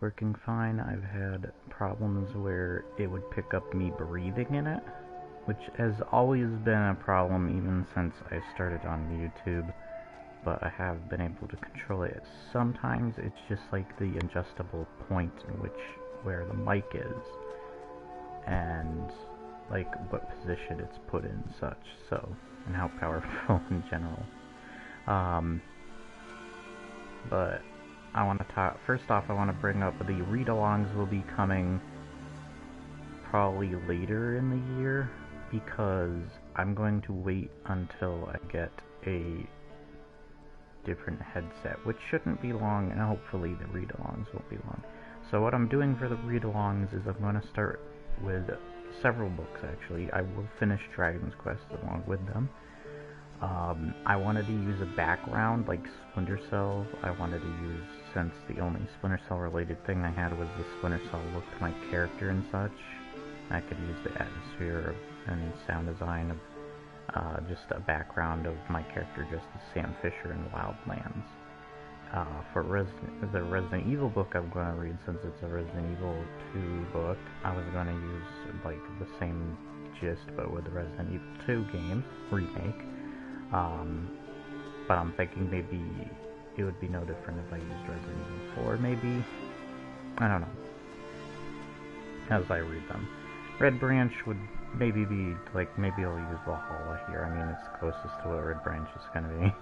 working fine. I've had problems where it would pick up me breathing in it, which has always been a problem even since I started on YouTube, but I have been able to control it. Sometimes it's just like the adjustable point in which where the mic is and like what position it's put in such, so, and how powerful in general. But I want to talk, first off I want to bring up the read-alongs will be coming probably later in the year, because I'm going to wait until I get a different headset, which shouldn't be long, and hopefully the read-alongs won't be long. So what I'm doing for the read-alongs is I'm going to start with several books, actually. I will finish Dragon's Quest along with them. I wanted to use a background like Splinter Cell. I wanted to use, since the only Splinter Cell related thing I had was the Splinter Cell look to my character and such, I could use the atmosphere and sound design of just a background of my character just as Sam Fisher in Wildlands. For the Resident Evil book I'm going to read, since it's a Resident Evil 2 book, I was going to use like the same gist but with the Resident Evil 2 game remake. But I'm thinking maybe it would be no different if I used Resident Evil 4, maybe? I don't know. As I read them. Red Branch would maybe be, like, maybe I'll use Valhalla here. I mean, it's closest to what Red Branch is going to be.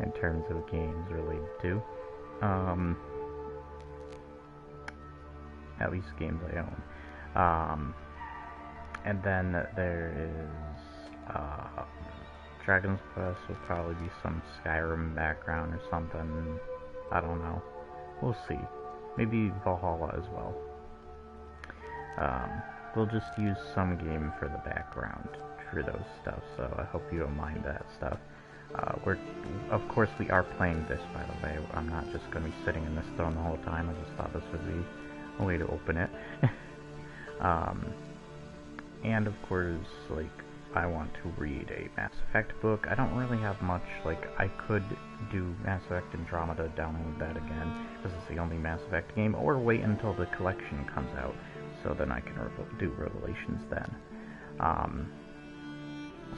In terms of games related to. At least games I own. And then there is, Dragon's Quest will probably be some Skyrim background or something. I don't know. We'll see. Maybe Valhalla as well. We'll just use some game for the background for those stuff, so I hope you don't mind that stuff. Of course we are playing this, by the way. I'm not just going to be sitting in this throne the whole time. I just thought this would be a way to open it. And of course, like, I want to read a Mass Effect book. I don't really have much, like, I could do Mass Effect Andromeda, download that again, because it's the only Mass Effect game, or wait until the collection comes out, so then I can do Revelations then.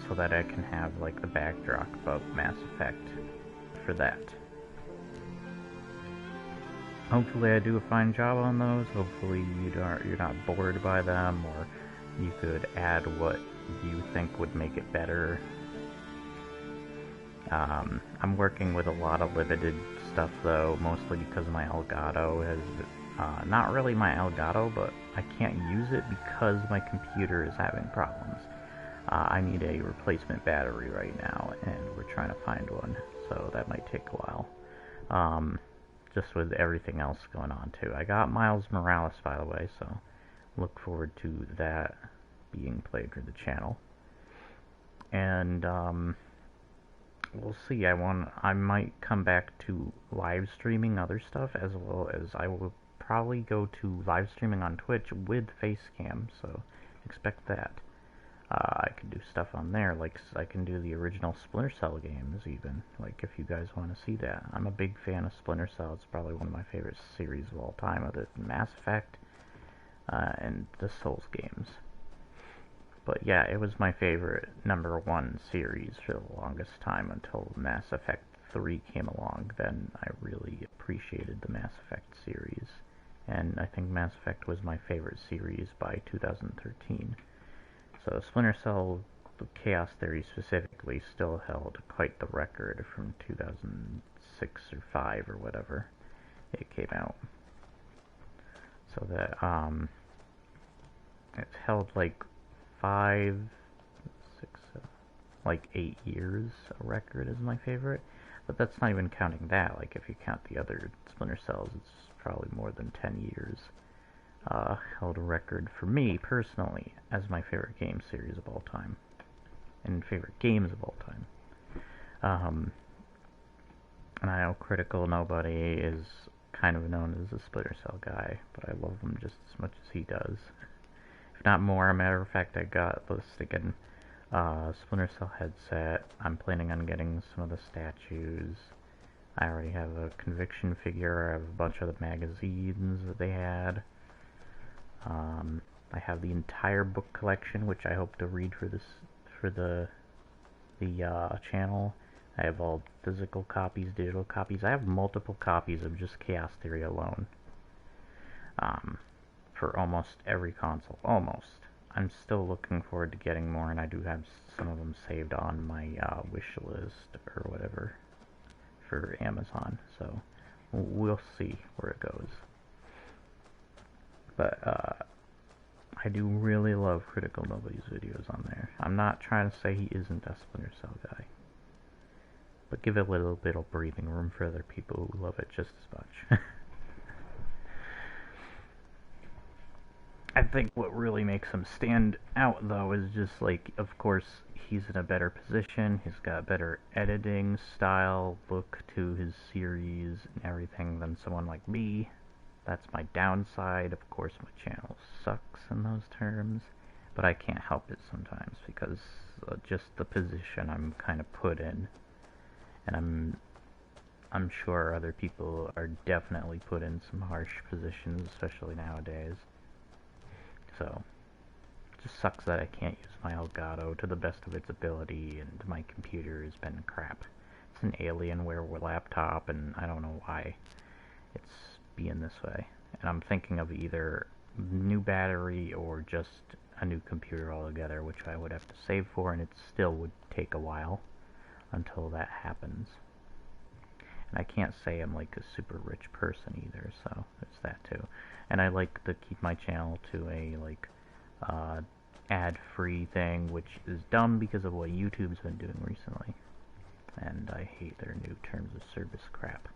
So that I can have, like, the backdrop of Mass Effect for that. Hopefully I do a fine job on those. Hopefully you're not bored by them, or you could add what you think would make it better. I'm working with a lot of limited stuff though, mostly because my Elgato has, not really my Elgato, but I can't use it because my computer is having problems. I need a replacement battery right now, and we're trying to find one, so that might take a while. Just with everything else going on too. I got Miles Morales, by the way, so look forward to that being played for the channel. And we'll see. I might come back to live streaming other stuff, as well as I will probably go to live streaming on Twitch with Facecam, so expect that. I can do stuff on there, like I can do the original Splinter Cell games even, like if you guys want to see that. I'm a big fan of Splinter Cell. It's probably one of my favorite series of all time, other than Mass Effect and the Souls games. But yeah, it was my favorite #1 series for the longest time until Mass Effect 3 came along. Then I really appreciated the Mass Effect series, and I think Mass Effect was my favorite series by 2013. So Splinter Cell, the Chaos Theory specifically, still held quite the record from 2006 or 5 or whatever it came out. So that, it's held like 5, 6, like 8 years a record is my favorite. But that's not even counting that. Like if you count the other Splinter Cells, it's probably more than 10 years. Held a record for me, personally, as my favorite game series of all time. And favorite games of all time. And I know Critical Nobody is kind of known as a Splinter Cell guy, but I love him just as much as he does. If not more. As a matter of fact, I got the sticking Splinter Cell headset. I'm planning on getting some of the statues. I already have a Conviction figure. I have a bunch of the magazines that they had. I have the entire book collection, which I hope to read for the channel. I have all physical copies, digital copies. I have multiple copies of just Chaos Theory alone. For almost every console. Almost. I'm still looking forward to getting more, and I do have some of them saved on my wish list or whatever for Amazon. So we'll see where it goes. But I do really love Critical Nobody's videos on there. I'm not trying to say he isn't a Splinter Cell guy, but give it a little bit of breathing room for other people who love it just as much. I think what really makes him stand out, though, is just, like, of course, he's in a better position, he's got better editing style, look to his series, and everything than someone like me. That's my downside. Of course, my channel sucks in those terms, but I can't help it sometimes, because just the position I'm kind of put in, and I'm sure other people are definitely put in some harsh positions, especially nowadays. So, it just sucks that I can't use my Elgato to the best of its ability, and my computer has been crap. It's an Alienware laptop, and I don't know why it's being this way. And I'm thinking of either new battery or just a new computer altogether, which I would have to save for, and it still would take a while until that happens. And I can't say I'm like a super rich person either, so it's that too. And I like to keep my channel to a like ad-free thing, which is dumb because of what YouTube's been doing recently. And I hate their new terms of service crap.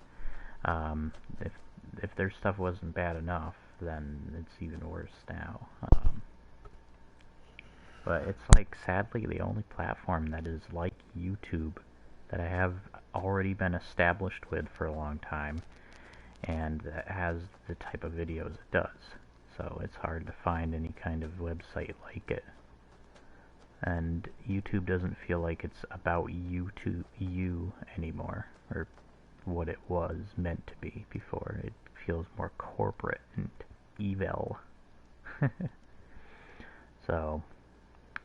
If their stuff wasn't bad enough, then it's even worse now. But it's like, sadly, the only platform that is like YouTube that I have already been established with for a long time, and that has the type of videos it does. So it's hard to find any kind of website like it. And YouTube doesn't feel like it's about you anymore, or what it was meant to be before. It feels more corporate and evil. So,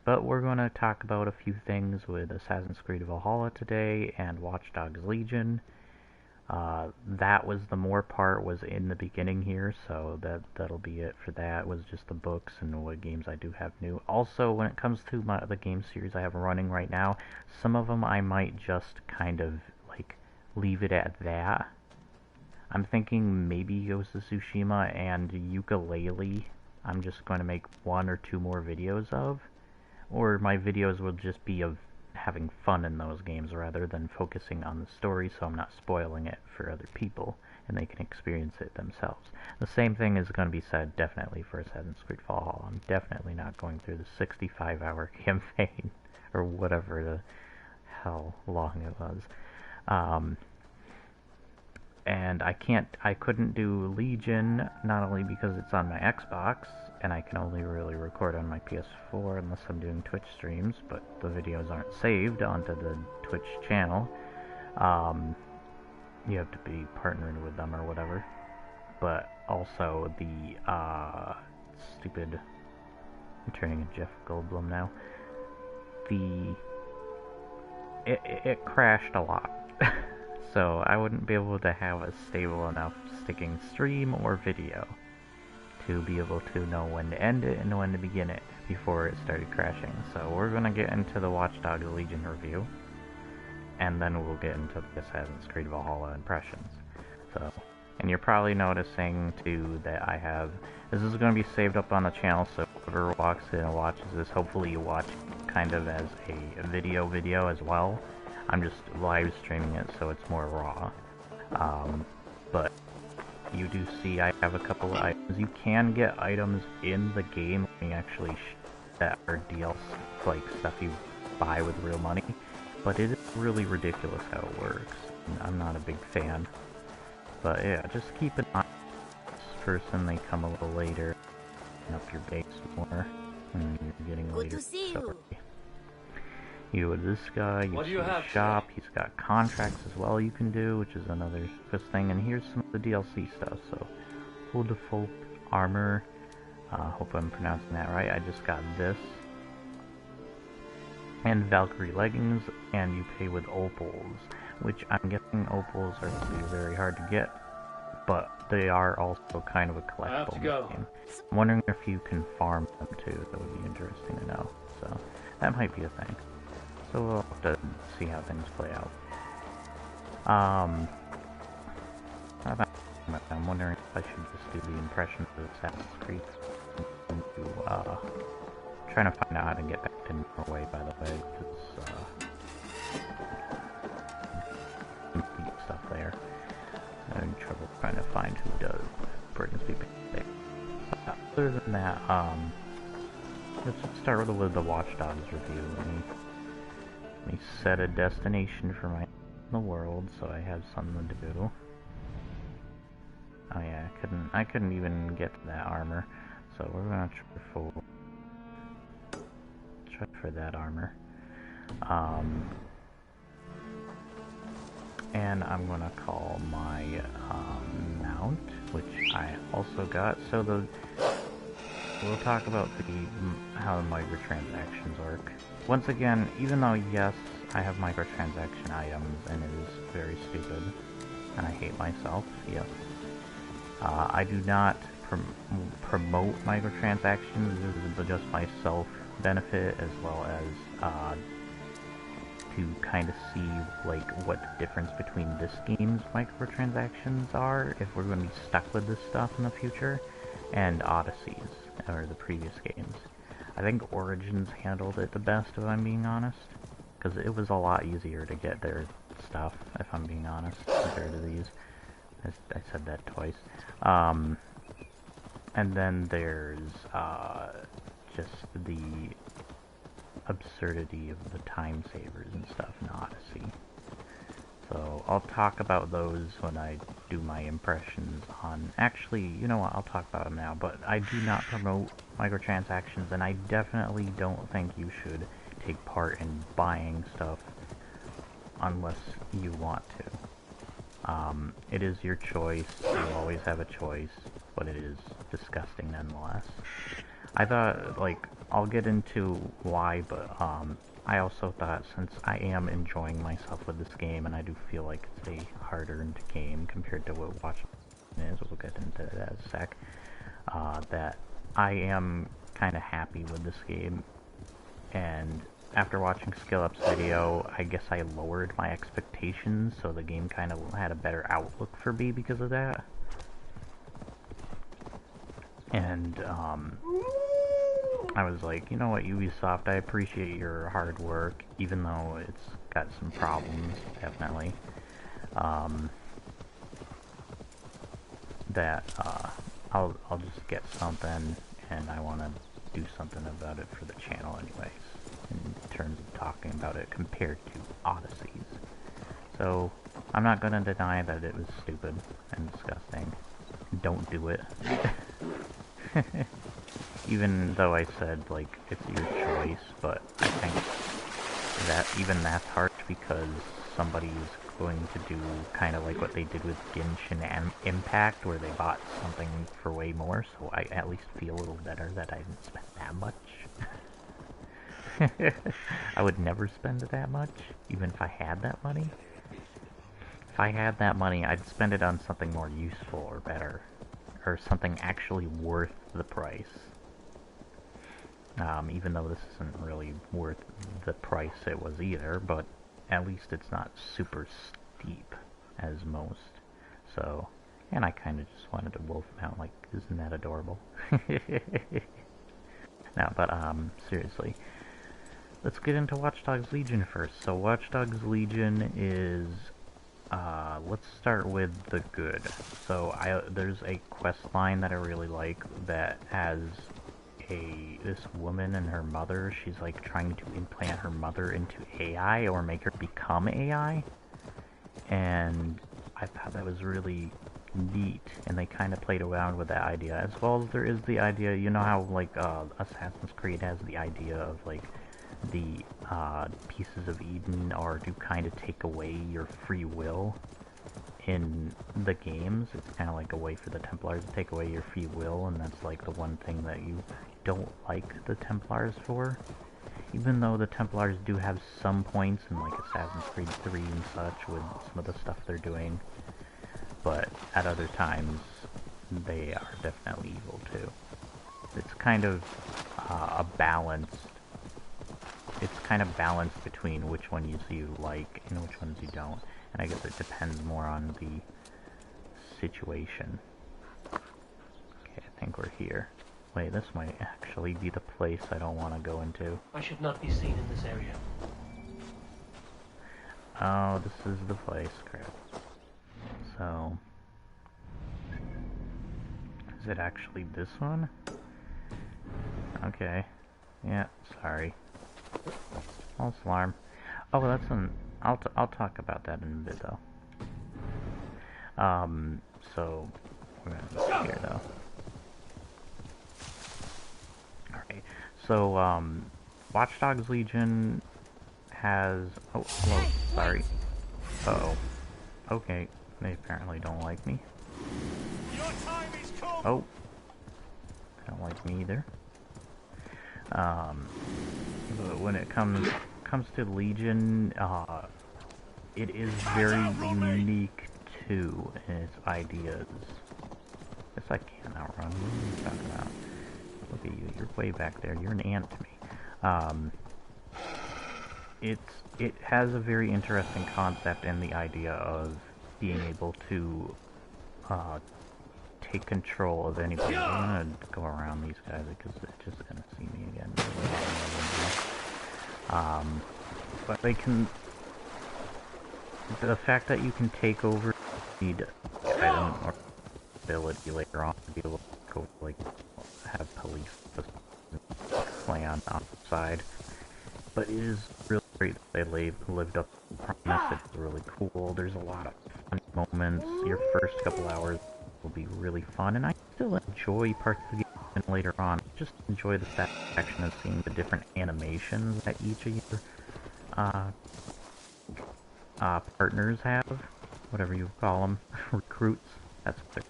but we're going to talk about a few things with Assassin's Creed Valhalla today and Watch Dogs Legion. That was the more part was in the beginning here, so that'll be it for that. It was just the books and what games I do have new. Also, when it comes to the game series I have running right now, some of them I might just kind of like leave it at that. I'm thinking maybe Ghost of Tsushima and Yooka-Laylee I'm just going to make 1 or 2 more videos of, or my videos will just be of having fun in those games rather than focusing on the story, so I'm not spoiling it for other people and they can experience it themselves. The same thing is going to be said definitely for Assassin's Creed Valhalla. I'm definitely not going through the 65-hour campaign or whatever the hell long it was. And I couldn't do Legion, not only because it's on my Xbox, and I can only really record on my PS4 unless I'm doing Twitch streams, but the videos aren't saved onto the Twitch channel. You have to be partnering with them or whatever. But also the, stupid, I'm turning into Jeff Goldblum now. It crashed a lot. So I wouldn't be able to have a stable enough sticking stream or video to be able to know when to end it and when to begin it before it started crashing. So we're going to get into the Watch Dogs Legion review, and then we'll get into the Assassin's Creed Valhalla impressions. So, and you're probably noticing too that I have, this is going to be saved up on the channel, so whoever walks in and watches this, hopefully you watch kind of as a video as well. I'm just live streaming it, so it's more raw. But you do see I have a couple of items. You can get items in the game actually that are DLC, like stuff you buy with real money. But it is really ridiculous how it works. I'm not a big fan. But yeah, just keep an eye on this person. They come a little later. Up your base more. You're getting later. Sorry. You go to this guy, you see his shop, he's got contracts as well you can do, which is another good thing, and here's some of the DLC stuff. So, full default armor, hope I'm pronouncing that right, I just got this, and Valkyrie leggings, and you pay with opals, which I'm guessing opals are going to be very hard to get, but they are also kind of a collectible in this game. I'm wondering if you can farm them too, that would be interesting to know, so that might be a thing. So we'll have to see how things play out. I'm wondering if I should just do the impressions of Assassin's Creed. Trying to find out how to get back to Norway, by the way, because stuff there. I'm having trouble trying to find who brings people back. Other than that, let's start with the Watch Dogs review. Let me set a destination for my the world, so I have something to do. Oh yeah, I couldn't even get to that armor, so we're gonna try for that armor. And I'm gonna call my mount, which I also got. So we'll talk about how the microtransactions work. Once again, even though yes, I have microtransaction items and it is very stupid, and I hate myself, yes. I do not promote microtransactions. This is just my self-benefit, as well as to kind of see like what the difference between this game's microtransactions are, if we're going to be stuck with this stuff in the future, and Odyssey's, or the previous games. I think Origins handled it the best, if I'm being honest, because it was a lot easier to get their stuff, if I'm being honest, compared to these. I said that twice. And then there's just the absurdity of the time savers and stuff in Odyssey. So I'll talk about those when I do my impressions on... Actually, you know what, I'll talk about them now, but I do not promote microtransactions, and I definitely don't think you should take part in buying stuff unless you want to. It is your choice, you always have a choice, but it is disgusting nonetheless. I thought, like, I'll get into why, but I also thought, since I am enjoying myself with this game, and I do feel like it's a harder-earned game compared to what Watch is, we'll get into that in a sec, that I am kind of happy with this game, and after watching SkillUp's video, I guess I lowered my expectations, so the game kind of had a better outlook for me because of that. And, I was like, you know what, Ubisoft, I appreciate your hard work, even though it's got some problems, definitely. I'll just get something, and I want to do something about it for the channel anyways, in terms of talking about it compared to Odyssey's. So, I'm not gonna deny that it was stupid and disgusting. Don't do it. Even though I said, like, it's your choice, but I think that even that's harsh because somebody's going to do kind of like what they did with Genshin Impact, where they bought something for way more, so I at least feel a little better that I didn't spend that much. I would never spend that much, even if I had that money. If I had that money, I'd spend it on something more useful or better, or something actually worth the price. Even though this isn't really worth the price it was either, but at least it's not super steep as most. So, and I kind of just wanted to wolf him out, like, isn't that adorable? No, but, seriously. Let's get into Watch Dogs Legion first. So, Watch Dogs Legion is, let's start with the good. So, there's a quest line that I really like that has this woman and her mother. She's like trying to implant her mother into AI or make her become AI, and I thought that was really neat, and they kind of played around with that idea, as well as there is the idea, you know how like Assassin's Creed has the idea of like the pieces of Eden are to kind of take away your free will in the games. It's kind of like a way for the Templars to take away your free will, and that's like the one thing that you don't like the Templars for. Even though the Templars do have some points in like Assassin's Creed 3 and such with some of the stuff they're doing, but at other times they are definitely evil too. It's kind of a balance. It's kind of balanced between which ones you like and which ones you don't. And I guess it depends more on the situation. Okay, I think we're here. Wait, this might actually be the place I don't want to go into. I should not be seen in this area. Oh, this is the place. Crap. So... is it actually this one? Okay. Yeah, sorry. False alarm. Oh, that's an... I'll talk about that in a bit, though. So... we're gonna go here, though. Alright. So, Watch Dogs Legion has... oh, hello. Sorry. Uh-oh. Okay. They apparently don't like me. Oh. They don't like me either. But when it comes to Legion, it is very unique too in its ideas. Guess I can't outrun. What are you talking about? Look at you. You're way back there. You're an ant to me. It has a very interesting concept in the idea of being able to take control of anybody. I'm gonna go around these guys because they're just gonna see me again. But they can... the fact that you can take over need item or ability later on to be able to go, like, have police plan on the side. But it is really great that they lived up to the promise. It's really cool. There's a lot of funny moments. Your first couple hours will be really fun, and I still enjoy parts of the game later on. Just enjoy the satisfaction of seeing the different animations that each of your partners have, whatever you call them, recruits. That's what they're,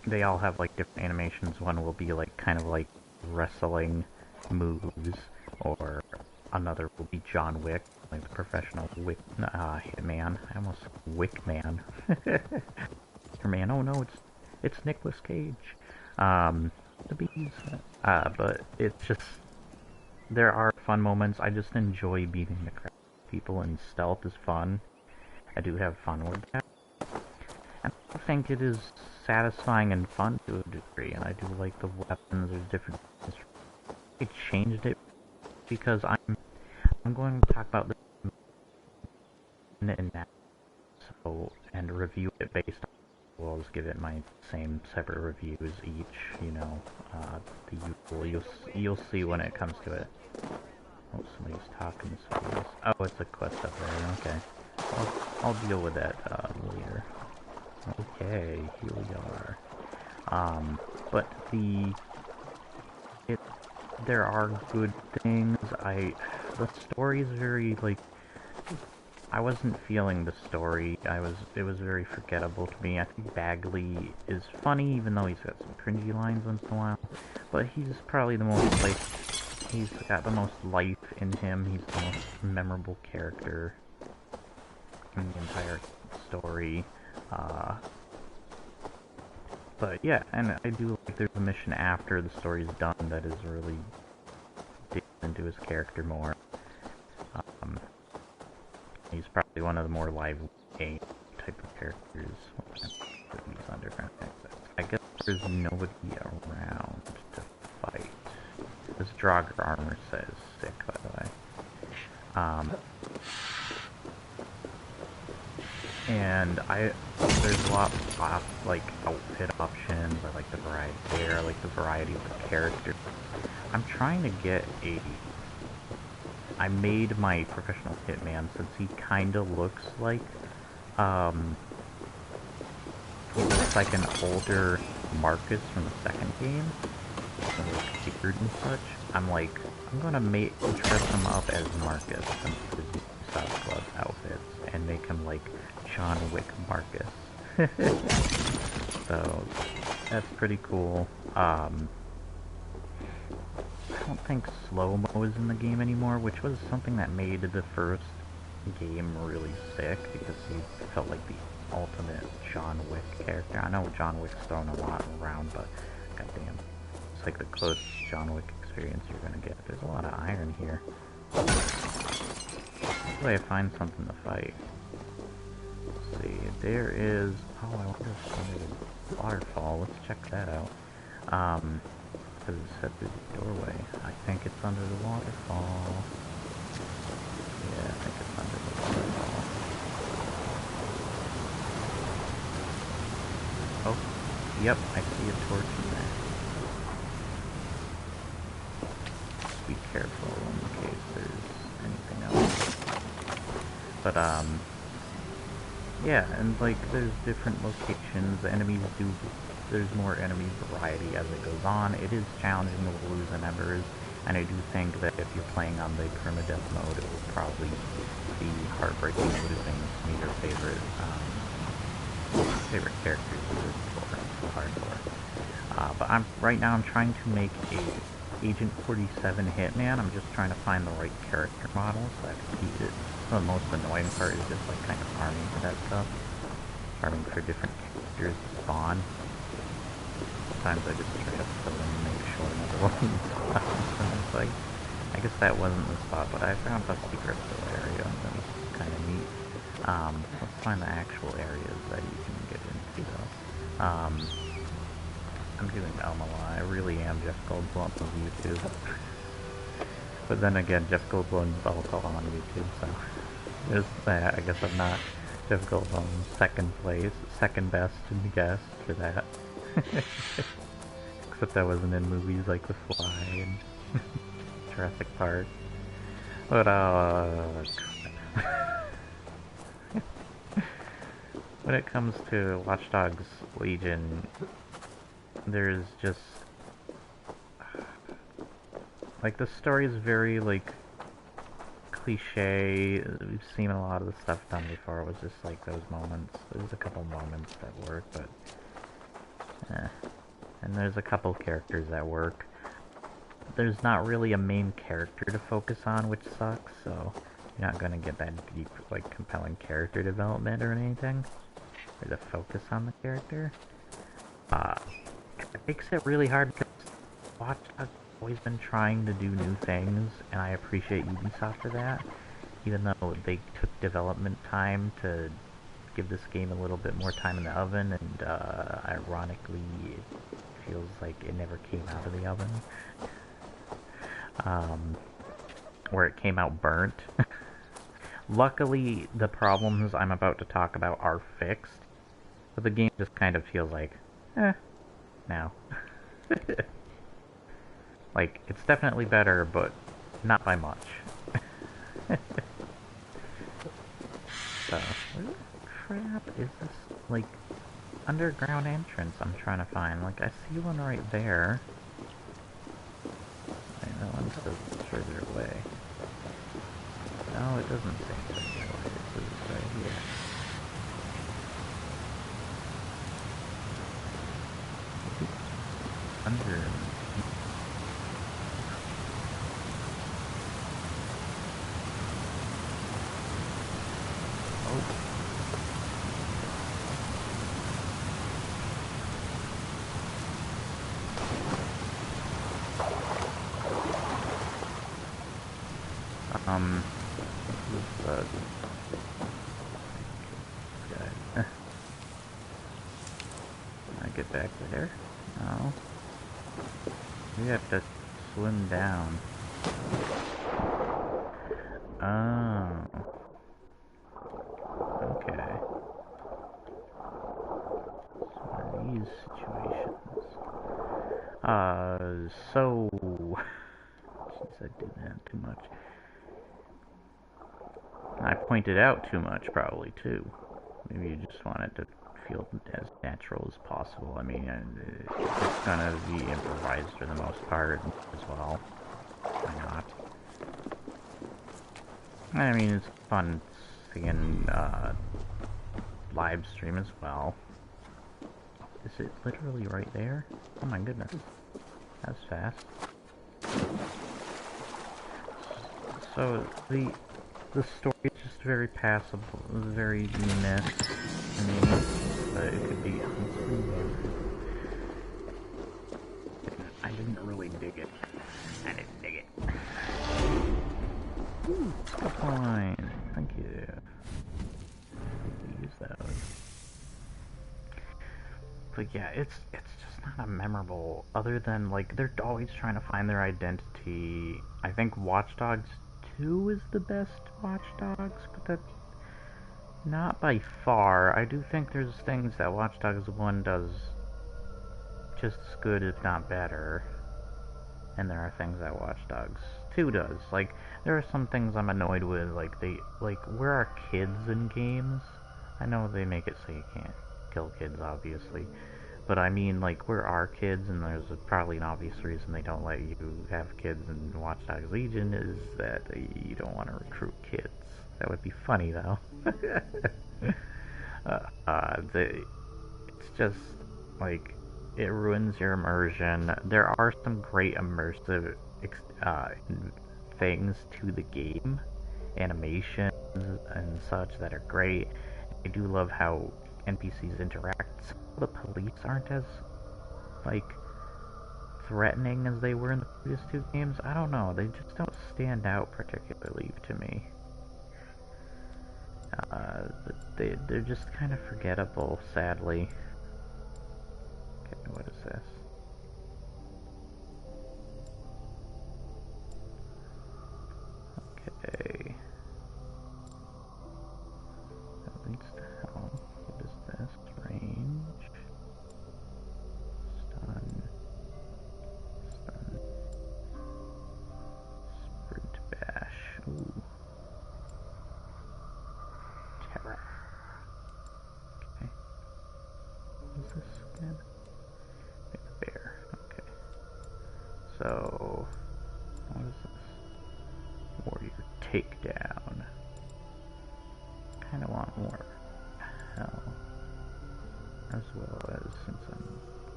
they all have like different animations. One will be like kind of like wrestling moves, or another will be John Wick, like the professional hitman. I almost Wickman. Man, oh no, it's Nicolas Cage. The bees. But it's just, there are fun moments. I just enjoy beating the crap out of people, and stealth is fun. I do have fun with that. And I think it is satisfying and fun to a degree, and I do like the weapons. There's different... I changed it because I'm going to talk about this in that, so, and review it based on... I'll just give it my same separate reviews each, you know, the usual. You'll see when it comes to it. Oh, somebody's talking. Oh, it's a quest up there. Okay, I'll deal with that later. Okay, here we are. But there are good things. The story is very, like, I wasn't feeling the story. It was very forgettable to me. I think Bagley is funny, even though he's got some cringy lines once in a while. But he's probably the most, like, he's got the most life in him. He's the most memorable character in the entire story. But yeah, and I do like there's a mission after the story's done that is really digs into his character more. He's probably one of the more live game type of characters. These underground exits. I guess there's nobody around to fight. This Draugr armor says sick, by the way. And there's a lot of like outfit options. I like the variety there. I like the variety of the characters. I'm trying to get I made my professional hitman since he kinda looks like, he looks like an older Marcus from the second game, like beard and such. I'm like I'm gonna dress him up as Marcus since his South Club outfits and make him like John Wick Marcus. So that's pretty cool. I don't think slow-mo is in the game anymore, which was something that made the first game really sick because he felt like the ultimate John Wick character. I know John Wick's thrown a lot around, but goddamn, it's like the closest John Wick experience you're gonna get. There's a lot of iron here. Hopefully I find something to fight. Let's see, there is... Oh, I wonder if there's a waterfall. Let's check that out. Because it's set through the doorway. I think it's under the waterfall. Yeah, I think it's under the waterfall. Oh, yep, I see a torch in there. Just be careful in case there's anything else. But, yeah, and, like, there's different locations, there's more enemy variety as it goes on. It is challenging to lose the members, and I do think that if you're playing on the permadeath mode, it will probably be heartbreaking losing some of your favorite characters for hardcore. But right now I'm trying to make a Agent 47 Hitman. I'm just trying to find the right character model so I can beat it. The most annoying part is just like kind of farming for that stuff. Farming for different characters to spawn. Sometimes I just try to fill in and make sure another one spawns. And it's like, I guess that wasn't the spot, but I found a secret little area and that was kind of neat. Let's find the actual areas that you can get into though. I'm doing Valhalla. I really am Jeff Goldblum of YouTube. But then again, Jeff Goldblum's also on YouTube, so there's that. I guess I'm not Jeff Goldblum's second best guest for that. Except I wasn't in movies like The Fly and Jurassic Park. But, when it comes to Watch Dogs Legion, there's just... like, the story is very, like, cliche. We've seen a lot of the stuff done before. It was just, like, those moments. There's a couple moments that work, but... And there's a couple characters that work. There's not really a main character to focus on, which sucks, so... You're not gonna get that deep, like, compelling character development or anything. Or to focus on the character. It makes it really hard because Watch Dogs always been trying to do new things, and I appreciate Ubisoft for that, even though they took development time to give this game a little bit more time in the oven, and ironically it feels like it never came out of the oven, where it came out burnt. Luckily, the problems I'm about to talk about are fixed, but the game just kind of feels like, now. Like, it's definitely better, but not by much. So, where the crap is this, like, underground entrance I'm trying to find? Like, I see one right there. Wait, that one's further away. No, it doesn't say further away. It says right here. Under... Can I get back there? No. We have to swim down. Oh. Okay. So one of these situations. So... Jeez, I did that too much. I pointed out too much, probably, too. Maybe you just want it to feel as natural as possible. I mean, it's gonna be improvised for the most part as well. Why not? I mean, it's fun seeing live stream as well. Is it literally right there? Oh my goodness. That's fast. So, the story is just very passable, very meh to me, but it could be I didn't really dig it. I didn't dig it. Ooh, stuff line. Thank you. Use those. But yeah, it's just not a memorable, other than, like, they're always trying to find their identity. I think Watch Dogs 2 is the best Watch Dogs, but that's not by far. I do think there's things that Watch Dogs 1 does just as good, if not better. And there are things that Watch Dogs 2 does. Like, there are some things I'm annoyed with, like, where are kids in games? I know they make it so you can't kill kids, obviously. But I mean, like, where are kids? And there's probably an obvious reason they don't let you have kids in Watch Dogs Legion is that you don't want to recruit kids. That would be funny, though. It's just, like, it ruins your immersion. There are some great immersive things to the game, animations and such that are great. I do love how NPCs interact. Some of the police aren't as, like, threatening as they were in the previous two games. I don't know, they just don't stand out particularly to me. They're just kind of forgettable, sadly. Okay, what is this? Okay. That leads to hell. What is this? Range. Stun. Stun. Sprint bash. Ooh. Terror. Okay. What is this again? Bear. Okay. So, what is this? Warrior takedown. Kinda want more hell. As well as, since I'm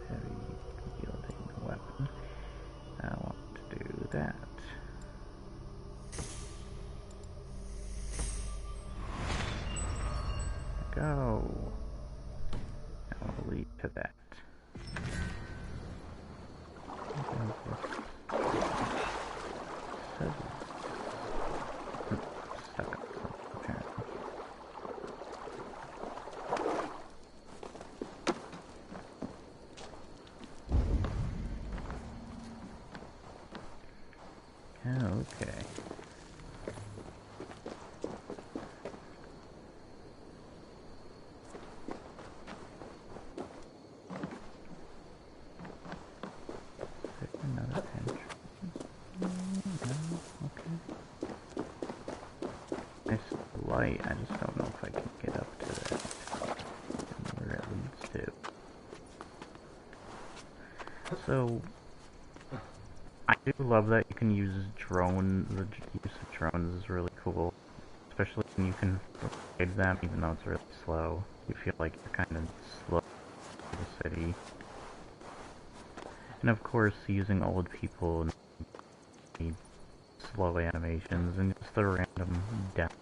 heavy wielding a weapon, I want to do that. Go. That will lead to that. Stuck up apparently. Okay. Another entrance. No, okay. It's light, I just don't know if I can get up to that. And where it leads to. So, I do love that you can use drones. The use of drones is really cool. Especially when you can ride them, even though it's really slow. You feel like you're kind of slow in the city. And of course, using old people and slow animations and just the random death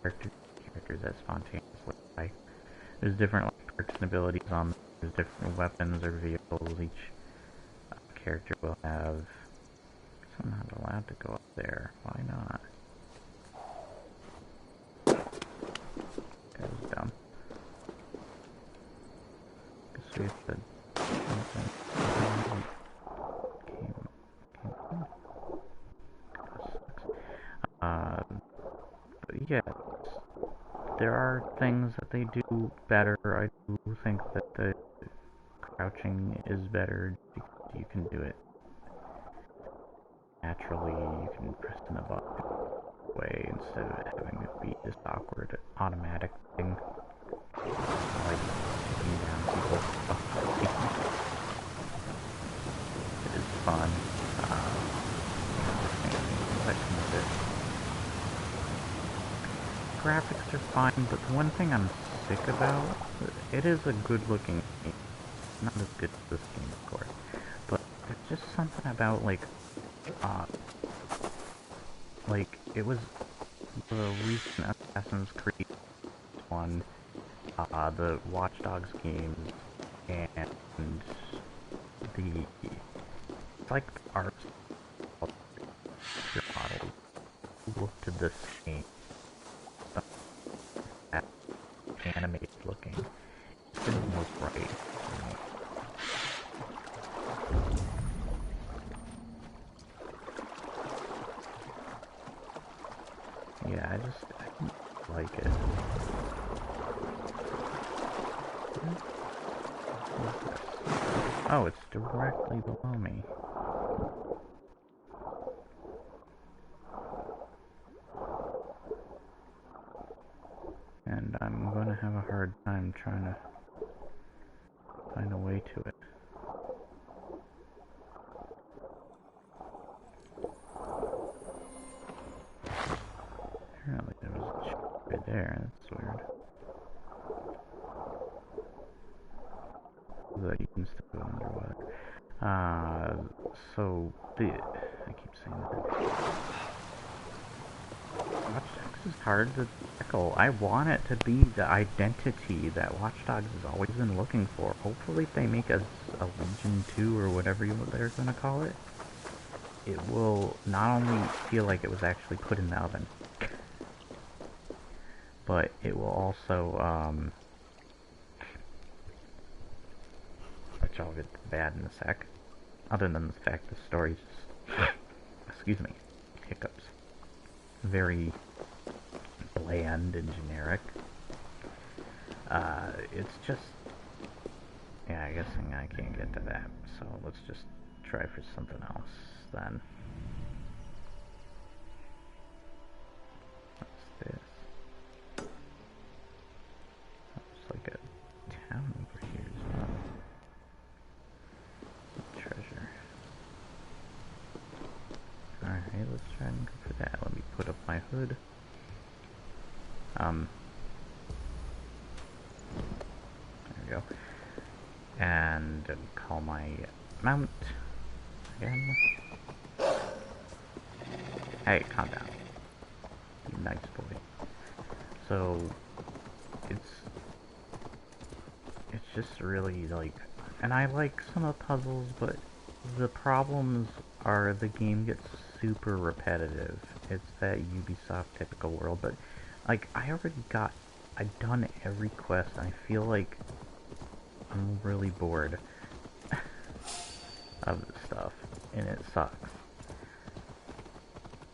characters that spontaneously die. There's different like, perks and abilities on them. There's different weapons or vehicles each character will have. So I'm not allowed to go up there. Why not? That was dumb. Guess we have to... But yeah, there are things that they do better. I do think that the crouching is better because you can do it naturally. You can press in the button way instead of having it be this awkward automatic thing. Like shooting down people. It is fun. graphics are fine, but the one thing I'm sick about, it is a good looking game. Not as good as this game, of course, but there's just something about, like, it was the recent Assassin's Creed one, the Watch Dogs games, and it's like the art model looked to the same, animated looking. It didn't look right. Yeah, I don't like it. Oh, it's directly below me. And I'm gonna have a hard time trying to find a way to it. Apparently there was a chip right there, that's weird. So that you can still go underwater. So I keep saying that. Watch Dogs is hard to tackle. I want it to be the identity that Watch Dogs has always been looking for. Hopefully if they make a Legion 2 or whatever they're gonna call it, it will not only feel like it was actually put in the oven, but it will also, which I'll get to bad in a sec, other than the fact the story's just, excuse me, hiccups, very bland and generic. It's just, yeah, I guess I can't get to that, so let's just try for something else then. What's this? Looks like a town over here as well. Treasure. Alright, let's try and go for that. Let me put up my hood. There we go. And call my mount again. Hey, calm down. You nice boy. So it's just really like, and I like some of the puzzles, but the problems are the game gets super repetitive. It's that Ubisoft typical world, but like I've done every quest, and I feel like I'm really bored of this stuff, and it sucks.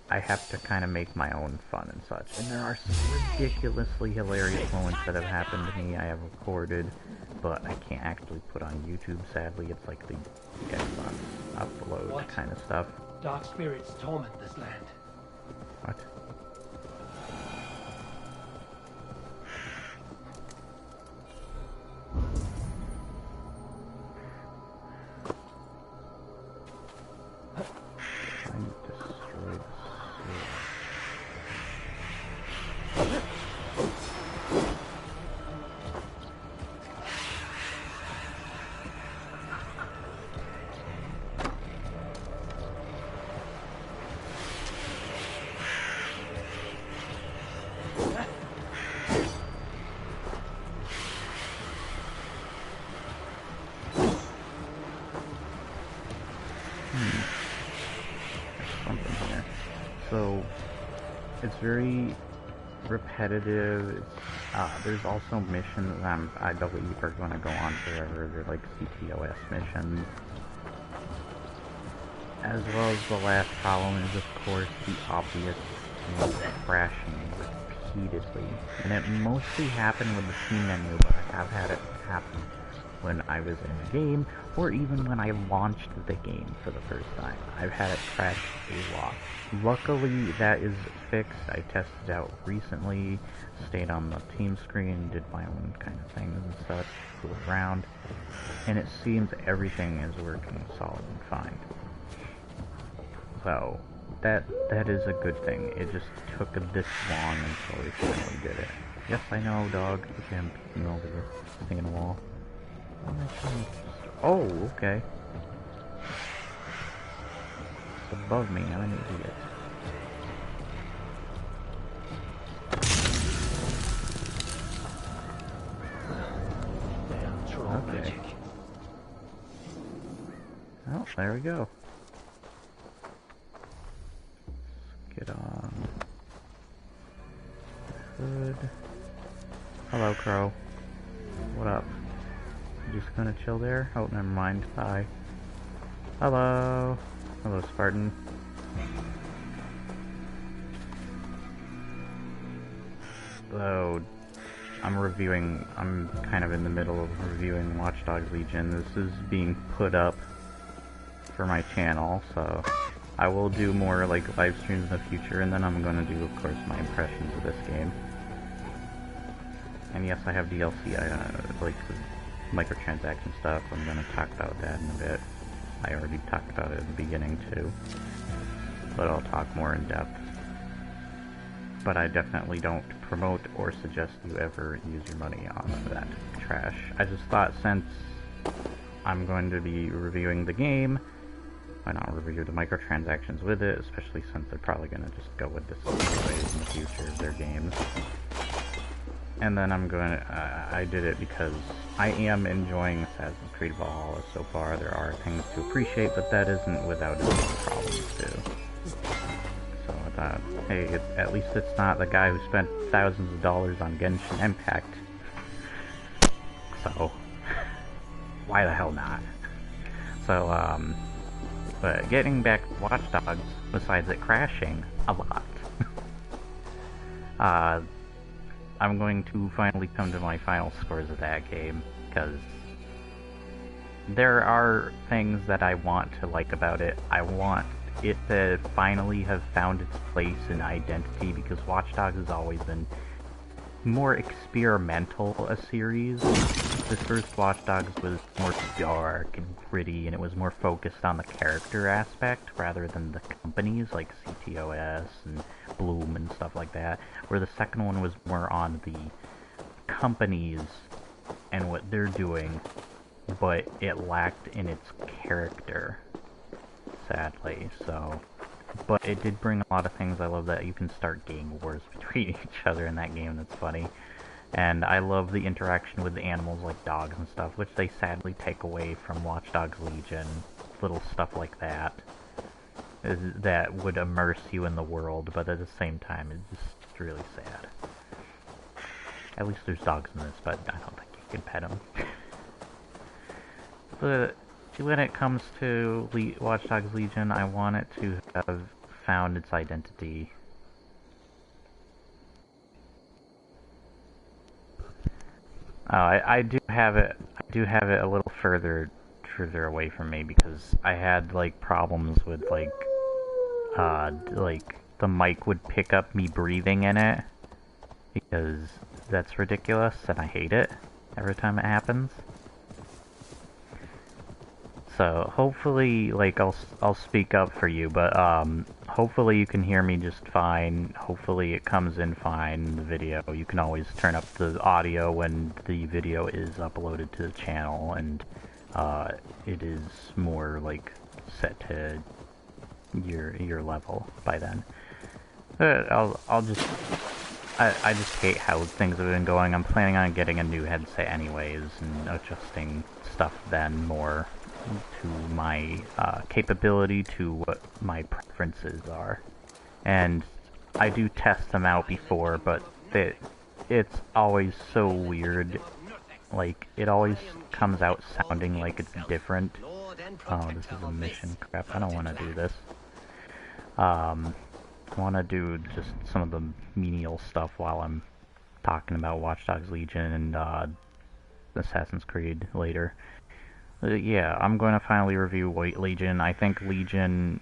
I have to kind of make my own fun and such, and there are some ridiculously hilarious moments that have happened to me I have recorded, but I can't actually put on YouTube, sadly. It's like the Xbox upload kind of stuff. Dark spirits torment this land. What? So it's very repetitive. There's also missions I believe are going to go on forever. They're like CTOS missions. As well as the last problem is, of course, the obvious crashing repeatedly. And it mostly happened with the Steam menu, but I have had it happen when I was in the game, or even when I launched the game for the first time. I've had it crash a lot. Luckily, that is fixed. I tested it out recently, stayed on the team screen, did my own kind of things and such, flew around, and it seems everything is working solid and fine. So, that is a good thing. It just took this long until we finally did it. Yes, I know, dog. Okay, I'm peeking over this thing in the wall. Oh, okay. It's above me. I'm an idiot. Okay. Oh, there we go. Let's get on. Hood. Hello, Crow. What up? You just gonna chill there? Oh, never mind. Hi. Hello. Hello, Spartan. So, I'm kind of in the middle of reviewing Watch Dogs Legion. This is being put up for my channel, so I will do more like live streams in the future, and then I'm gonna do, of course, my impressions of this game. And yes, I have DLC, like microtransaction stuff. I'm gonna talk about that in a bit. I already talked about it at the beginning too, but I'll talk more in depth. But I definitely don't promote or suggest you ever use your money on that trash. I just thought, since I'm going to be reviewing the game, why not review the microtransactions with it, especially since they're probably going to just go with this anyways in the future of their games. And then I did it because I am enjoying Assassin's Creed Valhalla so far. There are things to appreciate, but that isn't without its own problems too. So I thought, hey, at least it's not the guy who spent thousands of dollars on Genshin Impact. So, why the hell not? So, but getting back to Watch Dogs, besides it crashing a lot, I'm going to finally come to my final scores of that game, because there are things that I want to like about it. I want it to finally have found its place and identity, because Watch Dogs has always been more experimental a series. The first Watch Dogs was more dark and gritty, and it was more focused on the character aspect rather than the companies like CTOS and Bloom and stuff like that, where the second one was more on the companies and what they're doing, but it lacked in its character, sadly. So, but it did bring a lot of things. I love that you can start gang wars between each other in that game. That's funny. And I love the interaction with the animals like dogs and stuff, which they sadly take away from Watch Dogs Legion. Little stuff like that that would immerse you in the world, but at the same time it's just really sad. At least there's dogs in this, but I don't think you can pet them. But when it comes to Watch Dogs Legion, I want it to have found its identity. Oh, I do have it. I do have it a little further away from me, because I had like problems with like the mic would pick up me breathing in it, because that's ridiculous and I hate it every time it happens. So hopefully, like, I'll speak up for you, but hopefully you can hear me just fine. Hopefully it comes in fine in the video. You can always turn up the audio when the video is uploaded to the channel, and it is more like set to your level by then. But I just hate how things have been going. I'm planning on getting a new headset anyways and adjusting stuff then more to my capability, to what my preferences are. And I do test them out before, but it's always so weird. Like, it always comes out sounding like it's different. Oh, this is a mission. Crap, I don't want to do this. I want to do just some of the menial stuff while I'm talking about Watch Dogs Legion and Assassin's Creed later. Yeah, I'm going to finally review Legion. I think Legion,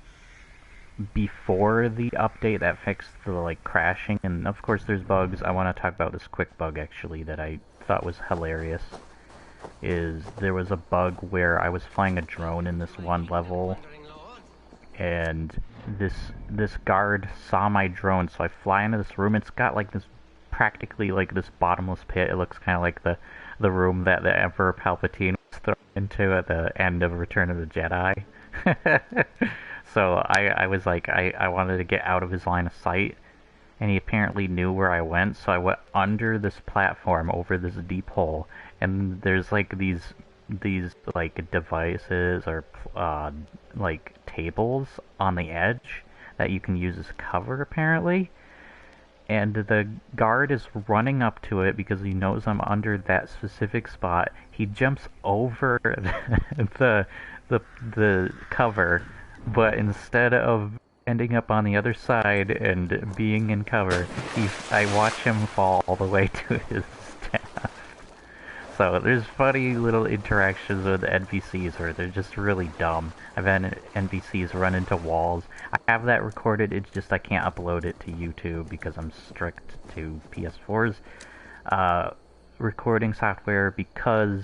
before the update that fixed the like crashing, and of course there's bugs. I want to talk about this quick bug actually that I thought was hilarious. Is there was a bug where I was flying a drone in this one level, and this guard saw my drone, so I fly into this room. It's got like this practically like this bottomless pit. It looks kind of like the room that the Emperor Palpatine was thrown into at the end of Return of the Jedi. So I was like, I wanted to get out of his line of sight, and he apparently knew where I went, so I went under this platform over this deep hole, and there's like these like devices or like tables on the edge that you can use as cover apparently, and the guard is running up to it because he knows I'm under that specific spot. He jumps over the cover, but instead of ending up on the other side and being in cover, I watch him fall all the way to his death. So there's funny little interactions with NPCs where they're just really dumb. I've had NPCs run into walls. I have that recorded, it's just I can't upload it to YouTube because I'm strict to PS4's recording software, because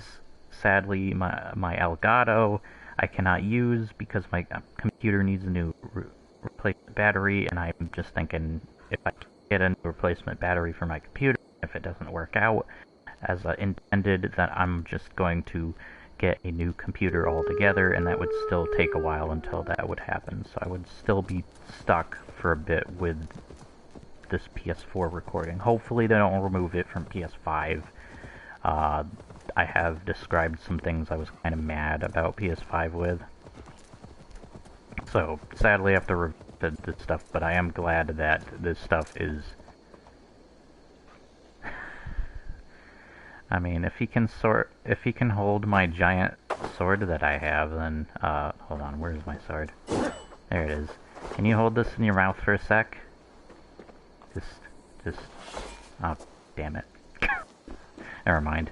sadly my Elgato I cannot use because my computer needs a new replacement battery, and I'm just thinking if I get a new replacement battery for my computer, if it doesn't work out as intended, then I'm just going to get a new computer altogether, and that would still take a while until that would happen. So I would still be stuck for a bit with this PS4 recording. Hopefully they don't remove it from PS5. I have described some things I was kind of mad about PS5 with. So sadly I have to review this stuff, but I am glad that this stuff is... I mean, if he can hold my giant sword that I have, then, hold on, where's my sword? There it is. Can you hold this in your mouth for a sec? Just, oh, damn it. Never mind.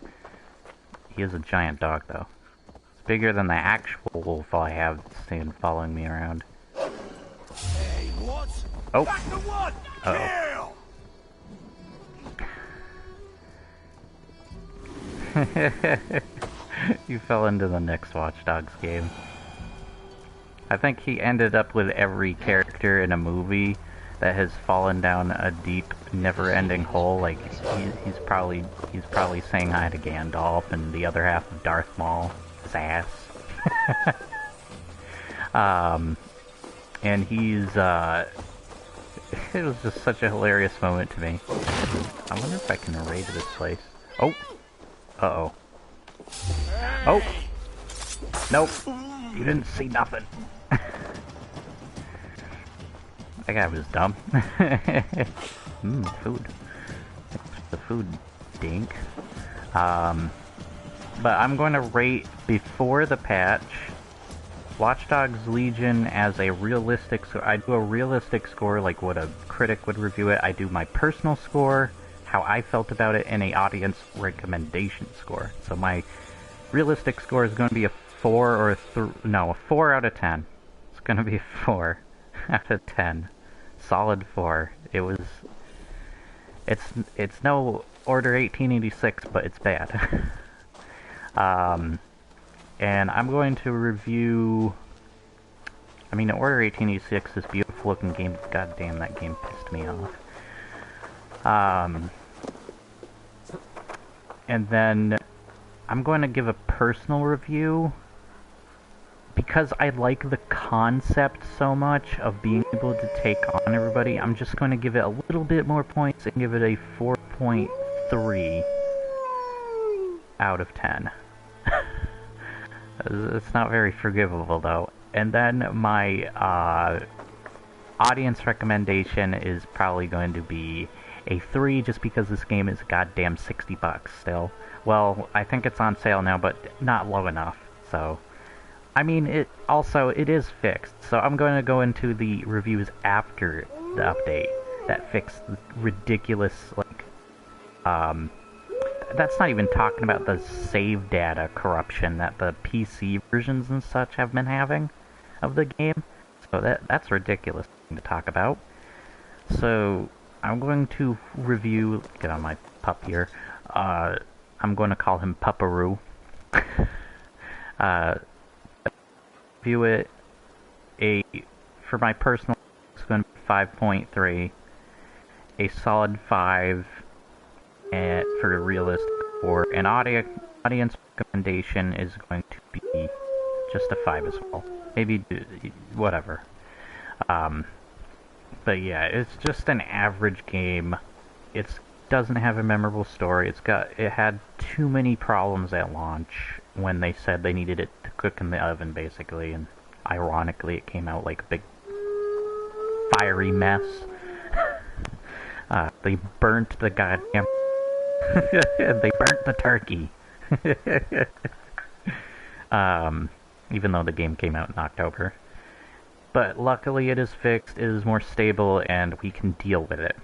He is a giant dog, though. It's bigger than the actual wolf I have seen following me around. Hey, what? Oh. Back to one! Uh-oh. You fell into the next Watch Dogs game. I think he ended up with every character in a movie that has fallen down a deep, never-ending hole. Like he's probably saying hi to Gandalf and the other half of Darth Maul, his ass. And he's it was just such a hilarious moment to me. I wonder if I can raid this place. Oh. Uh-oh. Oh! Nope. You didn't see nothing. That guy was dumb. Food. The food dink. But I'm going to rate, before the patch, Watch Dogs Legion as a realistic score. I do a realistic score like what a critic would review it. I do my personal score, how I felt about it, and a audience recommendation score. So my realistic score is going to be a 4 or a 4 out of 10. It's going to be a 4 out of 10. Solid 4. It's no Order 1886, but it's bad. And I'm going to review... I mean, Order 1886 is a beautiful looking game. God damn, that game pissed me off. And then I'm going to give a personal review because I like the concept so much of being able to take on everybody. I'm just going to give it a little bit more points and give it a 4.3 out of 10. It's not very forgivable though. And then my audience recommendation is probably going to be a 3, just because this game is goddamn $60 still. Well, I think it's on sale now, but not low enough. So, I mean, it is fixed. So I'm going to go into the reviews after the update that fixed the ridiculous, like, that's not even talking about the save data corruption that the PC versions and such have been having of the game. So that's ridiculous thing to talk about. So I'm going to review, get on my pup here, I'm going to call him Pupperoo. Review it a for my personal, it's going to be 5.3, a solid 5 for a realistic 4, and audience recommendation is going to be just a 5 as well. Maybe, whatever. But yeah, it's just an average game. It doesn't have a memorable story. It had too many problems at launch when they said they needed it to cook in the oven, basically, and ironically it came out like a big fiery mess. They burnt the goddamn... they burnt the turkey. Even though the game came out in October. But luckily it is fixed, it is more stable, and we can deal with it.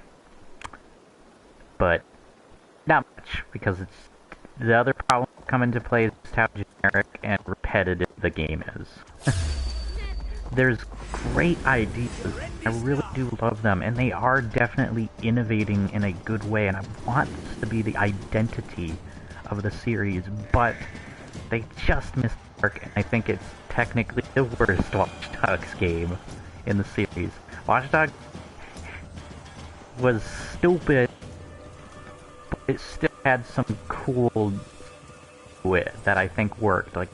But not much, because the other problem come into play is just how generic and repetitive the game is. There's great ideas, I really do love them, and they are definitely innovating in a good way, and I want this to be the identity of the series, but they just missed the mark, and I think it's technically the worst Watch Dogs game in the series. Watch Dogs was stupid, but it still had some cool to it that I think worked. Like,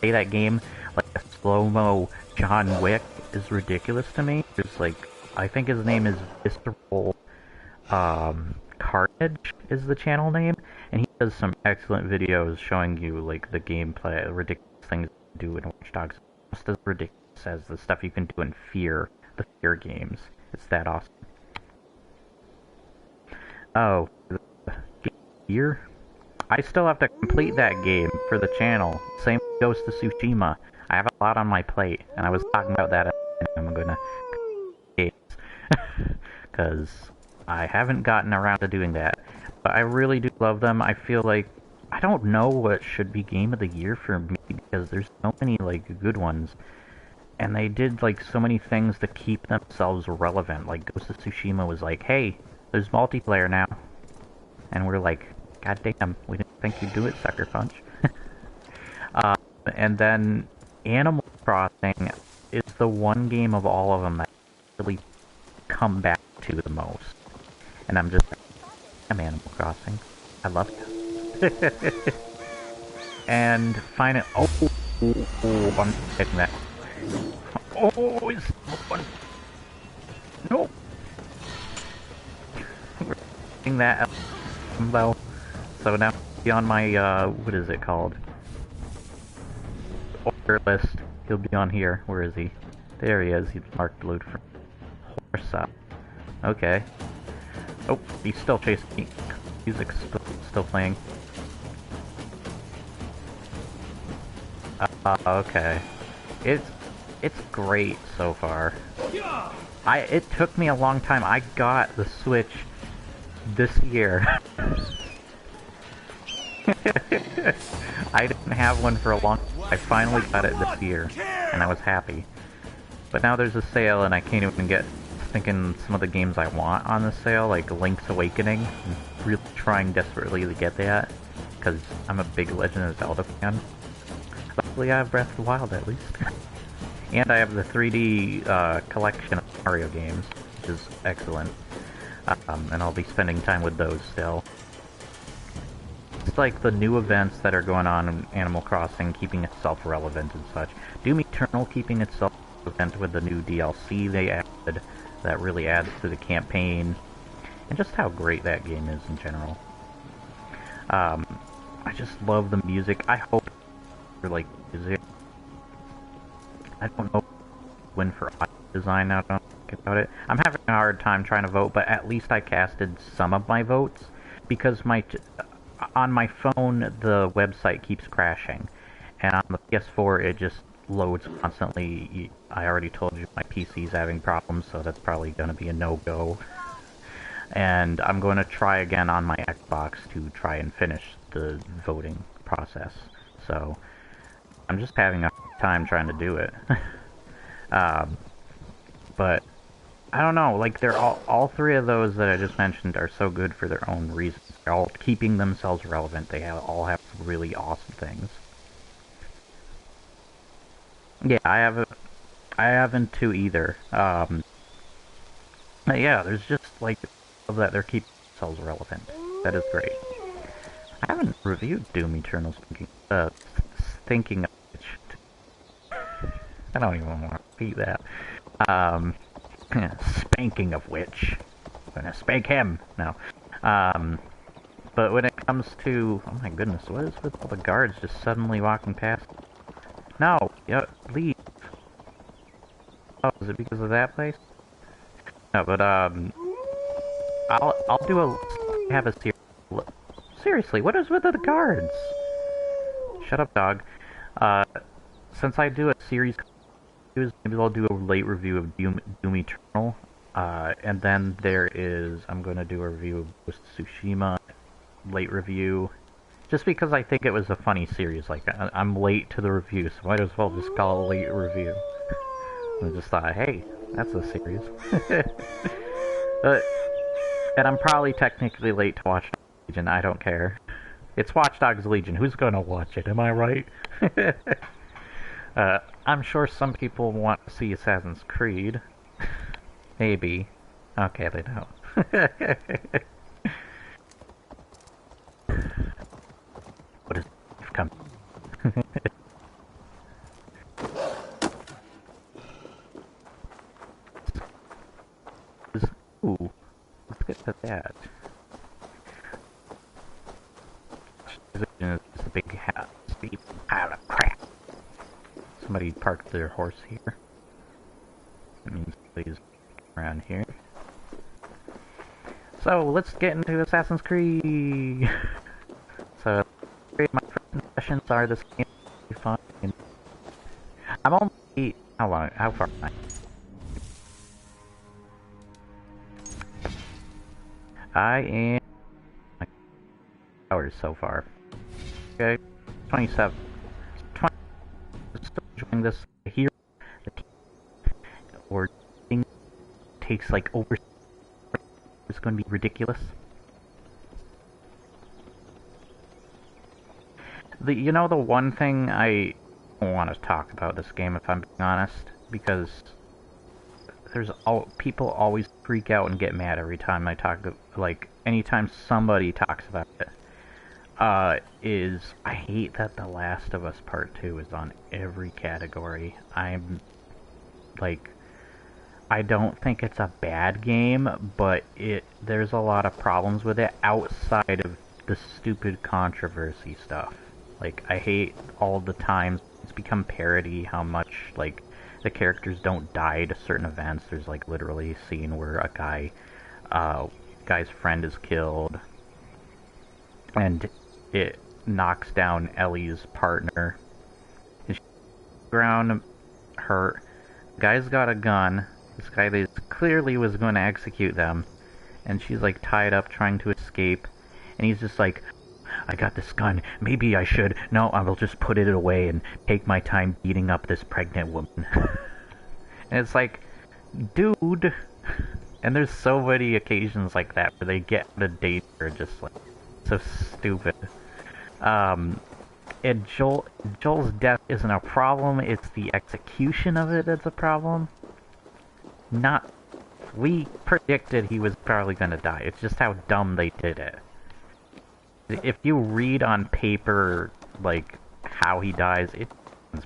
play that game like a slow-mo John Wick is ridiculous to me. There's like, I think his name is Visceral Carnage is the channel name, and he does some excellent videos showing you like the gameplay, ridiculous things you can do in Watch Dogs. Just as ridiculous as the stuff you can do in the Fear games. It's that awesome. Oh, Fear? I still have to complete that game for the channel. Same goes to Tsushima. I have a lot on my plate, and I was talking about that. I'm gonna because I haven't gotten around to doing that. But I really do love them. I feel like I don't know what should be Game of the Year for me because there's so many like good ones, and they did like so many things to keep themselves relevant. Like Ghost of Tsushima was like, "Hey, there's multiplayer now," and we're like, "God damn, we didn't think you'd do it, Sucker Punch." And then Animal Crossing is the one game of all of them that I really come back to the most. And I'm Animal Crossing. I love it. And finally, I'm taking that. Oh, it's one. No. We're taking that though. So now, be on my, what is it called? Order list. He'll be on here. Where is he? There he is. He's marked blue for Horsa. Okay. Oh, he's still chasing me. Music's still playing. Okay. It's great so far. It took me a long time. I got the Switch this year. I didn't have one for a long time. I finally got it this year, and I was happy. But now there's a sale, and I can't even get thinking some of the games I want on the sale, like Link's Awakening. I'm really trying desperately to get that, because I'm a big Legend of Zelda fan. Luckily I have Breath of the Wild, at least. And I have the 3D collection of Mario games, which is excellent. And I'll be spending time with those still. It's like the new events that are going on in Animal Crossing, keeping itself relevant and such. Doom Eternal keeping itself relevant with the new DLC they added, that really adds to the campaign, and just how great that game is in general. I just love the music. I hope for like music. I don't know when for audio design now. Don't think about it. I'm having a hard time trying to vote, but at least I casted some of my votes because on my phone the website keeps crashing, and on the PS4 it just loads constantly. I already told you my PC's having problems, so that's probably going to be a no-go. And I'm going to try again on my Xbox to try and finish the voting process. So I'm just having a hard time trying to do it. But I don't know, like they're all three of those that I just mentioned are so good for their own reasons. They're all keeping themselves relevant. They all have really awesome things. Yeah, I I haven't too either. But yeah, there's just like that they're keeping themselves relevant. That is great. I haven't reviewed Doom Eternal thinking of which. I don't even want to repeat that. Um, spanking of which. I'm gonna spank him. No. But when it comes to, oh my goodness, what is with all the guards just suddenly walking past? No, leave. Oh, is it because of that place? No, but I'll do have a series. Seriously, what is with the guards? Shut up, dog. Since I do a series, maybe I'll do a late review of Doom Eternal. And then I'm gonna do a review of Ghost of Tsushima, late review. Just because I think it was a funny series, like, I'm late to the review, so might as well just call it a late review. I just thought, hey, that's a series. And I'm probably technically late to Watch Dogs Legion, I don't care. It's Watch Dogs Legion, who's gonna watch it, am I right? I'm sure some people want to see Assassin's Creed. Maybe. Okay, they don't. What is come? Ooh, let's get to that. It's a big hat, steep pile of crap. Somebody parked their horse here. That means please around here. So let's get into Assassin's Creed. So my first impressions are this game will be fun. I'm only how far am I? I am hours so far. Okay, 27. 20. Still enjoying this here. Or thing takes like over. It's going to be ridiculous. The one thing I don't want to talk about this game, if I'm being honest, because people always freak out and get mad every time I talk, like, anytime somebody talks about it, is I hate that The Last of Us Part 2 is on every category. I don't think it's a bad game, but there's a lot of problems with it outside of the stupid controversy stuff. Like, I hate all the times it's become parody how much, like, the characters don't die to certain events. There's, like, literally a scene where a guy's friend is killed, and it knocks down Ellie's partner. She's ground, hurt. The guy's got a gun. This guy that clearly was going to execute them, and she's, like, tied up trying to escape, and he's just like, I got this gun, maybe I should. No, I will just put it away and take my time beating up this pregnant woman. And it's like, dude. And there's so many occasions like that where they get the danger just like so stupid. And Joel's death isn't a problem, it's the execution of it that's a problem. We predicted he was probably gonna die, it's just how dumb they did it. If you read on paper, like, how he dies, it's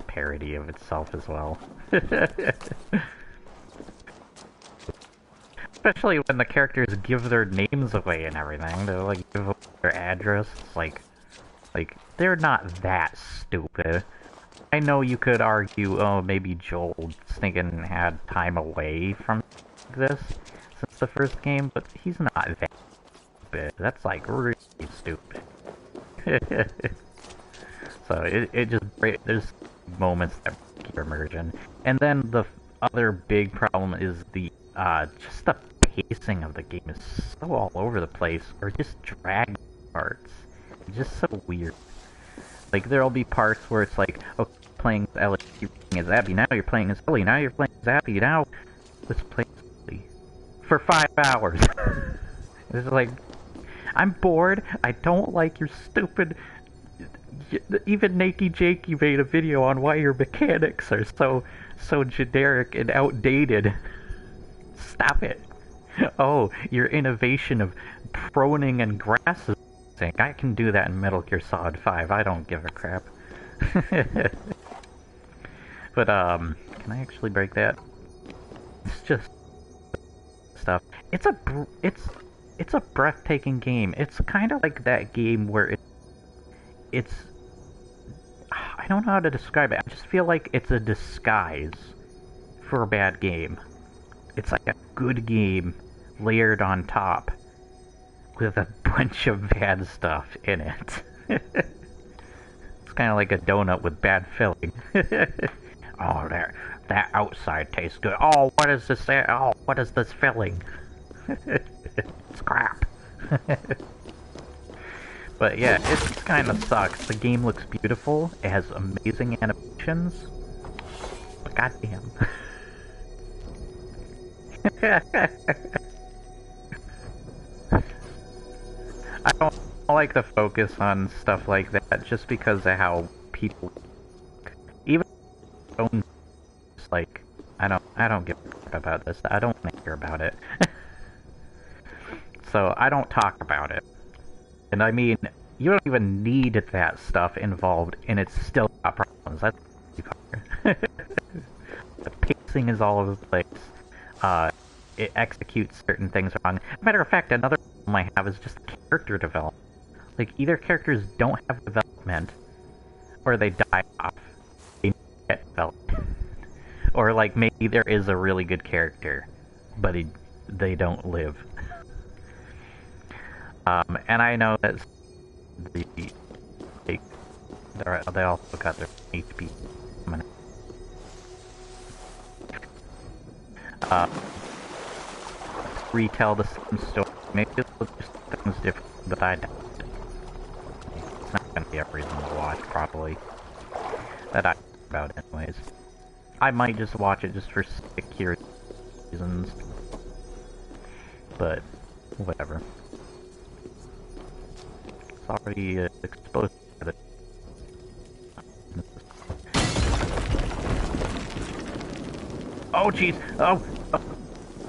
parody of itself as well. Especially when the characters give their names away and everything. They'll, like, give away their address. Like, they're not that stupid. I know you could argue, oh, maybe Joel stinking had time away from this since the first game, but he's not that stupid. That's, like, really stupid. So it just there's moments that break your immersion. And then the other big problem is just the pacing of the game is so all over the place, or just drag parts. It's just so weird. Like, there'll be parts where it's like, oh, playing as Ellie, you're playing as Abby, now you're playing as Ellie, now you're playing as Abby, now let's play as Ellie. For 5 hours. It's like, I'm bored, I don't like your stupid Even Nakey Jakey made a video on why your mechanics are so generic and outdated. Stop it. Oh, your innovation of proning and grasses. I can do that in Metal Gear Solid 5. I don't give a crap. But can I actually break that? It's just stuff. It's a breathtaking game. It's kind of like that game where it's I don't know how to describe it. I just feel like it's a disguise for a bad game. It's like a good game layered on top with a bunch of bad stuff in it. It's kind of like a donut with bad filling. Oh, that outside tastes good. Oh, what is this? Oh, what is this filling? It's crap. But yeah, it kind of sucks. The game looks beautiful. It has amazing animations. But goddamn. I don't like the focus on stuff like that just because of how people even like I don't give a crap about this. I don't want to hear about it. So I don't talk about it. And I mean, you don't even need that stuff involved, and it's still got problems. That's the pacing is all over the place. It executes certain things wrong. Matter of fact, another problem I have is just character development. Like, either characters don't have development, or they die off. They don't get developed. Or, like, maybe there is a really good character, but they don't live. And I know that they also got their HP. Retell the same story. Maybe it'll just things different, but I doubt it. It's not gonna be a reason to watch properly. That I about anyways. I might just watch it just for security reasons. But whatever. It's already exposed to the oh jeez! Oh!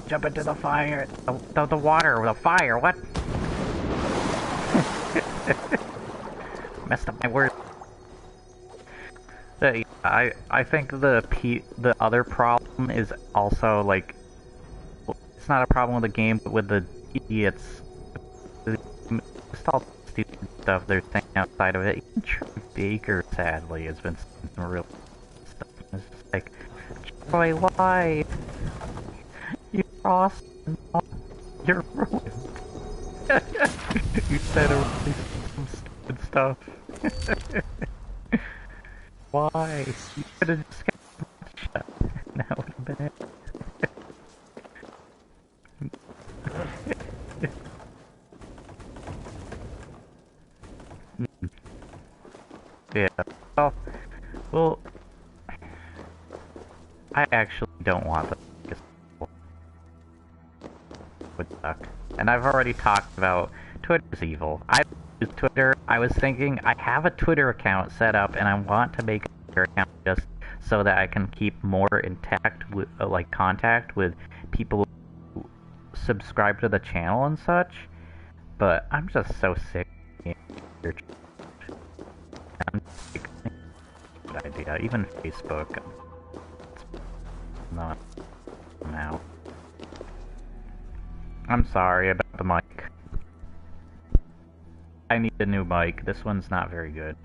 Jump into the fire! The water! The fire! What? Messed up my words. I think the other problem is also, like, it's not a problem with the game, but with the idiots. Just all stupid stuff they're saying outside of it. Even Troy Baker, sadly, has been saying some real stuff. It's just like, Troy, why? You're awesome. You're ruined. You said some stupid stuff. Why? You could have just kept shut. That would have been it. Yeah. Well, I actually don't want the would suck. And I've already talked about Twitter's evil. I use Twitter. I was thinking I have a Twitter account set up, and I want to make a Twitter account just so that I can keep more intact with like contact with people who subscribe to the channel and such. But I'm just so sick of your I'm sick of good idea. Even Facebook. It's not now. I'm sorry about the mic. I need a new mic. This one's not very good.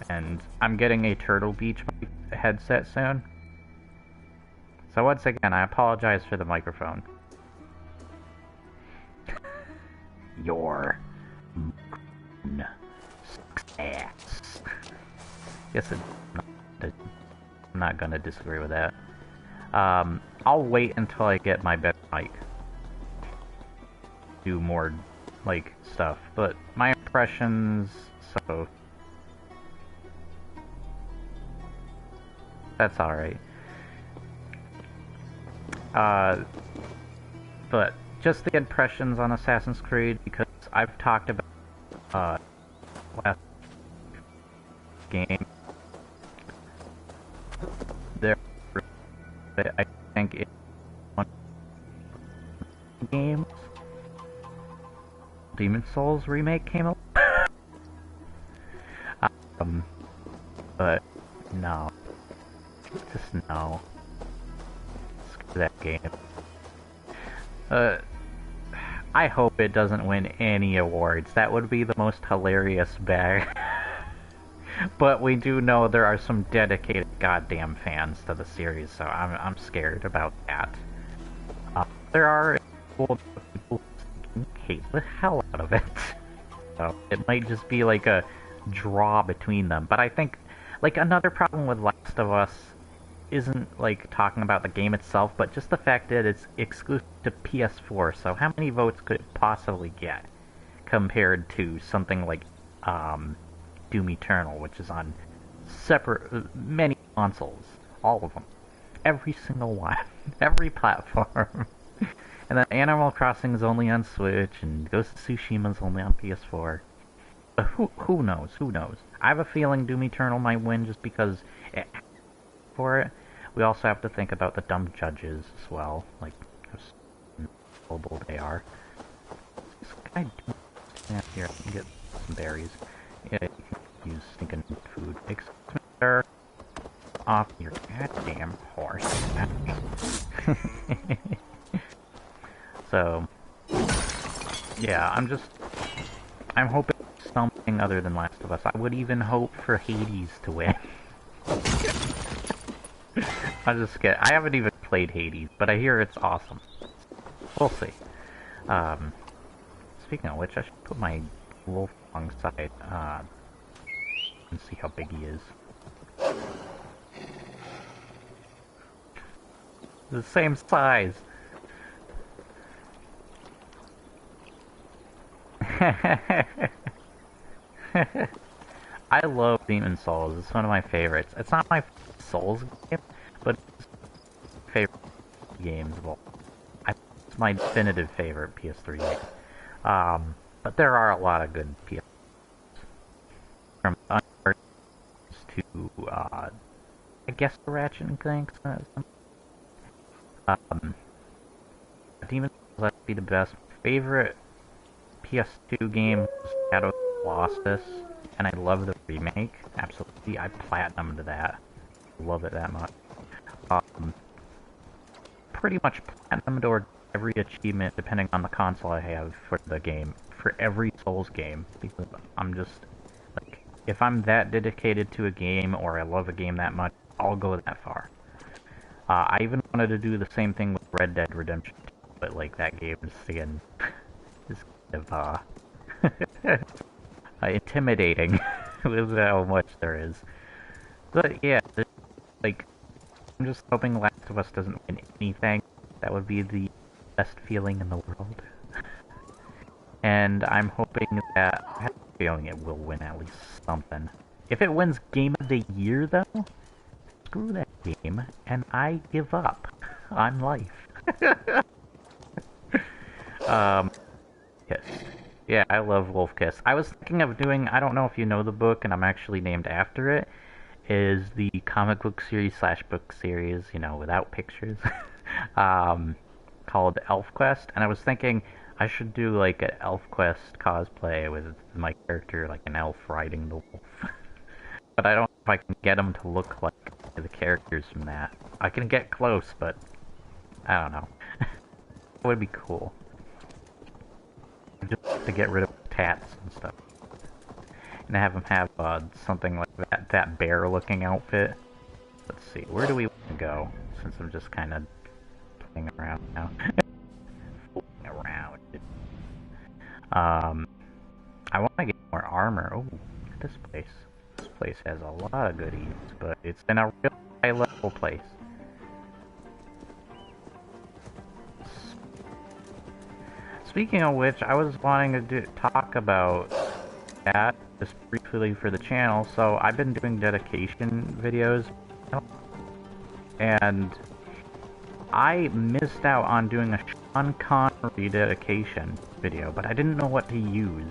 And I'm getting a Turtle Beach headset soon. So once again, I apologize for the microphone. Your success. Yes, I'm not gonna disagree with that. I'll wait until I get my better mic. Do more, like, stuff. But my impressions, so... That's alright. But just the impressions on Assassin's Creed, because I've talked about, last game. There, I think it's one games. Demon Souls remake came out. But no, just no. Screw that game. I hope it doesn't win any awards. That would be the most hilarious bag. But we do know there are some dedicated goddamn fans to the series, so I'm scared about that. There are people who hate the hell out of it. So it might just be like a draw between them. But I think, like, another problem with Last of Us isn't, like, talking about the game itself, but just the fact that it's exclusive to PS4, so how many votes could it possibly get compared to something like, Doom Eternal, which is on many consoles, all of them, every single one, every platform. And then Animal Crossing is only on Switch, and Ghost of Tsushima is only on PS4. But who knows? Who knows? I have a feeling Doom Eternal might win just because for it. We also have to think about the dumb judges as well, like how mobile they are. Can I do that here? I can get some berries. Yeah, you can use stinking food. Excuse me, sir. Off your goddamn horse. So, yeah, I'm hoping something other than Last of Us. I would even hope for Hades to win. I haven't even played Hades, but I hear it's awesome. We'll see. Speaking of which, I should put my wolf alongside, and see how big he is. The same size! I love Demon Souls. It's one of my favorites. It's not my Souls game, but it's my favorite games of all. It's my definitive favorite PS3 game. But there are a lot of good PS. From Uncharted to, I guess the Ratchet and Clank. Demon Souls might be the best. Favorite PS2 game was Shadow of the Colossus, and I love the remake. Absolutely, I platinumed that. Love it that much. Pretty much platinumed or every achievement, depending on the console I have for the game, for every Souls game, because I'm just, like, if I'm that dedicated to a game, or I love a game that much, I'll go that far. I even wanted to do the same thing with Red Dead Redemption 2, but, like, that game is, again, is kind of, intimidating with how much there is. But, yeah, like, I'm just hoping Last of Us doesn't win anything. That would be the best feeling in the world. And I'm hoping that, I have a feeling it will win at least something. If it wins Game of the Year, though, screw that game, and I give up on life. Kiss. Yeah, I love Wolf Kiss. I was thinking of doing, I don't know if you know the book, and I'm actually named after it, is the comic book series / book series, you know, without pictures, called ElfQuest, and I was thinking I should do, like, an ElfQuest cosplay with my character, like an elf riding the wolf. But I don't know if I can get them to look like the characters from that. I can get close, but I don't know. It would be cool. Just to get rid of tats and stuff. And have them have something like that bear-looking outfit. Let's see, where do we want to go? Since I'm just kind of playing around now. Fooling around. I want to get more armor. Oh, look at this place. This place has a lot of goodies, but it's in a real high-level place. Speaking of which, I was wanting to talk about that just briefly for the channel. So I've been doing dedication videos, and I missed out on doing a Sean Connery dedication video, but I didn't know what to use.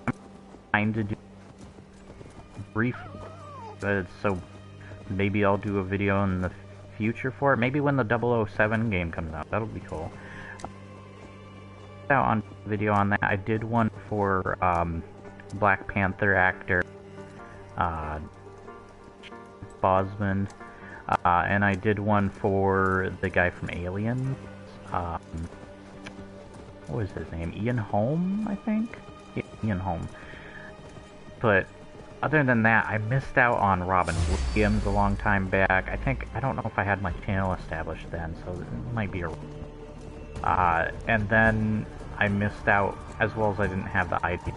I'm trying to do briefly, so maybe I'll do a video in the future for it. Maybe when the 007 game comes out, that'll be cool. Out on video on that. I did one for Black Panther actor Bosman, and I did one for the guy from Aliens. What was his name? Ian Holm, I think? Yeah, Ian Holm. But other than that, I missed out on Robin Williams a long time back. I don't know if I had my channel established then, so it might be a... and then I missed out, as well as I didn't have the ID,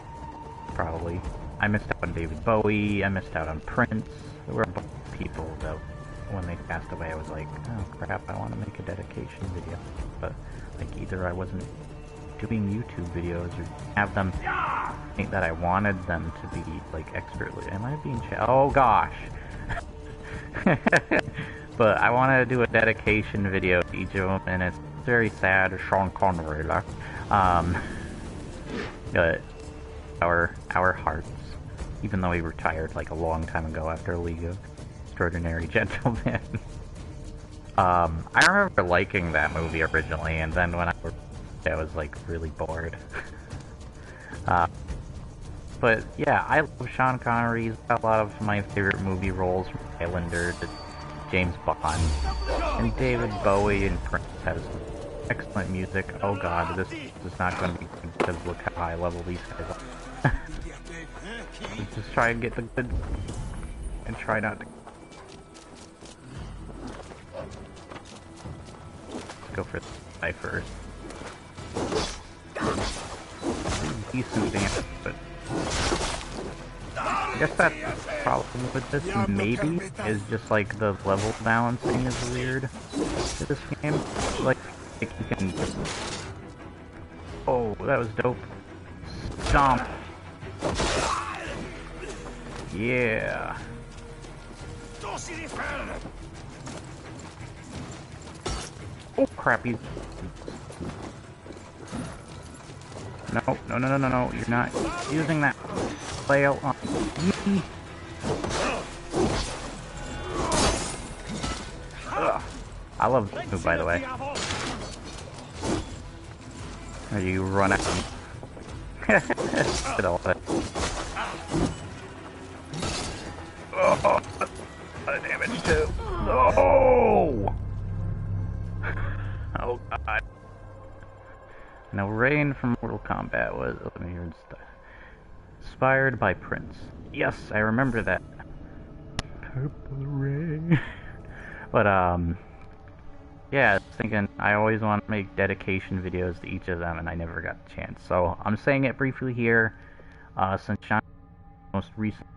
probably. I missed out on David Bowie, I missed out on Prince. There were a bunch of people that, when they passed away, I was like, oh crap, I want to make a dedication video. But, like, either I wasn't doing YouTube videos or have them think that I wanted them to be, like, expertly... Am I being oh gosh! But I wanted to do a dedication video to each of them, and it's very sad. Sean Connery left. But our hearts, even though he retired like a long time ago after League of Extraordinary Gentlemen. I remember liking that movie originally, and then when I was like really bored. But yeah, I love Sean Connery. He's got a lot of my favorite movie roles, from Highlander to James Bond, and David Bowie and Prince has excellent music. Oh god, this is not going to be good because look how high level these guys are. Just try and get the good, and try not to... Let's go for the guy first. Decent damage, but... I guess that's the problem with this, maybe, is just like the level balancing is weird to this game. Like you can just... Oh, that was dope. Stomp. Yeah. Oh crap, you... No, you're not using that flail on me. Ugh. I love this move, by the way. Or you run at me. Get all that. Oh, a lot of damage too. Oh! Oh god. Now, Rain from Mortal Kombat was inspired by Prince. Yes, I remember that. Purple Rain. But, yeah, I was thinking I always want to make dedication videos to each of them, and I never got the chance. So, I'm saying it briefly here, since Sean most recently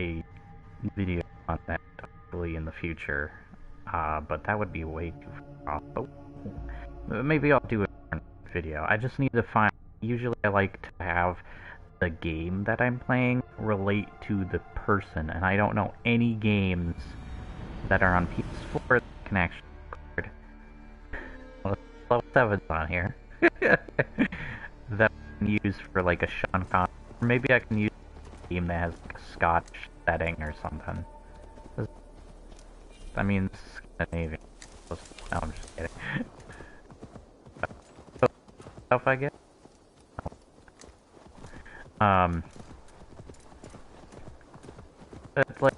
a video on that, hopefully in the future. But that would be way too far off. But maybe I'll do a video. I just need to find... Usually I like to have the game that I'm playing relate to the person, and I don't know any games that are on PS4 that can actually record. Well, level 7's on here. That I can use for like a Sean Connery. Or maybe I can use a game that has like a Scottish setting or something. I mean, Scandinavian. No, I'm just kidding. Stuff I get. It's like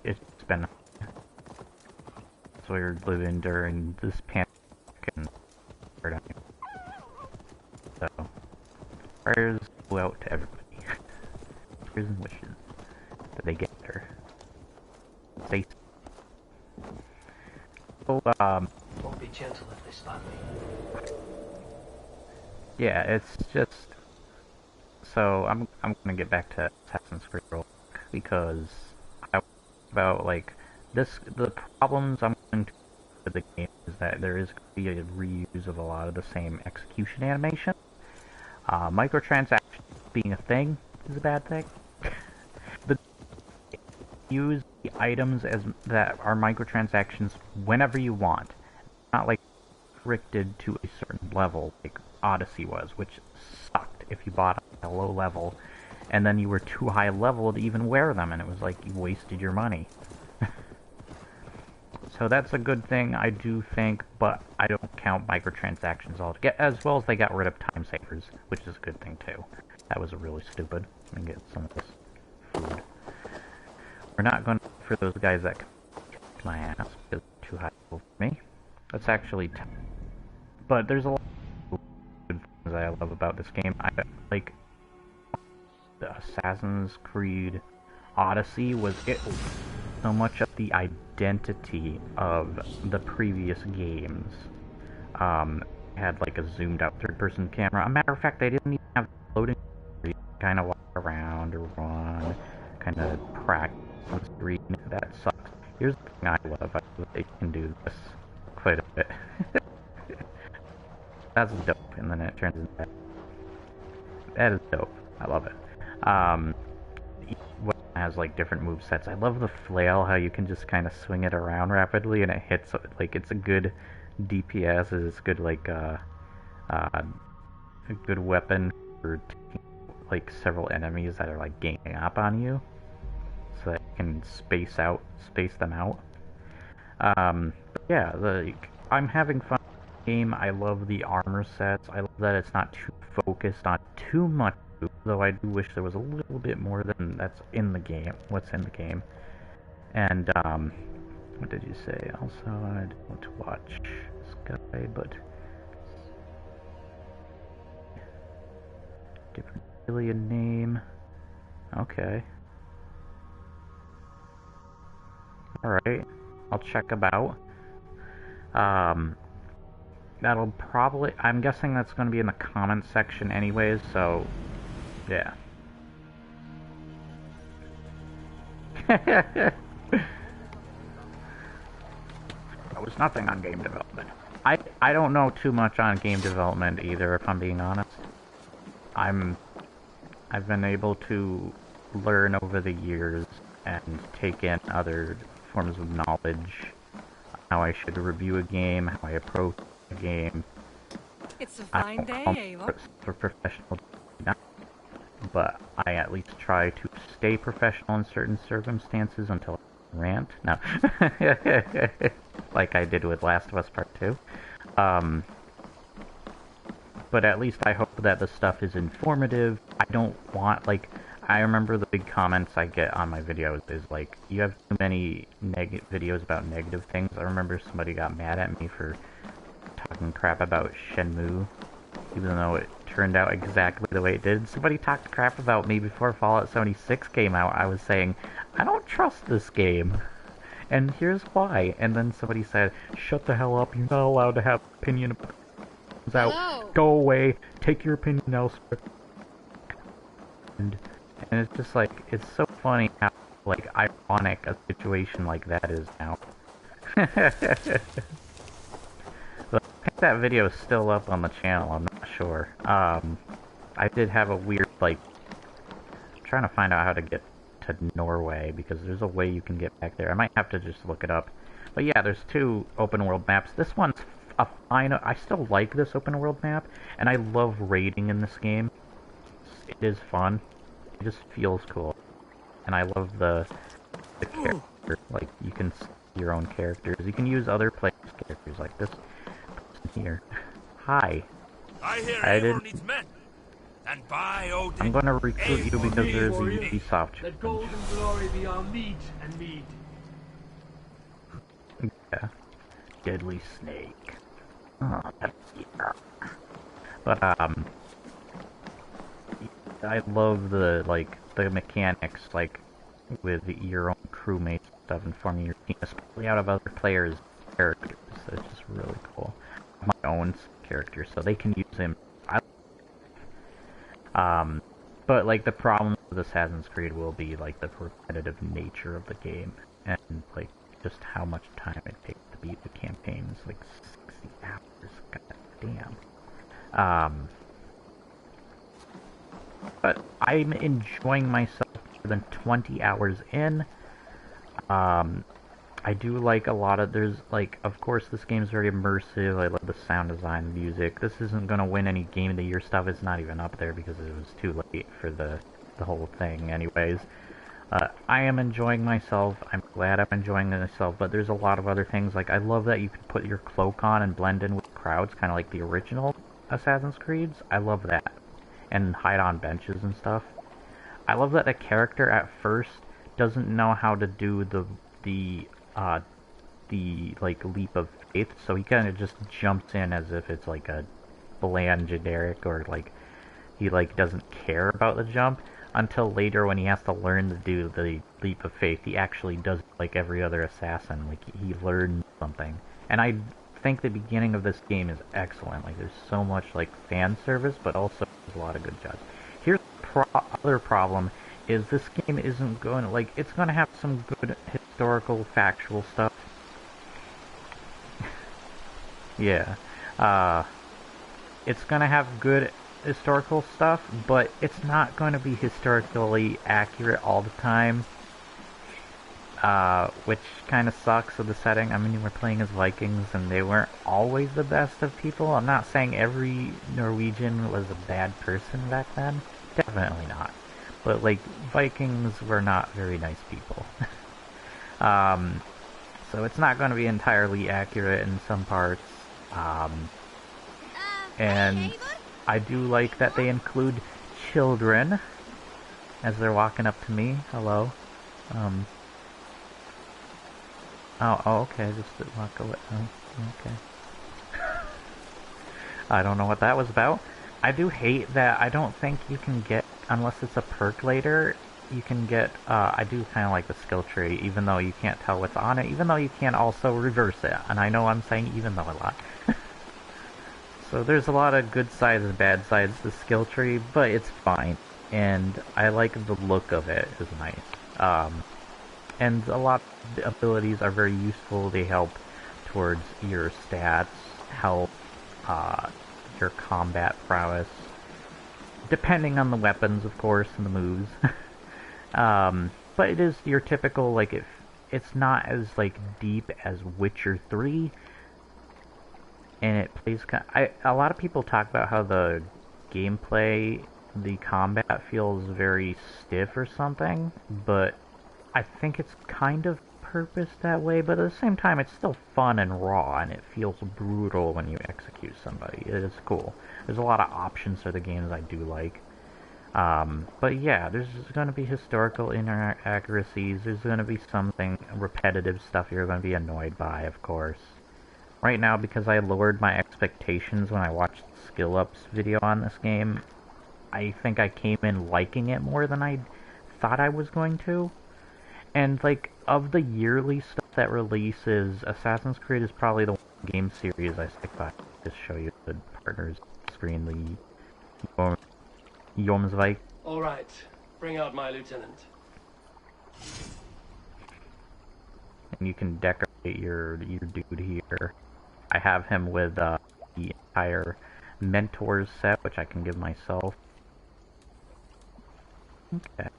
it's been so we're living during this pandemic and so prayers go out to everybody. Prayers and wishes that they get better. Stay safe. So, Won't be gentle if they spot me. yeah, it's just... So, I'm gonna get back to Assassin's Creed real quick, because I about, like, the problems I'm going to with the game is that there is going to be a reuse of a lot of the same execution animation. Microtransactions being a thing is a bad thing. Use the items as that are microtransactions whenever you want. Not like restricted to a certain level. Like Odyssey was, which sucked if you bought a low level, and then you were too high level to even wear them, and it was like you wasted your money. So that's a good thing, I do think, but I don't count microtransactions altogether, as well as they got rid of time savers, which is a good thing too. That was really stupid. Let me get some of this food. We're not going for those guys that can kick my ass, because they're too high level for me. That's actually but there's a lot of good things I love about this game. I like the Assassin's Creed Odyssey was so much of the identity of the previous games. Had like a zoomed out third-person camera. A matter of fact, they didn't even have loading. You kind of walk around or run, kind of practice on the screen. That sucks. Here's the thing I love. I love they can do this quite a bit. That's dope, and then it turns into that. That is dope. I love it. Each one has like different move sets. I love the flail, how you can just kind of swing it around rapidly and it hits, like, it's a good DPS, it's good like a good weapon for taking like several enemies that are like ganging up on you, so that you can space them out. But yeah, I'm having fun with the game. I love the armor sets. I love that it's not too focused on too much, though I do wish there was a little bit more than that's in the game. What's in the game? And what did you say? Also, I don't want to watch this guy, but different alien name. Okay. Alright. I'll check about. That'll probably... I'm guessing that's going to be in the comments section anyways, so... Yeah. That was nothing on game development. I don't know too much on game development either, if I'm being honest. I've been able to learn over the years and take in other forms of knowledge, how I should review a game, how I approach a game. It's a fine day, Ava. For professional, but I at least try to stay professional in certain circumstances until I rant. No. Like I did with Last of Us Part 2. But at least I hope that the stuff is informative. I don't want, like, I remember the big comments I get on my videos is like, you have too many videos about negative things. I remember somebody got mad at me for talking crap about Shenmue, even though it turned out exactly the way it did. Somebody talked crap about me before Fallout 76 came out. I was saying, I don't trust this game, and here's why. And then somebody said, shut the hell up, you're not allowed to have an opinion about it. Out. Go away, take your opinion elsewhere. And it's just like, it's so funny how, like, ironic a situation like that is now. But I think that video is still up on the channel, I'm not sure. I did have a weird, like, I'm trying to find out how to get to Norway, because there's a way you can get back there. I might have to just look it up. But yeah, there's 2 open world maps. This one's a fine, I still like this open world map, and I love raiding in this game. It is fun. It just feels cool. And I love the character, like, you can see your own characters. You can use other players' characters, like this person here. Hi. I didn't... needs men. And by Odin, I'm gonna recruit you because there's a Ubisoft. Let gold and glory be our meat and mead. Yeah. Deadly snake. Oh, that's, yeah. But, I love the mechanics, like, with your own crewmates and stuff, and forming your team, especially out of other players' characters. It's just really cool. My own character, so they can use him. But, like, the problem with Assassin's Creed will be, like, the repetitive nature of the game, and, like, just how much time it takes to beat the campaign. It's like 60 hours, god damn. But I'm enjoying myself more than 20 hours in. I I do like a lot of, there's like, of course this game's very immersive, I love the sound design, the music. This isn't gonna win any Game of the Year stuff, it's not even up there because it was too late for the whole thing anyways. I am enjoying myself, I'm glad I'm enjoying myself, but there's a lot of other things, like I love that you can put your cloak on and blend in with crowds, kind of like the original Assassin's Creeds. I love that. And hide on benches and stuff. I love that the character at first doesn't know how to do the like leap of faith, so he kind of just jumps in as if it's like a bland generic, or like he like doesn't care about the jump until later when he has to learn to do the leap of faith. He actually does like every other assassin, like he learns something. And I think the beginning of this game is excellent. Like there's so much like fan service, but also there's a lot of good jobs. Here's the other problem is this game isn't going to, like, it's going to have some good historical factual stuff. Yeah. It's going to have good historical stuff, but it's not going to be historically accurate all the time. Which kind of sucks with the setting. I mean, we're playing as Vikings, and they weren't always the best of people. I'm not saying every Norwegian was a bad person back then. Definitely not. But, like, Vikings were not very nice people. So it's not going to be entirely accurate in some parts. And I do like that they include children as they're walking up to me. Hello. Oh, okay, just walk away. Oh, okay. I don't know what that was about. I do hate that I don't think you can get, unless it's a perk later, you can get, I do kind of like the skill tree, even though you can't tell what's on it, even though you can also reverse it. And I know I'm saying even though a lot. So there's a lot of good sides and bad sides to the skill tree, but it's fine. And I like the look of it, is nice. And a lot of the abilities are very useful. They help towards your stats, help your combat prowess, depending on the weapons, of course, and the moves. But it is your typical, like, it's not as, like, deep as Witcher 3, and it plays a lot of people talk about how the gameplay, the combat feels very stiff or something, but I think it's kind of purposed that way, but at the same time it's still fun and raw, and it feels brutal when you execute somebody. It is cool. There's a lot of options for the games I do like. But yeah, there's going to be historical inaccuracies, there's going to be something repetitive stuff you're going to be annoyed by, of course. Right now, because I lowered my expectations when I watched the Skill Ups video on this game, I think I came in liking it more than I thought I was going to. And, like, of the yearly stuff that releases, Assassin's Creed is probably the one game series I stick by. Just show you the partners screen, the Jormsvik. Alright, bring out my lieutenant. And you can decorate your dude here. I have him with the entire Mentors set, which I can give myself. Okay.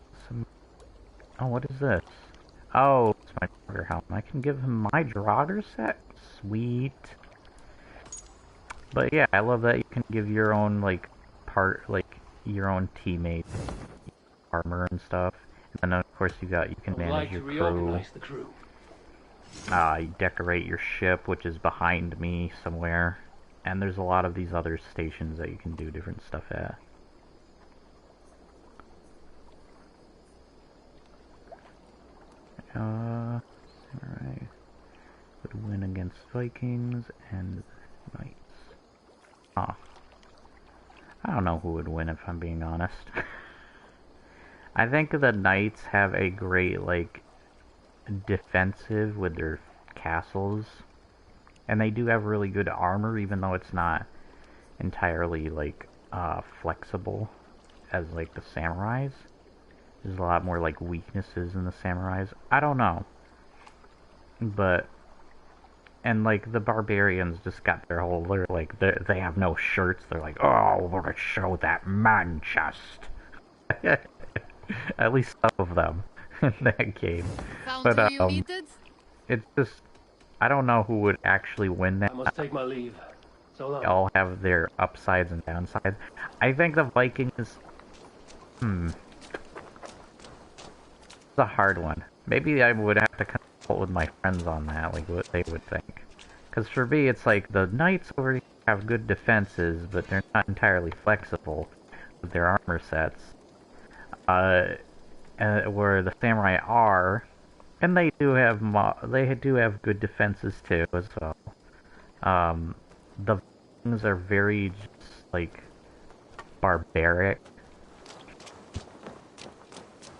Oh, what is this? Oh, it's my Draugr helmet. I can give him my Draugr set? Sweet. But yeah, I love that you can give your own, like, your own teammates armor and stuff. And then, of course, you can manage your crew. You decorate your ship, which is behind me somewhere. And there's a lot of these other stations that you can do different stuff at. Alright. Would win against Vikings and Knights. Huh. I don't know who would win if I'm being honest. I think the Knights have a great, like, defensive with their castles. And they do have really good armor, even though it's not entirely, like, flexible as, like, the samurais. There's a lot more, like, weaknesses in the samurais. I don't know. But, and, like, the barbarians just got their whole, like, they have no shirts. They're like, oh, we're gonna show that man chest. At least some of them in that game. Found But, who you needed? it's just, I don't know who would actually win that. I must take my leave. So long. They all have their upsides and downsides. I think the Vikings, it's a hard one. Maybe I would have to consult with my friends on that, like what they would think. Because for me, it's like the knights over here have good defenses, but they're not entirely flexible with their armor sets. Where the samurai are, and they do have good defenses too as well. The Vikings are very just like barbaric.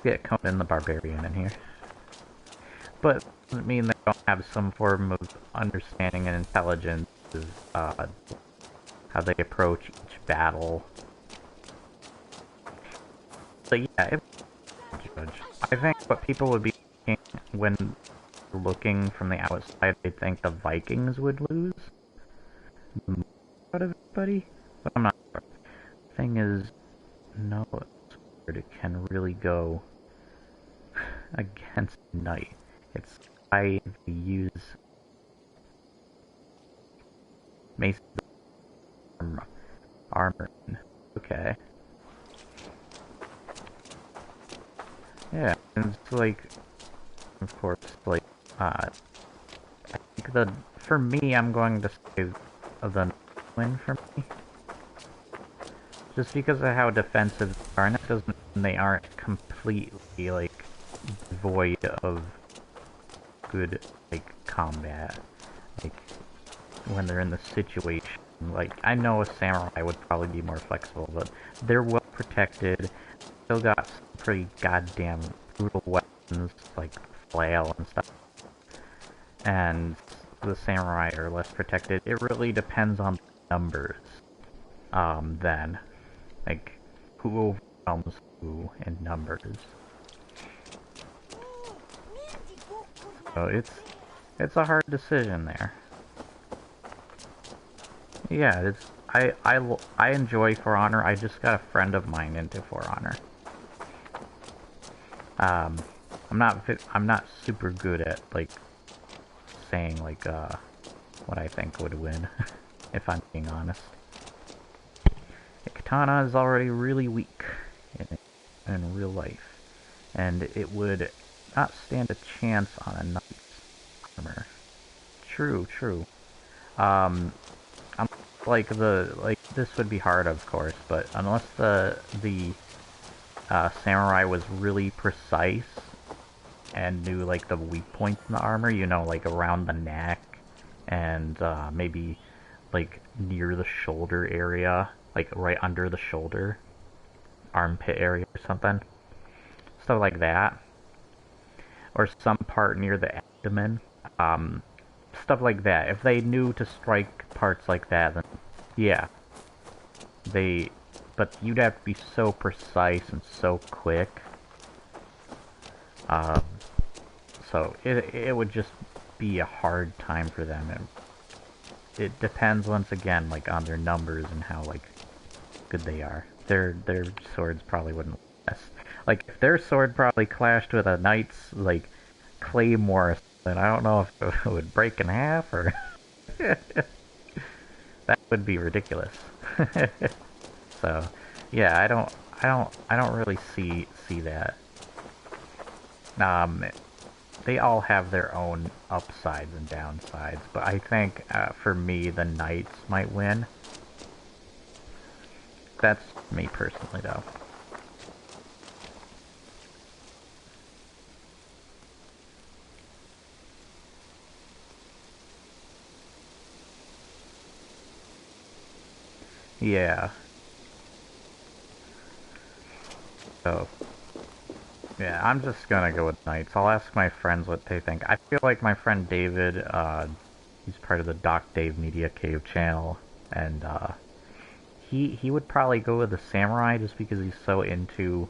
Get Conan the Barbarian in here, but doesn't mean they don't have some form of understanding and intelligence of how they approach each battle. So yeah, I think what people would be thinking when looking from the outside, they think the Vikings would lose out of everybody, but I'm not sure. The thing is, no sword can really go against knight. It's why they use mace armor. Okay. Yeah, and it's like, of course, like, I think for me, I'm going to say the win for me. Just because of how defensive they are, and that doesn't mean they aren't completely, like, devoid of good, like, combat. Like, when they're in the situation. Like, I know a samurai would probably be more flexible, but they're well protected, still got some pretty goddamn brutal weapons, like flail and stuff. And the samurai are less protected. It really depends on numbers. Then. Like, who overwhelms who in numbers. So it's a hard decision there. Yeah, I enjoy For Honor. I just got a friend of mine into For Honor. I'm not super good at like saying like what I think would win, if I'm being honest. The katana is already really weak in real life, and it would not stand a chance on a knight's armor. True, true. I'm like this would be hard, of course, but unless the samurai was really precise and knew like the weak points in the armor, you know, like around the neck and maybe like near the shoulder area, like right under the shoulder, armpit area or something, stuff like that, or some part near the abdomen, stuff like that. If they knew to strike parts like that, then yeah, but you'd have to be so precise and so quick. So it would just be a hard time for them. It depends once again, like on their numbers and how like good they are. Their swords probably wouldn't last. Like if their sword probably clashed with a knight's like claymore, then I don't know if it would break in half or that would be ridiculous. So, yeah, I don't really see that. They all have their own upsides and downsides, but I think for me, the knights might win. That's me personally, though. Yeah. So, yeah, I'm just gonna go with knights. I'll ask my friends what they think. I feel like my friend David, he's part of the Doc Dave Media Cave channel, and he would probably go with the samurai just because he's so into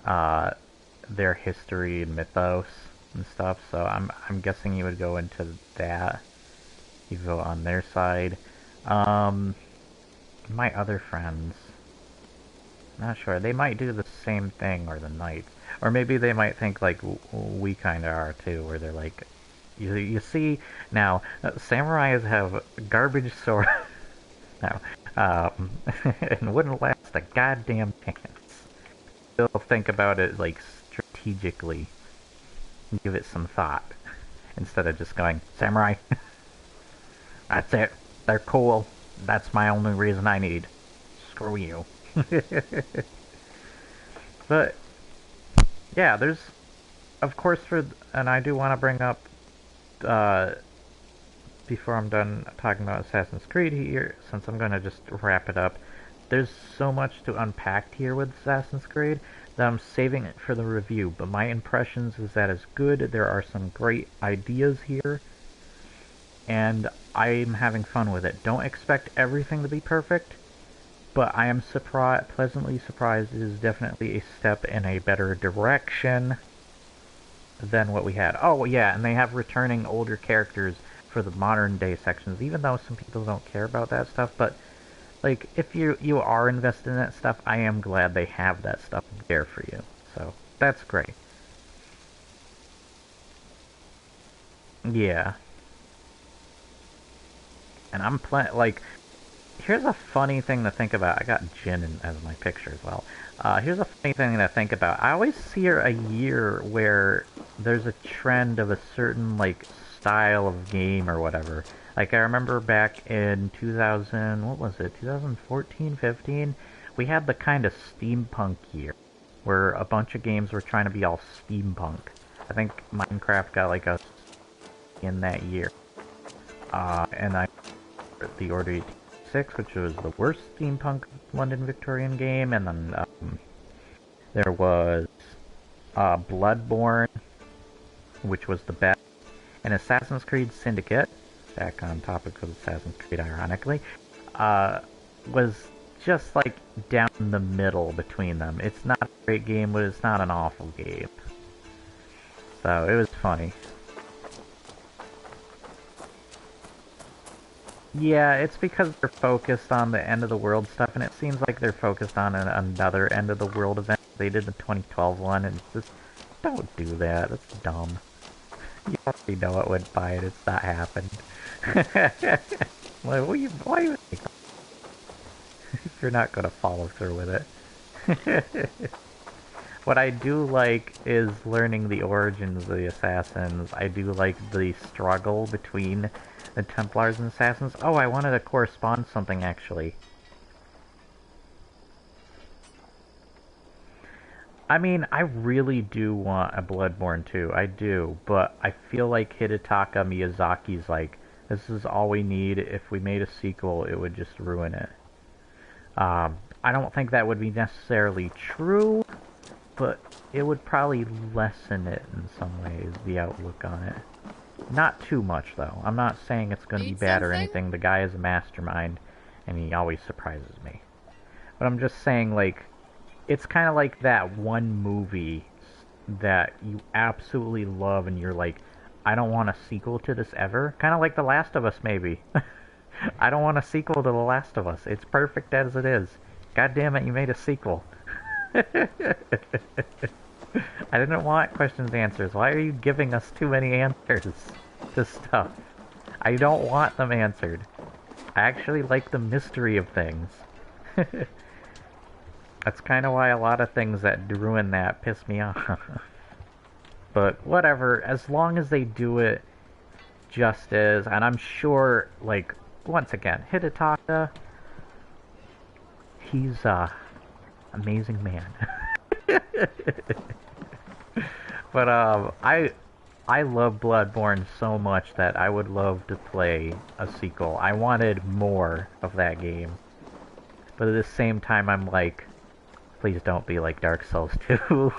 their history and mythos and stuff. So I'm guessing he would go into that. He'd go on their side. My other friends, not sure. They might do the same thing, or the knights. Or maybe they might think like we kind of are too, where they're like, You see, now, samurais have garbage swords now, and wouldn't last a goddamn chance. Still think about it, like, strategically. Give it some thought. Instead of just going, samurai, that's it. They're cool. That's my only reason I need. Screw you. But, yeah, there's, of course, and I do want to bring up, uh, before I'm done talking about Assassin's Creed here, since I'm going to just wrap it up, there's so much to unpack here with Assassin's Creed that I'm saving it for the review, but my impressions is that it's good. There are some great ideas here, and I'm having fun with it. Don't expect everything to be perfect, but I am pleasantly surprised. It is definitely a step in a better direction than what we had. Oh, yeah, and they have returning older characters for the modern day sections, even though some people don't care about that stuff, but like, if you are invested in that stuff, I am glad they have that stuff there for you. So, that's great. Yeah. And I'm like, here's a funny thing to think about. I got Jin as my picture as well. Here's a funny thing to think about. I always see a year where there's a trend of a certain, like, style of game or whatever. Like, I remember back in 2000, what was it, 2014, 15? We had the kind of steampunk year, where a bunch of games were trying to be all steampunk. I think Minecraft got, like, a in that year. And I the Order 86, which was the worst steampunk London Victorian game, and then there was Bloodborne, which was the best, and Assassin's Creed Syndicate, back on topic of Assassin's Creed ironically, was just like down the middle between them. It's not a great game, but it's not an awful game. So it was funny. Yeah, it's because they're focused on the end of the world stuff, and it seems like they're focused on another end of the world event. They did the 2012 one, and it's just, don't do that. That's dumb. You already know it went by, and it's not happened. Why you think if you're not gonna follow through with it? What I do like is learning the origins of the assassins. I do like the struggle between the Templars and Assassins. Oh, I wanted to correspond something, actually. I mean, I really do want a Bloodborne 2. I do, but I feel like Hidetaka Miyazaki's like, this is all we need. If we made a sequel, it would just ruin it. I don't think that would be necessarily true, but it would probably lessen it in some ways, the outlook on it. Not too much, though. I'm not saying it's going to be bad or anything. The guy is a mastermind, and he always surprises me. But I'm just saying, like, it's kind of like that one movie that you absolutely love, and you're like, I don't want a sequel to this ever. Kind of like The Last of Us, maybe. I don't want a sequel to The Last of Us. It's perfect as it is. God damn it, you made a sequel. I didn't want questions and answers. Why are you giving us too many answers to stuff? I don't want them answered. I actually like the mystery of things. That's kind of why a lot of things that ruin that piss me off. But whatever, as long as they do it just as, and I'm sure, like, once again, Hidetaka, he's amazing man. But I love Bloodborne so much that I would love to play a sequel. I wanted more of that game. But at the same time, I'm like, please don't be like Dark Souls 2.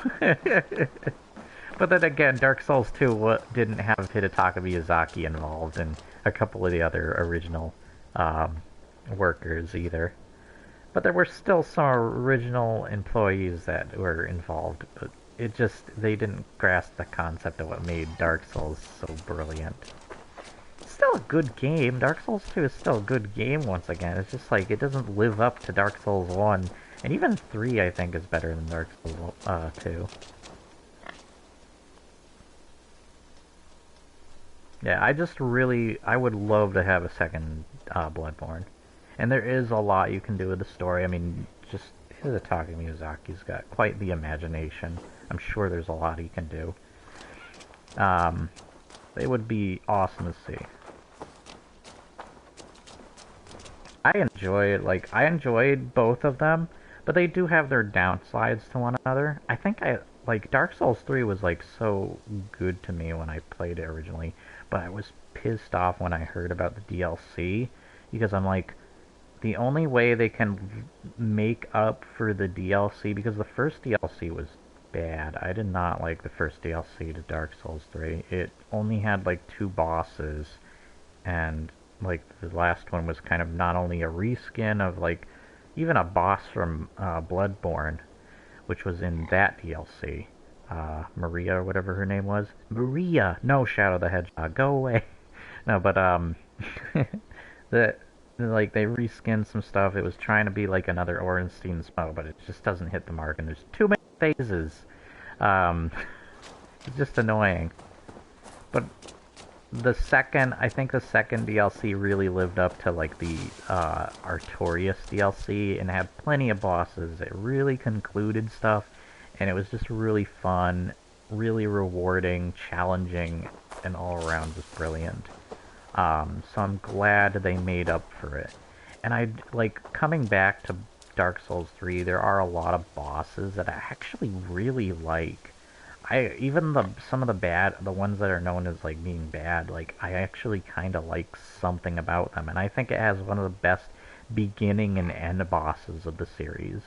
But then again, Dark Souls 2 didn't have Hidetaka Miyazaki involved, and a couple of the other original workers either. But there were still some original employees that were involved, but they didn't grasp the concept of what made Dark Souls so brilliant. It's still a good game. Dark Souls 2 is still a good game once again. It's just like, it doesn't live up to Dark Souls 1. And even 3, I think, is better than Dark Souls 2. Yeah, I would love to have a second Bloodborne. And there is a lot you can do with the story. I mean, just Hidetaka Miyazaki's got quite the imagination. I'm sure there's a lot he can do. Um, it would be awesome to see. I enjoyed both of them, but they do have their downsides to one another. Like, Dark Souls 3 was, like, so good to me when I played it originally, but I was pissed off when I heard about the DLC, because I'm like, the only way they can make up for the DLC, because the first DLC was bad. I did not like the first DLC to Dark Souls 3. It only had, like, two bosses, and like the last one was kind of not only a reskin of like even a boss from Bloodborne, which was in that DLC. Maria or whatever her name was. Maria, no, Shadow the Hedgehog, go away. No, but the like they reskinned some stuff. It was trying to be like another Orenstein spell, but it just doesn't hit the mark, and there's too many phases. Um, it's just annoying. But I think the second DLC really lived up to like the Artorias DLC and had plenty of bosses. It really concluded stuff, and it was just really fun, really rewarding, challenging, and all around just brilliant. So I'm glad they made up for it. And I like coming back to Dark Souls 3. There are a lot of bosses that I actually really like. Some of the ones that are known as like being bad, like I actually kind of like something about them, and I think it has one of the best beginning and end bosses of the series.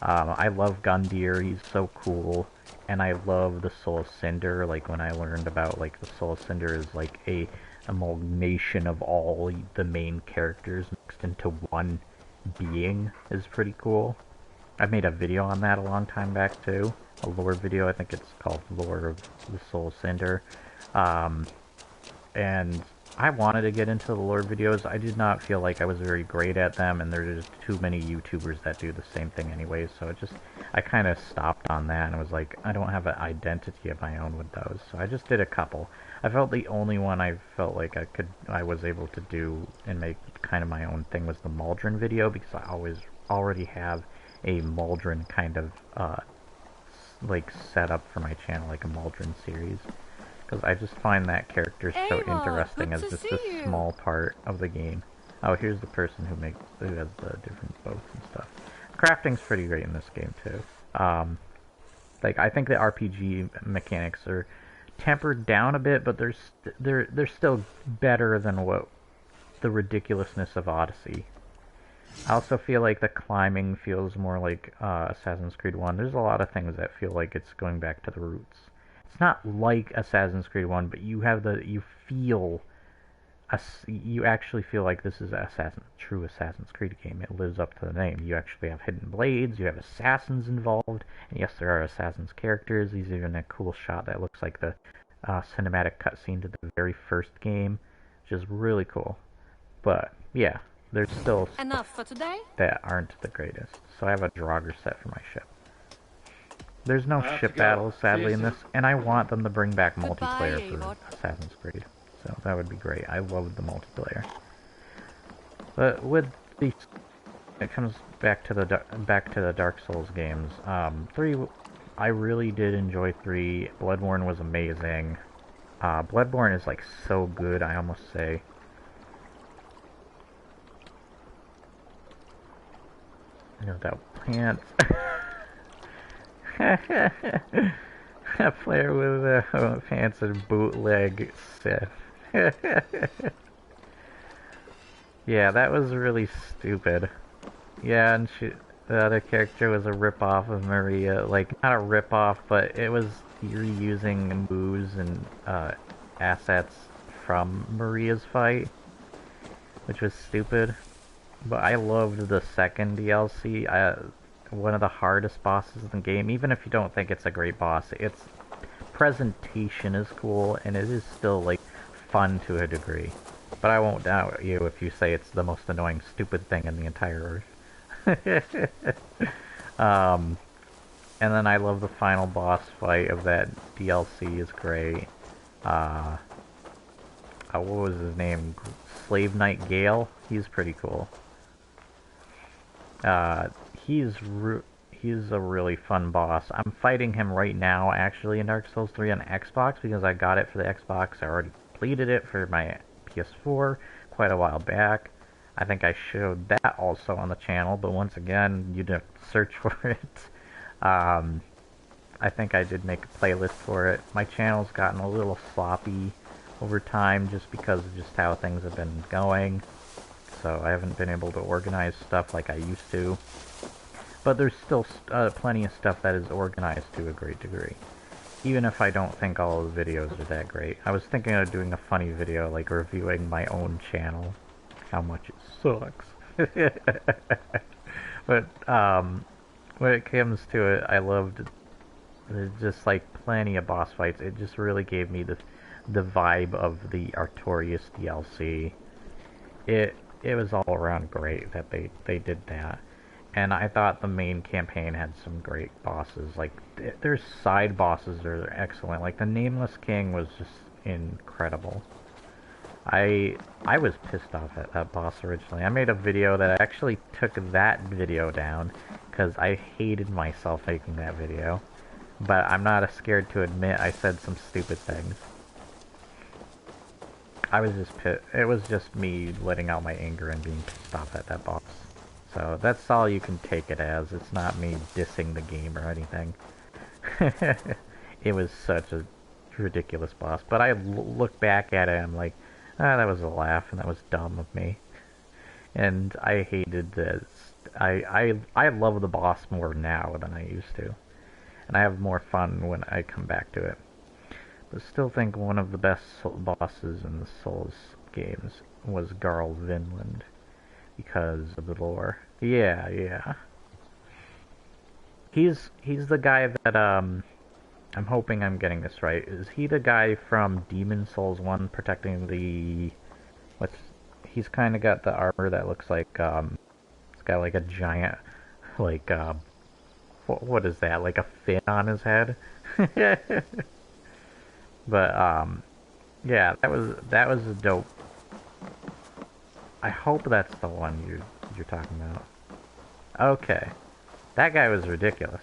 I love Gundyr, he's so cool, and I love the Soul Cinder. Like when I learned about like the Soul Cinder is like a amalgamation of all the main characters mixed into one being is pretty cool. I made a video on that a long time back too. A lore video, I think it's called Lore of the Soul Cinder. And I wanted to get into the lore videos. I did not feel like I was very great at them, and there's too many YouTubers that do the same thing anyways, so I kind of stopped on that, and was like, I don't have an identity of my own with those, so I just did a couple. I felt the only one I felt like I was able to do and make kind of my own thing was the Maldron video, because I already have a Maldron kind of, like, set up for my channel, like a Maldron series. Because I just find that character so interesting as just a small part of the game. Oh, here's the person who has the different boats and stuff. Crafting's pretty great in this game, too. Like, I think the RPG mechanics are tempered down a bit, but they're still better than what the ridiculousness of Odyssey. I also feel like the climbing feels more like Assassin's Creed 1. There's a lot of things that feel like it's going back to the roots. It's not like Assassin's Creed 1, but you actually feel like this is a true Assassin's Creed game. It lives up to the name. You actually have hidden blades, you have assassins involved, and yes, there are assassins characters. There's even a cool shot that looks like the cinematic cutscene to the very first game, which is really cool. But, yeah, there's still enough for today that aren't the greatest. So I have a Draugr set for my ship. There's no ship battles, sadly, in this, and I want them to bring back multiplayer for Assassin's Creed. So that would be great. I love the multiplayer. But with these, it comes back to the Dark Souls games. 3, I really did enjoy 3. Bloodborne was amazing. Bloodborne is like so good, I almost say. You know, that pants. A player with pants and bootleg Sith. Yeah, that was really stupid. Yeah, and the other character was a rip-off of Maria. Like, not a rip-off, but it was reusing moves and assets from Maria's fight, which was stupid. But I loved the second DLC. One of the hardest bosses in the game. Even if you don't think it's a great boss, its presentation is cool, and it is still, like, fun to a degree. But I won't doubt you if you say it's the most annoying, stupid thing in the entire Earth. And then I love the final boss fight of that DLC is great. what was his name? Slave Knight Gale. He's pretty cool. Uh, he's he's a really fun boss. I'm fighting him right now, actually, in Dark Souls 3 on Xbox because I got it for the Xbox. I already completed it for my PS4 quite a while back. I think I showed that also on the channel, but once again, you'd have to search for it. I think I did make a playlist for it. My channel's gotten a little sloppy over time just because of just how things have been going. So I haven't been able to organize stuff like I used to. But there's still plenty of stuff that is organized to a great degree. Even if I don't think all of the videos are that great. I was thinking of doing a funny video, like reviewing my own channel. How much it sucks. But, when it comes to it, I loved... There's just, like, plenty of boss fights. It just really gave me the vibe of the Artorias DLC. It was all around great that they did that. And I thought the main campaign had some great bosses. Like, their side bosses are excellent. Like, the Nameless King was just incredible. I was pissed off at that boss originally. I made a video that I actually took that video down because I hated myself making that video. But I'm not scared to admit I said some stupid things. I was just pissed. It was just me letting out my anger and being pissed off at that boss. So that's all you can take it as. It's not me dissing the game or anything. It was such a ridiculous boss. But I look back at it and I'm like, ah, that was a laugh and that was dumb of me. And I hated this. I love the boss more now than I used to. And I have more fun when I come back to it. But still think one of the best bosses in the Souls games was Garl Vinland. Because of the lore. Yeah. He's the guy that, I'm hoping I'm getting this right. Is he the guy from Demon Souls 1 protecting the... He's kind of got the armor that looks like, it's got like a giant, like, what is that? Like a fin on his head? But, yeah, that was a dope... I hope that's the one you're talking about. Okay. That guy was ridiculous.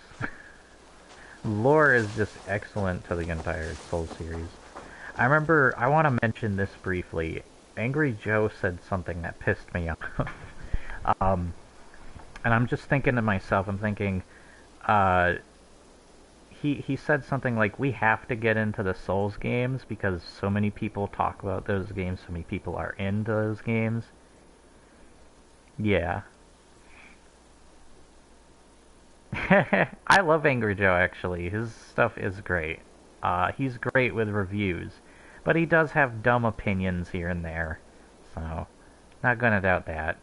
Lore is just excellent to the entire Soul series. I remember, I want to mention this briefly. Angry Joe said something that pissed me off. And I'm just thinking to myself, I'm thinking, he said something like, we have to get into the Souls games because so many people talk about those games, so many people are into those games. Yeah. I love Angry Joe, actually. His stuff is great. He's great with reviews. But he does have dumb opinions here and there. So, not gonna doubt that.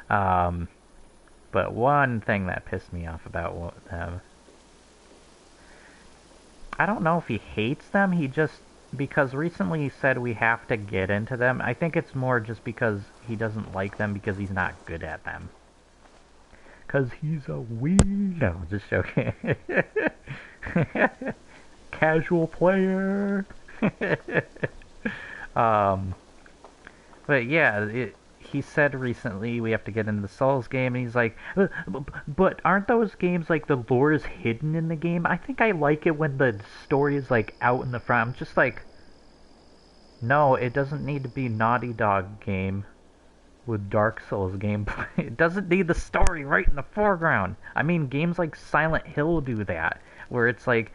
But one thing that pissed me off about them... I don't know if he hates them, he just... Because recently he said we have to get into them. I think it's more just because he doesn't like them because he's not good at them. Because he's a weirdo. Just joking. Casual player. But yeah, he said recently we have to get into the Souls game, and he's like, but aren't those games like the lore is hidden in the game? I think I like it when the story is like out in the front. I'm just like, no, it doesn't need to be Naughty Dog game with Dark Souls gameplay. It doesn't need the story right in the foreground. I mean, games like Silent Hill do that, where it's like,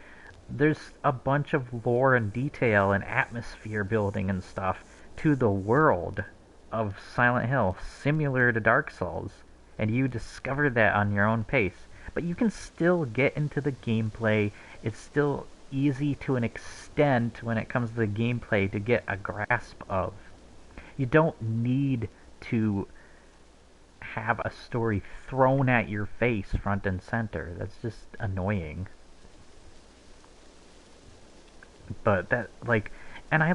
there's a bunch of lore and detail and atmosphere building and stuff to the world of Silent Hill, similar to Dark Souls, and you discover that on your own pace. But you can still get into the gameplay. It's still easy to an extent when it comes to the gameplay to get a grasp of. You don't need to have a story thrown at your face front and center. That's just annoying. But that, like, and I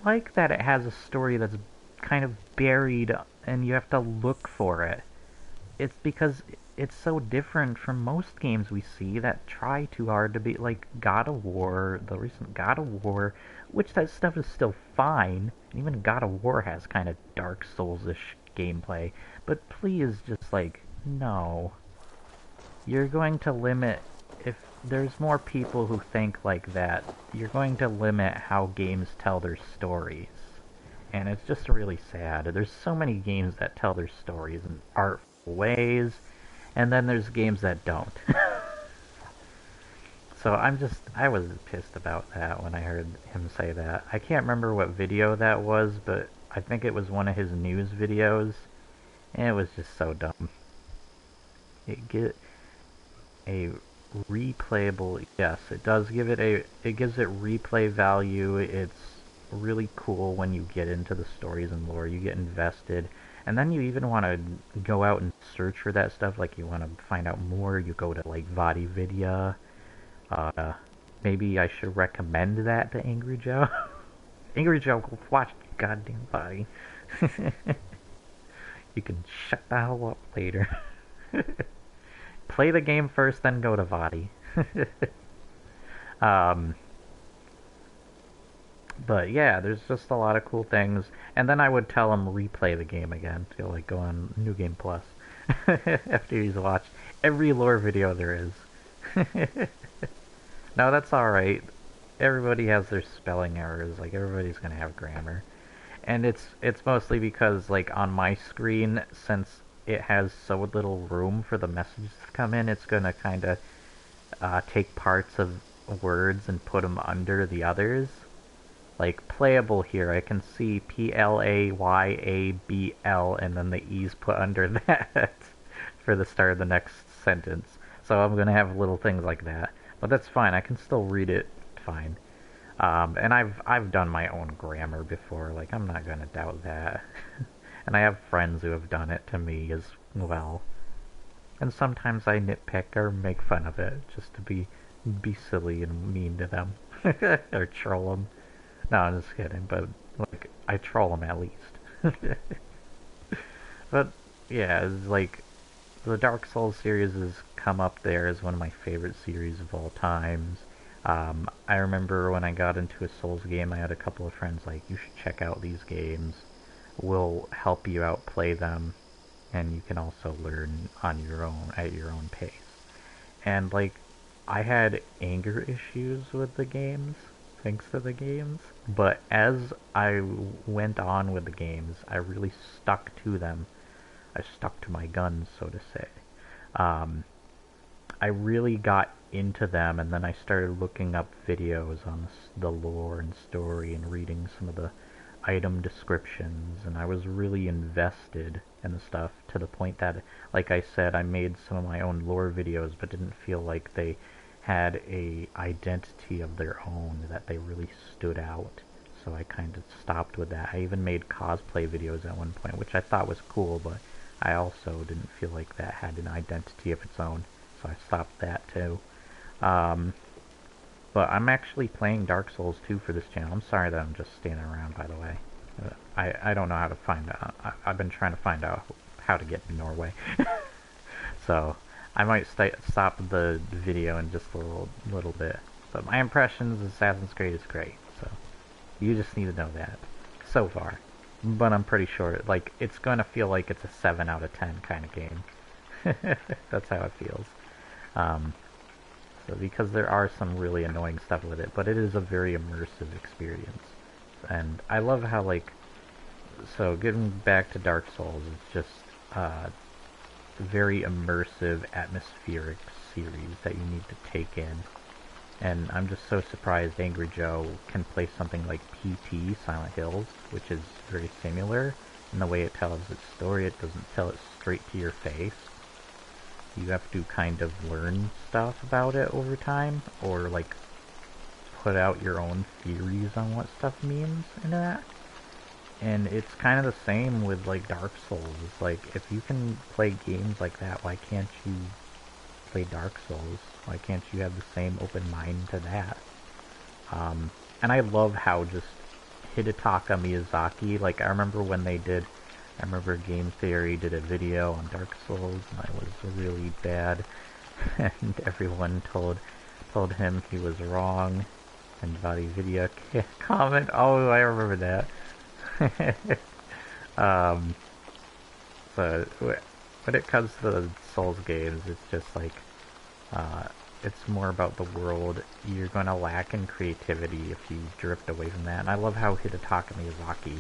like that it has a story that's kind of buried and you have to look for it. It's because it's so different from most games we see that try too hard to be like God of War, the recent God of War, which that stuff is still fine. Even God of War has kind of Dark Souls-ish gameplay, but please just like no. You're going to limit if there's more people who think like that, you're going to limit how games tell their stories. And it's just really sad. There's so many games that tell their stories in artful ways, and then there's games that don't. So I was pissed about that when I heard him say that. I can't remember what video that was, but I think it was one of his news videos, and it was just so dumb. It get a replayable, yes, it does give it it gives it replay value. It's really cool when you get into the stories and lore, you get invested, and then you even want to go out and search for that stuff, like you want to find out more, you go to like Vadividya. Maybe I should recommend that to Angry Joe. Angry Joe, go watch the goddamn body. You can shut the hell up later. Play the game first, then go to Vadi. But yeah, there's just a lot of cool things. And then I would tell him replay the game again to like go on New Game Plus after he's watched every lore video there is. No, that's alright. Everybody has their spelling errors. Like everybody's gonna have grammar. And it's mostly because like on my screen, since it has so little room for the messages to come in, it's gonna kind of take parts of words and put them under the others. Like playable here, I can see PLAYABL and then the E's put under that for the start of the next sentence. So I'm gonna have little things like that, but that's fine. I can still read it fine. And I've done my own grammar before. Like I'm not gonna doubt that. And I have friends who have done it to me as well. And sometimes I nitpick or make fun of it just to be silly and mean to them or troll them. No, I'm just kidding, but like I troll them at least. But yeah, it's like the Dark Souls series has come up there as one of my favorite series of all times. I remember when I got into a Souls game, I had a couple of friends like, you should check out these games. We'll help you out play them, and you can also learn on your own at your own pace. And like, I had anger issues with the games, thanks to the games, but as I went on with the games, I really stuck to them. I stuck to my guns, so to say. I really got into them, and then I started looking up videos on the lore and story and reading some of the item descriptions, and I was really invested in the stuff to the point that, like I said, I made some of my own lore videos, but didn't feel like they had a identity of their own, that they really stood out. So I kind of stopped with that. I even made cosplay videos at one point, which I thought was cool, but I also didn't feel like that had an identity of its own, so I stopped that too. But I'm actually playing Dark Souls 2 for this channel. I'm sorry that I'm just standing around, by the way. I don't know how to find out. I've been trying to find out how to get to Norway. So I might stop the video in just a little bit. But my impressions of Assassin's Creed is great. So you just need to know that. So far. But I'm pretty sure, like, it's going to feel like it's a 7 out of 10 kind of game. That's how it feels. So because there are some really annoying stuff with it, but it is a very immersive experience. And I love how, like, so getting back to Dark Souls, it's just very immersive, atmospheric series that you need to take in. And I'm just so surprised Angry Joe can play something like PT, Silent Hills, which is very similar in the way it tells its story. It doesn't tell it straight to your face. You have to kind of learn stuff about it over time, or like put out your own theories on what stuff means in that. And it's kind of the same with like Dark Souls. It's like, if you can play games like that, why can't you play Dark Souls? Why can't you have the same open mind to that? And I love how just Hidetaka Miyazaki, like I remember when they did I remember Game Theory did a video on Dark Souls, and I was really bad, and everyone told him he was wrong, and Body Video comment. Oh, I remember that. um, so when it comes to the Souls games, it's just like it's more about the world. You're going to lack in creativity if you drift away from that. And I love how Hidetaka Miyazaki,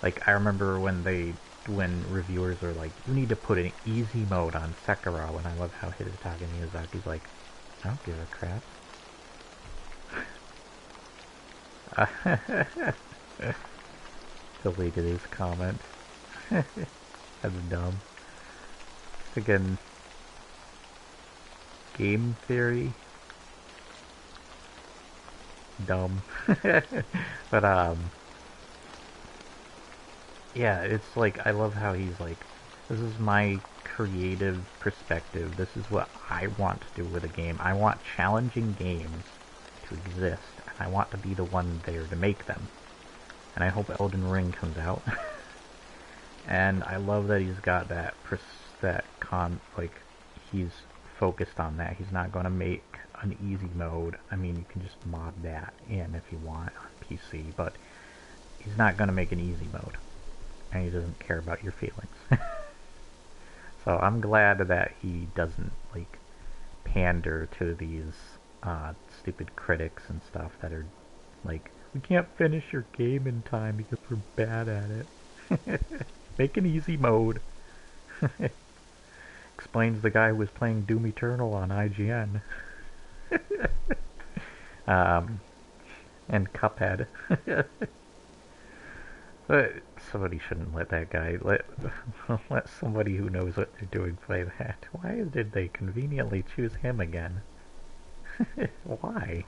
like, I remember when reviewers were like, you need to put an easy mode on Sekiro, and I love how Hidetaka Miyazaki's like, I don't give a crap. Deleted his comment. That's dumb. Again, Game Theory. Dumb. But, yeah, it's like, I love how he's like, this is my creative perspective. This is what I want to do with a game. I want challenging games to exist, and I want to be the one there to make them. And I hope Elden Ring comes out. And I love that he's got like, he's focused on that. He's not going to make an easy mode. I mean, you can just mod that in if you want on PC, but he's not going to make an easy mode. And he doesn't care about your feelings. So I'm glad that he doesn't, like, pander to these stupid critics and stuff that are like, we can't finish your game in time because we're bad at it. Make an easy mode. Explains the guy who was playing Doom Eternal on IGN. And Cuphead. But somebody shouldn't let that guy let somebody who knows what they're doing play that. Why did they conveniently choose him again? Why?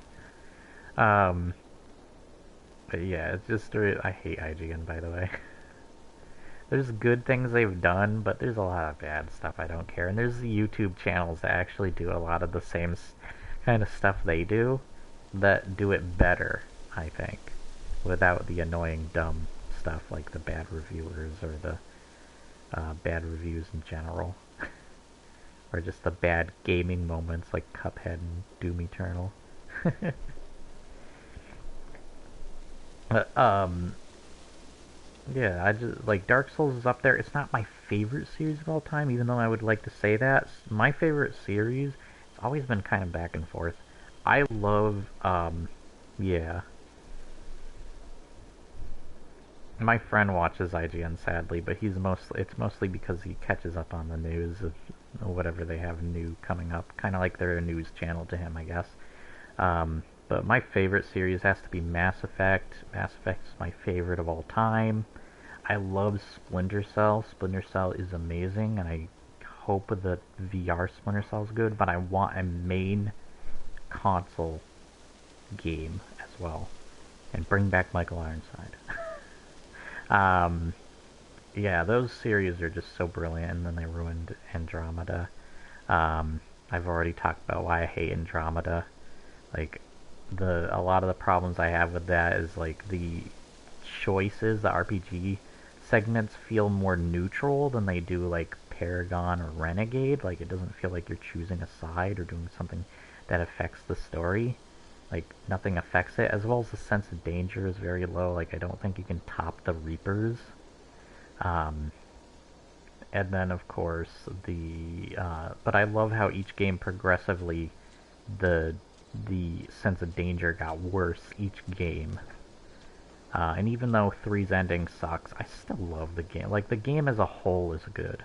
But yeah, it's just I hate IGN, by the way. There's good things they've done, but there's a lot of bad stuff I don't care. And there's the YouTube channels that actually do a lot of the same kind of stuff they do, that do it better, I think, without the annoying dumb stuff like the bad reviewers or the bad reviews in general. Or just the bad gaming moments like Cuphead and Doom Eternal. But, yeah, I just, like, Dark Souls is up there. It's not my favorite series of all time, even though I would like to say that. My favorite series, it's always been kind of back and forth. I love, yeah. My friend watches IGN, sadly, but it's mostly because he catches up on the news of whatever they have new coming up. Kind of like they're a news channel to him, I guess. But my favorite series has to be Mass Effect. Mass Effect is my favorite of all time. I love Splinter Cell. Splinter Cell is amazing, and I hope the VR Splinter Cell is good, but I want a main console game as well. And bring back Michael Ironside. Yeah, those series are just so brilliant, and then they ruined Andromeda. I've already talked about why I hate Andromeda. Like, a lot of the problems I have with that is, like, the choices, the RPG segments feel more neutral than they do, like, Paragon or Renegade. Like, it doesn't feel like you're choosing a side or doing something that affects the story. Like, nothing affects it, as well as the sense of danger is very low. Like, I don't think you can top the Reapers. And then, of course, but I love how each game progressively, the sense of danger got worse each game. And even though 3's ending sucks, I still love the game. Like, the game as a whole is good.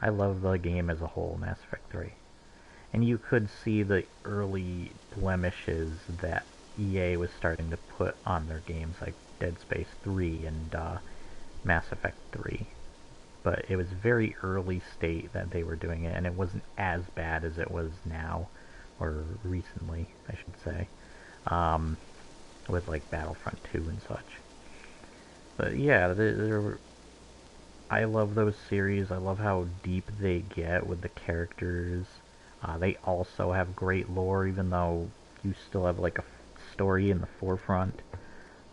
I love the game as a whole, Mass Effect 3. And you could see the early blemishes that EA was starting to put on their games, like Dead Space 3 and Mass Effect 3. But it was very early state that they were doing it, and it wasn't as bad as it was now, or recently, I should say, with like Battlefront 2 and such. But yeah, I love those series. I love how deep they get with the characters. They also have great lore, even though you still have like a story in the forefront.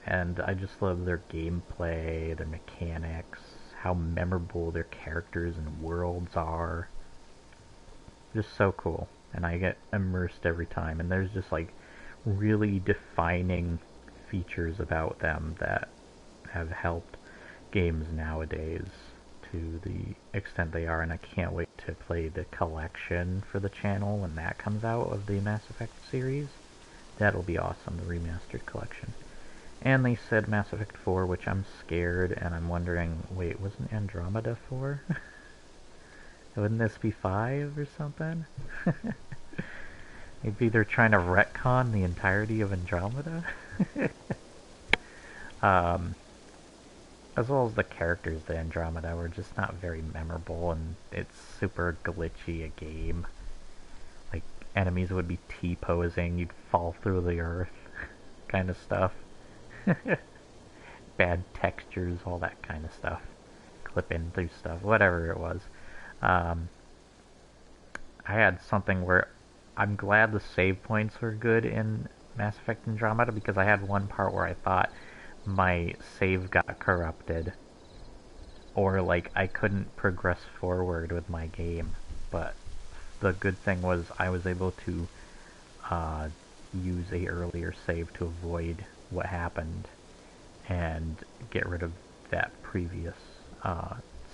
And I just love their gameplay, their mechanics, how memorable their characters and worlds are. Just so cool. And I get immersed every time. And there's just like really defining features about them that have helped games nowadays to the extent they are. And I can't wait to play the collection for the channel when that comes out of the Mass Effect series. That'll be awesome, the remastered collection. And they said Mass Effect 4, which I'm scared, and I'm wondering, wait, wasn't Andromeda 4? Wouldn't this be 5 or something? Maybe they're trying to retcon the entirety of Andromeda? As well as the characters to Andromeda were just not very memorable, and it's super glitchy a game. Like, enemies would be T-posing, you'd fall through the earth, kind of stuff. Bad textures, all that kind of stuff. Clipping through stuff, whatever it was. I had something where I'm glad the save points were good in Mass Effect Andromeda, because I had one part where I thought my save got corrupted, or like I couldn't progress forward with my game. But the good thing was I was able to use a earlier save to avoid what happened and get rid of that previous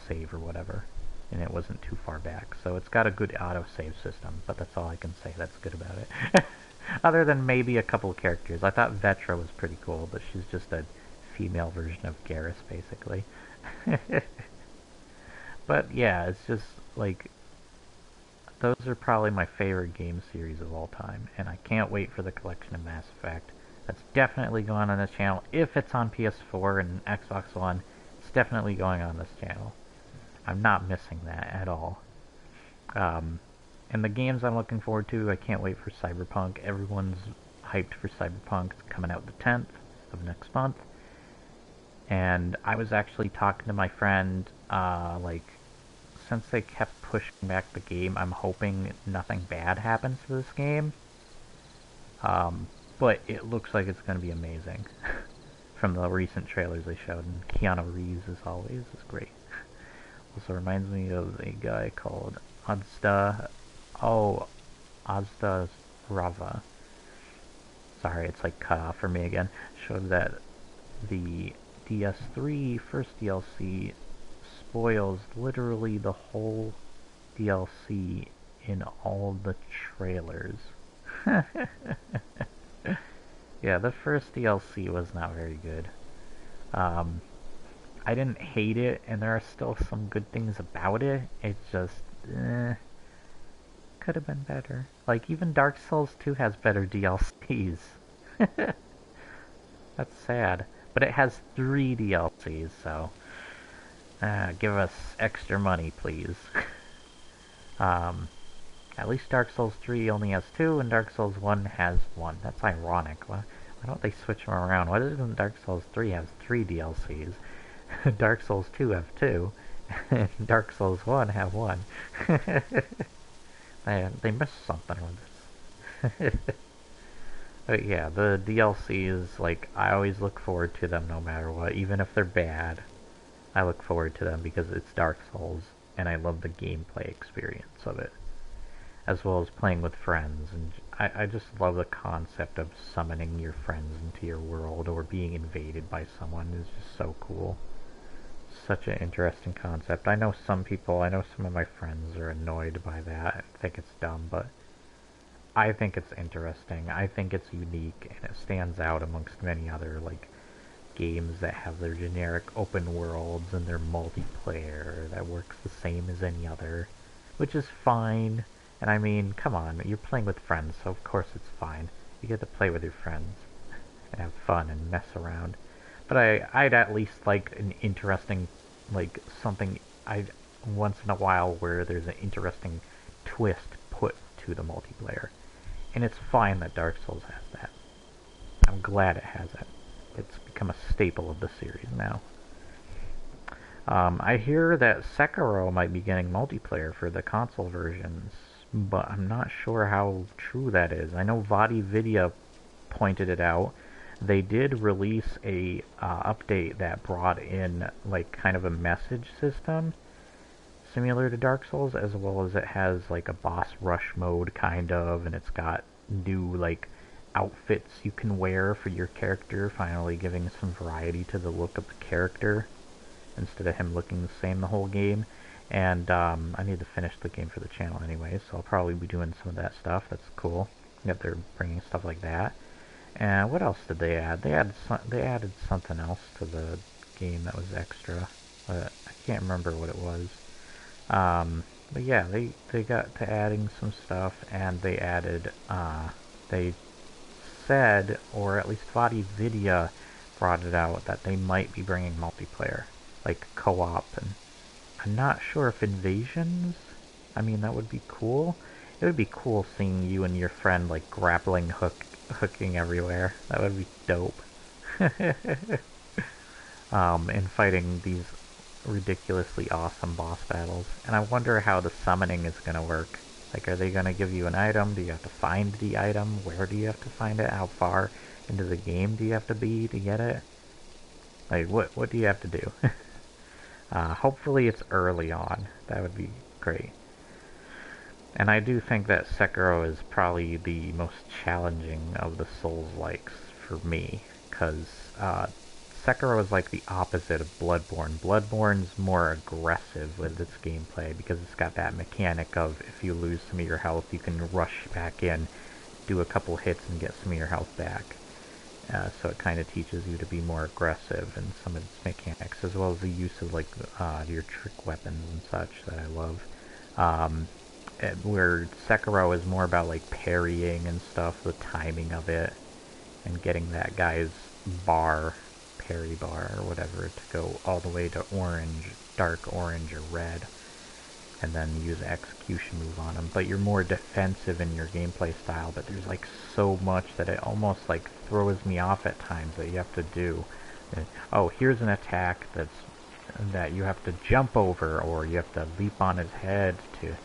save or whatever, and it wasn't too far back. So it's got a good autosave system, but that's all I can say that's good about it. Other than maybe a couple of characters. I thought Vetra was pretty cool, but she's just a female version of Garrus, basically. But yeah, it's just like, those are probably my favorite game series of all time, and I can't wait for the collection of Mass Effect. That's definitely going on this channel. If it's on PS4 and Xbox One, it's definitely going on this channel. I'm not missing that at all. And the games I'm looking forward to, I can't wait for Cyberpunk. Everyone's hyped for Cyberpunk. It's coming out the 10th of next month. And I was actually talking to my friend, since they kept pushing back the game, I'm hoping nothing bad happens to this game. But it looks like it's going to be amazing. From the recent trailers they showed. And Keanu Reeves, as always, is great. Also reminds me of a guy called Azda Rava. Sorry, it's like cut off for me again. Showed that the DS3 first DLC spoils literally the whole DLC in all the trailers. Yeah, the first DLC was not very good. I didn't hate it, and there are still some good things about it. It just, could have been better. Like, even Dark Souls 2 has better DLCs. That's sad. But it has 3 DLCs, so give us extra money, please. At least Dark Souls 3 only has 2, and Dark Souls 1 has 1. That's ironic. Why don't they switch them around? Why doesn't Dark Souls 3 have 3 DLCs? Dark Souls 2 have 2, and Dark Souls 1 have 1. They missed something with this. But yeah, the DLCs, like, I always look forward to them no matter what. Even if they're bad, I look forward to them because it's Dark Souls, and I love the gameplay experience of it, as well as playing with friends. And I just love the concept of summoning your friends into your world or being invaded by someone is just so cool. Such an interesting concept. I know some of my friends are annoyed by that and think it's dumb, but I think it's interesting. I think it's unique, and it stands out amongst many other, like, games that have their generic open worlds and their multiplayer that works the same as any other, which is fine. And I mean, come on, you're playing with friends, so of course it's fine. You get to play with your friends and have fun and mess around. But I'd at least like an interesting, like, something once in a while where there's an interesting twist put to the multiplayer. And it's fine that Dark Souls has that. I'm glad it has it. It's become a staple of the series now. I hear that Sekiro might be getting multiplayer for the console versions, but I'm not sure how true that is. I know Vadi Vidya pointed it out, They did release a update that brought in like kind of a message system similar to Dark Souls, as well as it has like a boss rush mode kind of, and it's got new like outfits you can wear for your character, finally giving some variety to the look of the character instead of him looking the same the whole game. And I need to finish the game for the channel anyway, so I'll probably be doing some of that stuff. That's cool that they're bringing stuff like that. And what else did they add? They added something else to the game that was extra, but I can't remember what it was. But yeah, they got to adding some stuff, and they added, they said, or at least Vidya brought it out, that they might be bringing multiplayer, like co-op, and I'm not sure if invasions, I mean, that would be cool. It would be cool seeing you and your friend, like, hooking everywhere. That would be dope. And fighting these ridiculously awesome boss battles. And I wonder how the summoning is going to work. Like, are they going to give you an item? Do you have to find the item? Where do you have to find it? How far into the game do you have to be to get it? Like, what do you have to do? Hopefully it's early on. That would be great. And I do think that Sekiro is probably the most challenging of the Souls-likes for me, because Sekiro is like the opposite of Bloodborne. Bloodborne's more aggressive with its gameplay because it's got that mechanic of if you lose some of your health, you can rush back in, do a couple hits, and get some of your health back. So it kind of teaches you to be more aggressive in some of its mechanics, as well as the use of like your trick weapons and such that I love. Where Sekiro is more about like parrying and stuff, the timing of it, and getting that guy's parry bar or whatever, to go all the way to orange, dark orange or red, and then use an execution move on him. But you're more defensive in your gameplay style, but there's like so much that it almost like throws me off at times that you have to do. Oh, here's an attack that you have to jump over, or you have to leap on his head to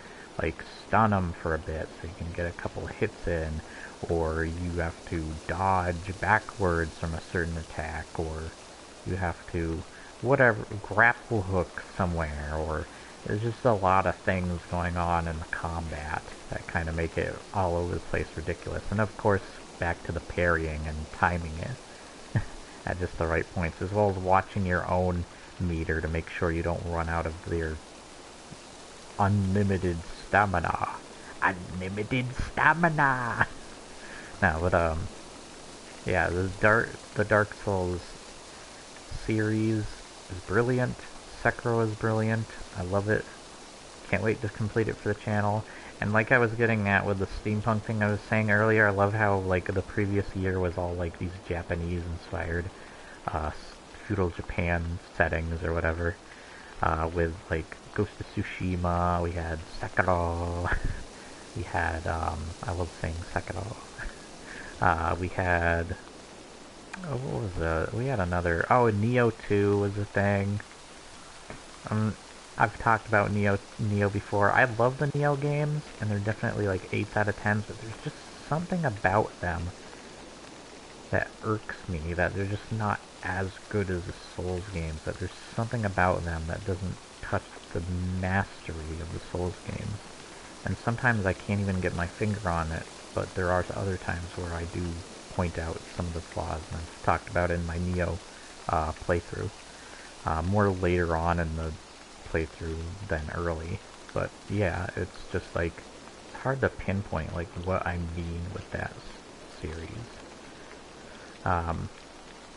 like stun him for a bit so you can get a couple hits in, or you have to dodge backwards from a certain attack, or you have to whatever, grapple hook somewhere, or there's just a lot of things going on in the combat that kind of make it all over the place ridiculous. And of course, back to the parrying and timing it at just the right points, as well as watching your own meter to make sure you don't run out of their unlimited stamina. Unlimited stamina! No, but, yeah, the Dark Souls series is brilliant. Sekiro is brilliant. I love it. Can't wait to complete it for the channel. And like I was getting at with the steampunk thing I was saying earlier, I love how, like, the previous year was all, like, these Japanese-inspired, feudal Japan settings or whatever. With, like, Ghost of Tsushima, we had Sekiro, we had, I love saying Sekiro. We had, oh, what was that? We had another, oh, Neo 2 was a thing. I've talked about Neo before. I love the Neo games, and they're definitely like 8s out of 10s, but there's just something about them that irks me, that they're just not as good as the Souls games, that there's something about them that doesn't touch the mastery of the Souls games. And sometimes I can't even get my finger on it, but there are other times where I do point out some of the flaws, and I've talked about it in my Neo playthrough. More later on in the playthrough than early, but yeah, it's just like, it's hard to pinpoint like what I mean with that series.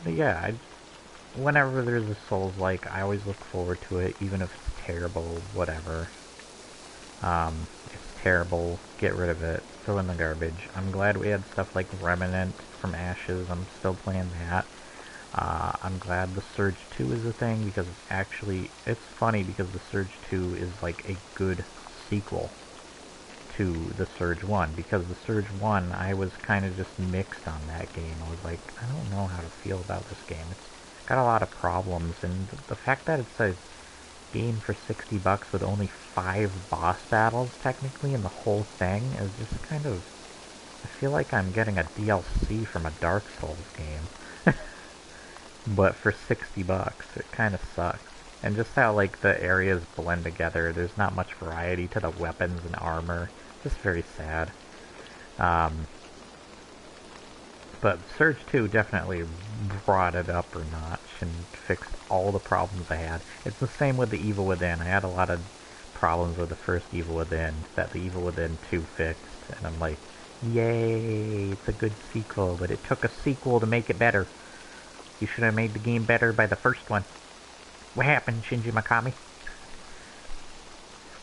But yeah, whenever there's a Souls-like, I always look forward to it, even if it's terrible, whatever. It's terrible, get rid of it, throw in the garbage. I'm glad we had stuff like Remnant from Ashes, I'm still playing that. I'm glad the Surge 2 is a thing, because it's funny because the Surge 2 is like a good sequel to the Surge 1, because the Surge 1, I was kind of just mixed on that game. I was like, I don't know how to feel about this game. It's got a lot of problems, and the fact that it's a game for $60 with only 5 boss battles, technically, in the whole thing, is just kind of, I feel like I'm getting a DLC from a Dark Souls game. but for 60 bucks, it kind of sucks. And just how, like, the areas blend together, there's not much variety to the weapons and armor. Just very sad. But Surge 2 definitely brought it up a notch and fixed all the problems I had. It's the same with the Evil Within. I had a lot of problems with the first Evil Within that the Evil Within 2 fixed. And I'm like, yay, it's a good sequel, but it took a sequel to make it better. You should have made the game better by the first one. What happened, Shinji Mikami?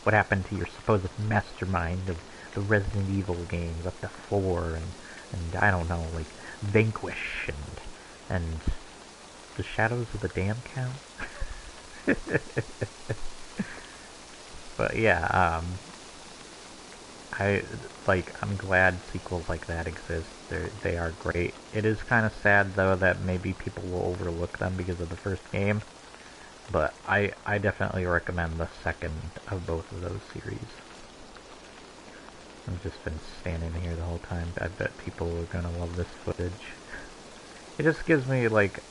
What happened to your supposed mastermind of the Resident Evil games up to 4 and I don't know, like Vanquish and the Shadows of the Dam count? But yeah, I'm glad sequels like that exist. They are great. It is kind of sad though that maybe people will overlook them because of the first game. But I definitely recommend the second of both of those series. I've just been standing here the whole time. I bet people are gonna love this footage. It just gives me, like,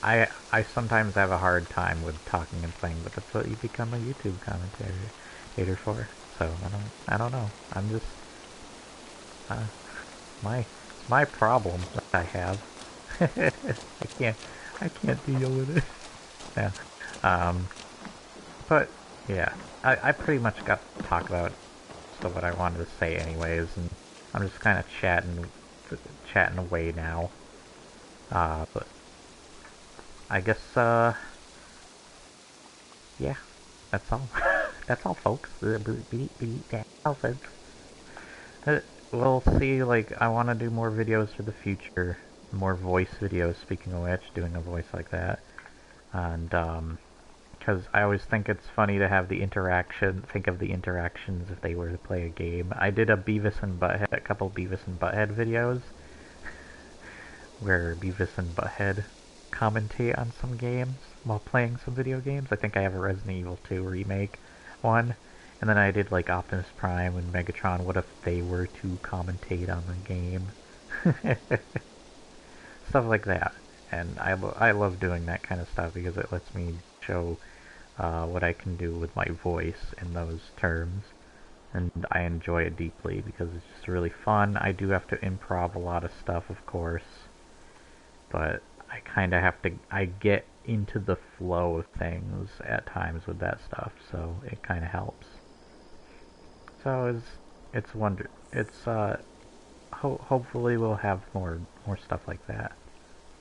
I sometimes have a hard time with talking and playing, but that's what you become a YouTube commentator for. So I don't know. I'm just my problem that I have. I can't deal with it. Yeah. But yeah, I pretty much got to talk about what I wanted to say anyways, and I'm just kind of chatting away now. But I guess yeah, that's all. That's all, folks. That's all, folks. We'll see. Like, I want to do more videos for the future, more voice videos. Speaking of which, doing a voice like that, and because I always think it's funny to have the interaction, think of the interactions if they were to play a game. I did a couple Beavis and Butthead videos, where Beavis and Butthead commentate on some games while playing some video games. I think I have a Resident Evil 2 remake one, and then I did like Optimus Prime and Megatron, what if they were to commentate on the game? Stuff like that. And I love doing that kind of stuff because it lets me show what I can do with my voice in those terms, and I enjoy it deeply because it's just really fun. I do have to improv a lot of stuff, of course, but I kind of have to, I get into the flow of things at times with that stuff, so it kind of helps. So hopefully we'll have more stuff like that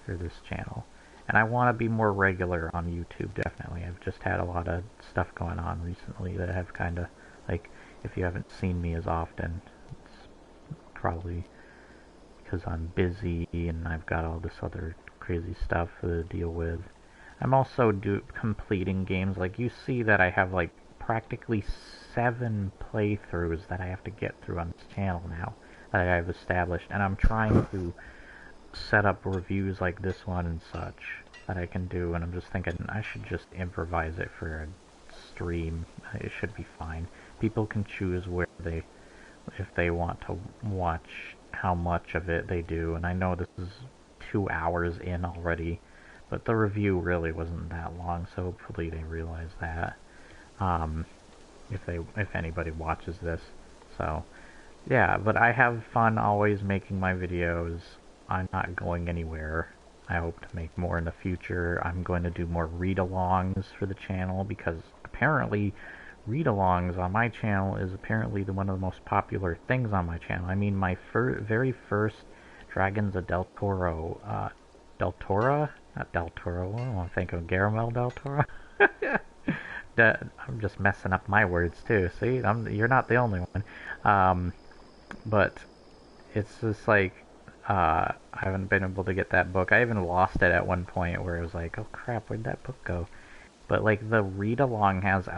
for this channel. And I want to be more regular on YouTube, definitely. I've just had a lot of stuff going on recently that have kind of, like, if you haven't seen me as often, it's probably because I'm busy and I've got all this other crazy stuff to deal with. I'm also completing games. Like, you see that I have, like, practically 7 playthroughs that I have to get through on this channel now that I've established. And I'm trying to set up reviews like this one and such that I can do, and I'm just thinking I should just improvise it for a stream. It should be fine. People can choose if they want to watch how much of it they do, and I know this is 2 hours in already, but the review really wasn't that long, so hopefully they realize that, if anybody watches this. So yeah, but I have fun always making my videos. I'm not going anywhere. I hope to make more in the future. I'm going to do more read-alongs for the channel because apparently read-alongs on my channel is apparently one of the most popular things on my channel. I mean, my very first Dragons of Del Toro, Del Toro? Not Del Toro, I want to think of Guillermo Del Toro. I'm just messing up my words too, see? You're not the only one. But it's just like, I haven't been able to get that book. I even lost it at one point where it was like, oh crap, where'd that book go? But like the read-along has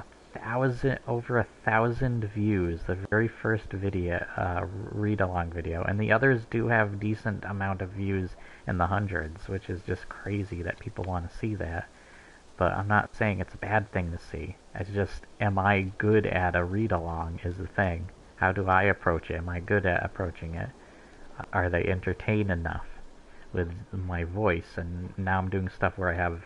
over 1,000 views, the very first video, read-along video, and the others do have decent amount of views in the hundreds, which is just crazy that people want to see that. But I'm not saying it's a bad thing to see. It's just, am I good at a read-along is the thing. How do I approach it? Am I good at approaching it? Are they entertained enough? with my voice, and now I'm doing stuff where I have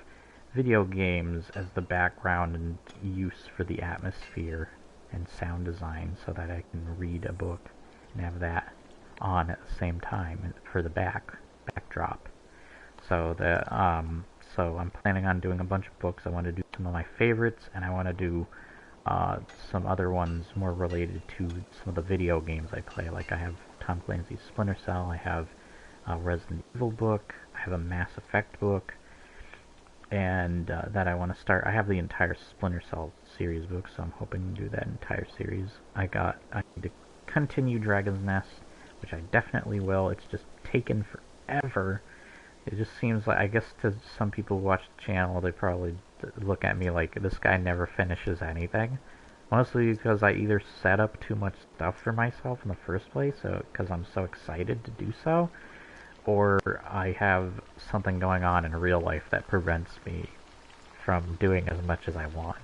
video games as the background and use for the atmosphere and sound design so that I can read a book and have that on at the same time for the backdrop. So so I'm planning on doing a bunch of books. I want to do some of my favorites, and I want to do some other ones more related to some of the video games I play. Like I have Tom Clancy's Splinter Cell, I have a Resident Evil book, I have a Mass Effect book, and that I want to start. I have the entire Splinter Cell series book, so I'm hoping to do that entire series. I need to continue Dragon's Nest, which I definitely will. It's just taken forever. It just seems like, I guess to some people who watch the channel, they probably look at me like, this guy never finishes anything. Mostly because I either set up too much stuff for myself in the first place, because I'm so excited to do so, or I have something going on in real life that prevents me from doing as much as I want.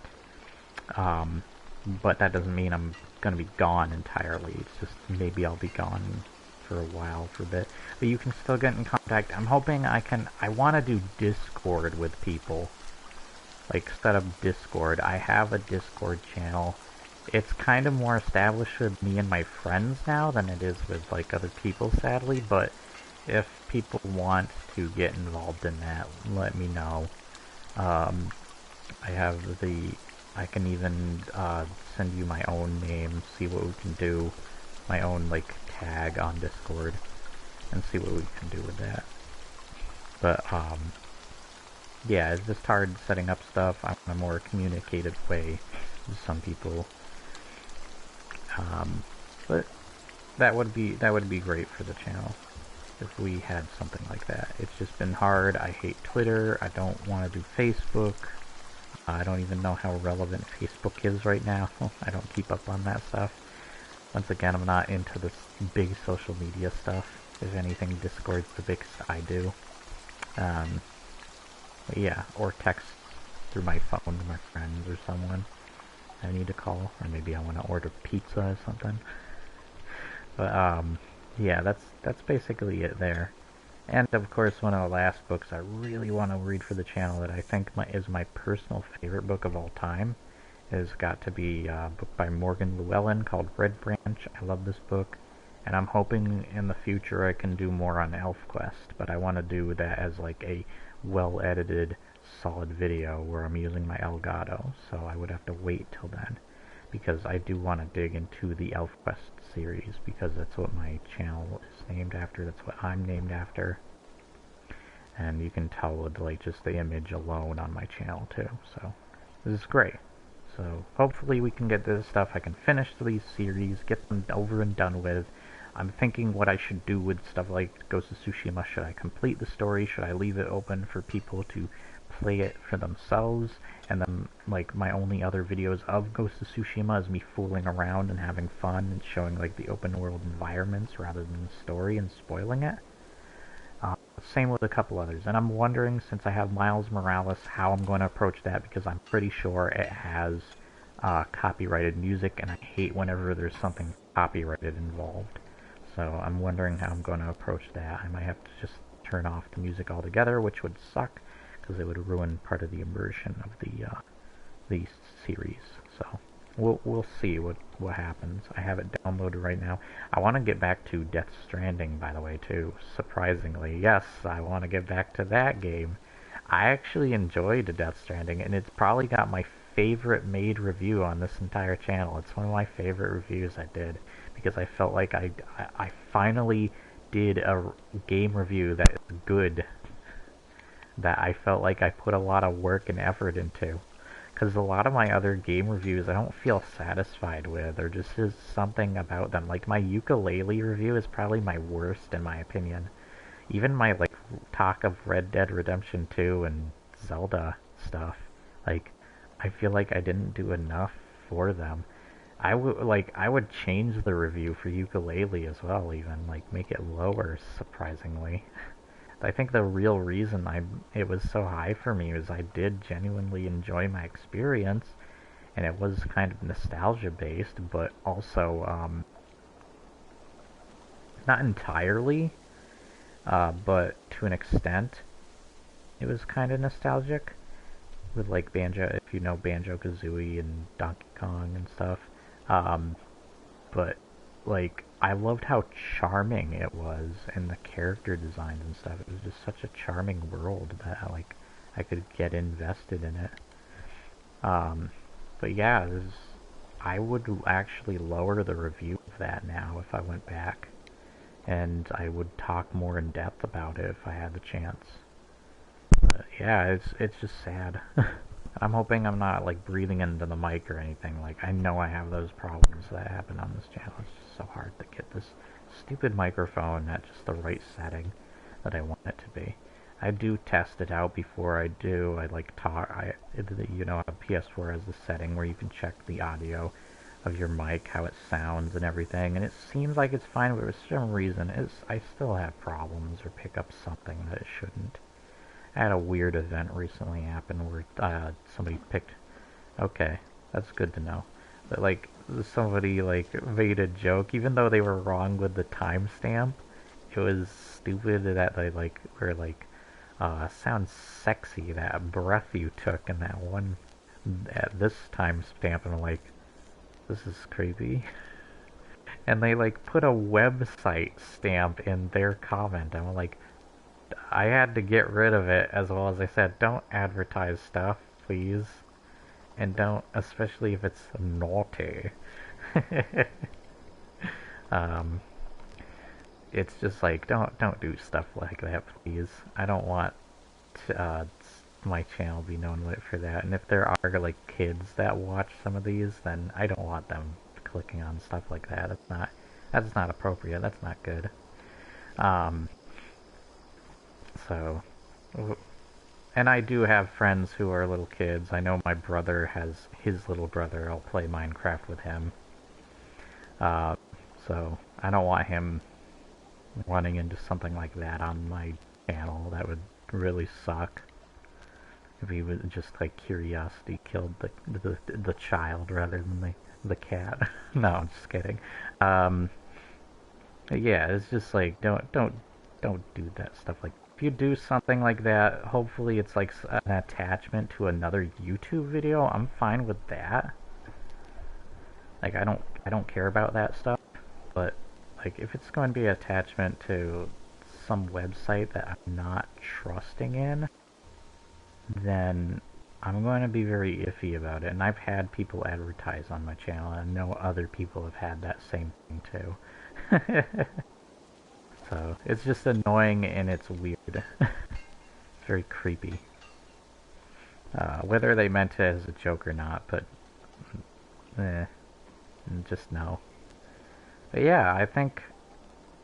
But that doesn't mean I'm going to be gone entirely. It's just maybe I'll be gone for a while, for a bit. But you can still get in contact. I'm hoping I want to do Discord with people. Like, set up Discord. I have a Discord channel. It's kind of more established with me and my friends now than it is with, like, other people, sadly. But if people want to get involved in that, let me know. I can even send you my own name, see what we can do. My own, like, tag on Discord, and see what we can do with that. But, yeah, it's just hard setting up stuff on a more communicative way with some people. But that would be great for the channel if we had something like that. It's just been hard. I hate Twitter. I don't want to do Facebook. I don't even know how relevant Facebook is right now. I don't keep up on that stuff. Once again, I'm not into this big social media stuff. If anything, Discord's the biggest I do. But yeah, or text through my phone to my friends or someone I need to call, or maybe I want to order pizza or something. But yeah, that's basically it there. And of course, one of the last books I really want to read for the channel that I think is my personal favorite book of all time has got to be a book by Morgan Llewellyn called Red Branch. I love this book, and I'm hoping in the future I can do more on ElfQuest, but I want to do that as like a well-edited, solid video where I'm using my Elgato, so I would have to wait till then, because I do want to dig into the ElfQuest series, because that's what my channel is named after, that's what I'm named after, and you can tell with like just the image alone on my channel too, so this is great. So hopefully we can get this stuff, I can finish these series, get them over and done with. I'm thinking what I should do with stuff like Ghost of Tsushima. Should I complete the story? Should I leave it open for people to play it for themselves? And then, like, my only other videos of Ghost of Tsushima is me fooling around and having fun and showing, like, the open world environments rather than the story and spoiling it. Same with a couple others. And I'm wondering, since I have Miles Morales, how I'm going to approach that, because I'm pretty sure it has copyrighted music, and I hate whenever there's something copyrighted involved. So I'm wondering how I'm going to approach that. I might have to just turn off the music altogether, which would suck, because it would ruin part of the immersion of the series. So we'll see what happens. I have it downloaded right now. I want to get back to Death Stranding, by the way, too. Surprisingly, yes, I want to get back to that game. I actually enjoyed Death Stranding, and it's probably got my favorite made review on this entire channel. It's one of my favorite reviews I did, because I felt like I finally did a game review that is good, that I felt like I put a lot of work and effort into. Because a lot of my other game reviews I don't feel satisfied with, or just is something about them. Like my ukulele review is probably my worst in my opinion. Even my like talk of Red Dead Redemption 2 and Zelda stuff, like I feel like I didn't do enough for them. I would change the review for ukulele as well, even like make it lower, surprisingly. I think the real reason it was so high for me is I did genuinely enjoy my experience, and it was kind of nostalgia based, but also not entirely. but to an extent, it was kind of nostalgic with like Banjo, if you know Banjo-Kazooie and Donkey Kong and stuff. Um, but like I loved how charming it was and the character designs and stuff. It was just such a charming world that I could get invested in it. Um, but yeah, I would actually lower the review of that now if I went back, and I would talk more in depth about it if I had the chance. But yeah, it's just sad. I'm hoping I'm not like breathing into the mic or anything. Like I know I have those problems that happen on this channel. It's just so hard to get this stupid microphone at just the right setting that I want it to be. I do test it out before I do. I like talk. PS4 has the setting where you can check the audio of your mic, how it sounds and everything, and it seems like it's fine, but for some reason, I still have problems or pick up something that it shouldn't. I had a weird event recently happen where somebody picked. Okay, that's good to know. But like somebody like made a joke, even though they were wrong with the timestamp. It was stupid that they like were like, sounds sexy that breath you took in that one at this timestamp, and I'm like, this is creepy. And they like put a website stamp in their comment. I'm like, I had to get rid of it, as well as I said, don't advertise stuff, please. And don't, especially if it's naughty. um, it's just like, don't do stuff like that, please. I don't want my channel to be known for that. And if there are like kids that watch some of these, then I don't want them clicking on stuff like that. That's not appropriate. That's not good. Um, So, and I do have friends who are little kids. I know my brother has his little brother. I'll play Minecraft with him. So I don't want him running into something like that on my channel. That would really suck. If he was just like curiosity killed the child rather than the cat. No, I'm just kidding. Yeah, it's just like don't do that stuff. Like if you do something like that, hopefully it's like an attachment to another YouTube video. I'm fine with that. Like I don't care about that stuff. But like if it's going to be an attachment to some website that I'm not trusting in, then I'm going to be very iffy about it. And I've had people advertise on my channel, and I know other people have had that same thing too. So it's just annoying and it's weird. It's very creepy. Whether they meant it as a joke or not, but just no. But yeah, I think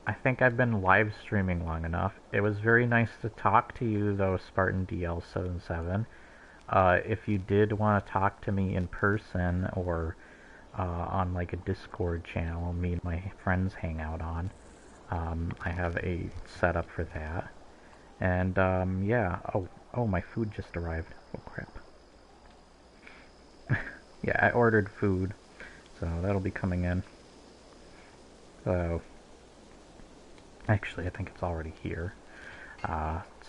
I've been live streaming long enough. It was very nice to talk to you though, Spartan DL77. If you did want to talk to me in person or on like a Discord channel me and my friends hang out on, I have a setup for that. And yeah, oh my food just arrived. Oh crap. Yeah, I ordered food, so that'll be coming in. So actually I think it's already here.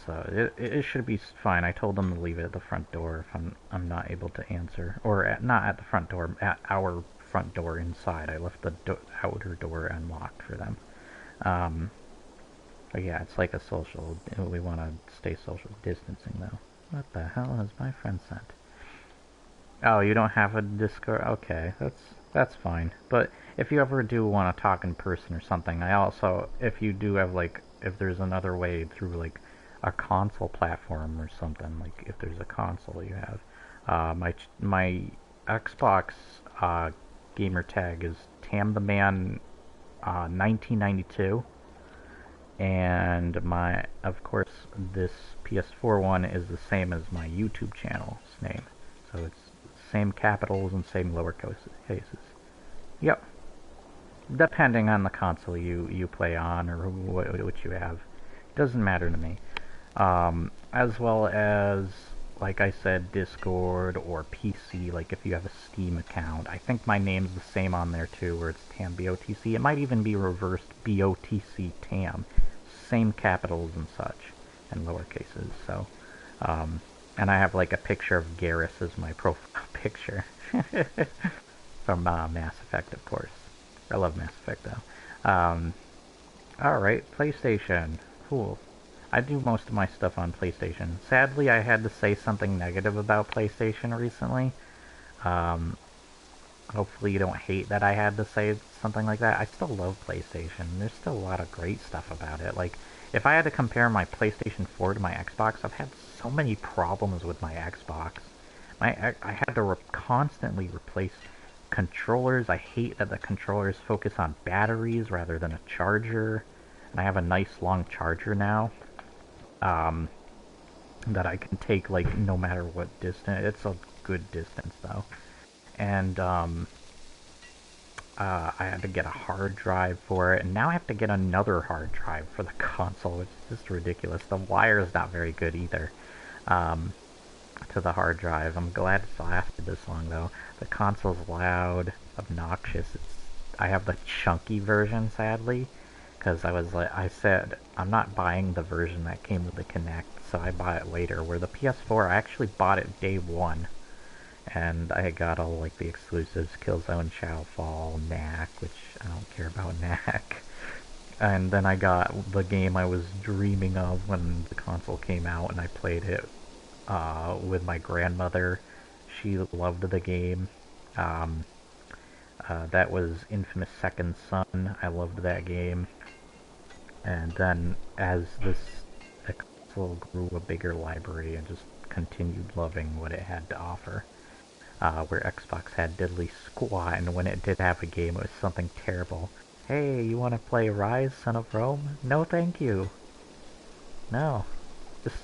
So it should be fine. I told them to leave it at the front door if I'm not able to answer, or not at the front door, at our front door inside. I left the outer door unlocked for them. But yeah, it's like a social. We want to stay social distancing though. What the hell has my friend sent? Oh, you don't have a Discord? Okay, that's fine. But if you ever do want to talk in person or something, I also, if you do have like, if there's another way through like a console platform or something, like if there's a console you have, my Xbox gamer tag is Tam the Man 1992, and of course this PS4 one is the same as my YouTube channel's name, so it's same capitals and same lowercase cases. Yep. Depending on the console you play on or what you have, it doesn't matter to me. As well as, like I said, Discord or PC. Like if you have a Steam account, I think my name's the same on there too, where it's TamBOTC. It might even be reversed BOTC Tam. same capitals and such, and lowercases. So, and I have like a picture of Garrus as my profile picture from Mass Effect, of course. I love Mass Effect though. Alright, PlayStation. Cool. I do most of my stuff on PlayStation. Sadly, I had to say something negative about PlayStation recently. Hopefully you don't hate that I had to say something like that. I still love PlayStation. There's still a lot of great stuff about it. Like, if I had to compare my PlayStation 4 to my Xbox, I've had so many problems with my Xbox. I had to constantly replace controllers. I hate that the controllers focus on batteries rather than a charger. And I have a nice long charger now. That I can take, like, no matter what distance. It's a good distance, though. And, I had to get a hard drive for it, and now I have to get another hard drive for the console, which is just ridiculous. The wire is not very good either, to the hard drive. I'm glad it's lasted this long, though. The console's loud, obnoxious. I have the chunky version, sadly, because I said, I'm not buying the version that came with the Kinect, so I bought it later, where the PS4, I actually bought it day one. And I got all, like, the exclusives, Killzone, Shadowfall, Knack, which I don't care about Knack. And then I got the game I was dreaming of when the console came out, and I played it with my grandmother. She loved the game. That was Infamous Second Son. I loved that game. And then, as the console grew a bigger library, I just continued loving what it had to offer. Where Xbox had diddly squat, and when it did have a game, it was something terrible. Hey, you want to play Rise, Son of Rome? No, thank you. No. Just,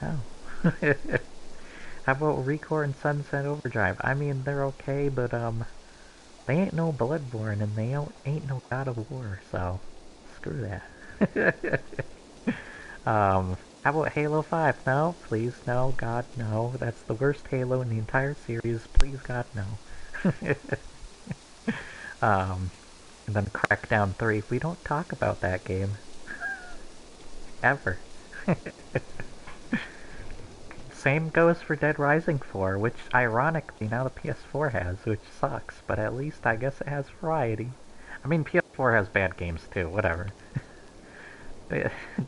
no. How about Recore and Sunset Overdrive? I mean, they're okay, but, they ain't no Bloodborne, and they ain't no God of War, so, screw that. How about Halo 5? No, please, no, God, no. That's the worst Halo in the entire series. Please, God, no. And then Crackdown 3. We don't talk about that game. Ever. Same goes for Dead Rising 4, which, ironically, now the PS4 has, which sucks, but at least I guess it has variety. I mean, PS4 has bad games too, whatever.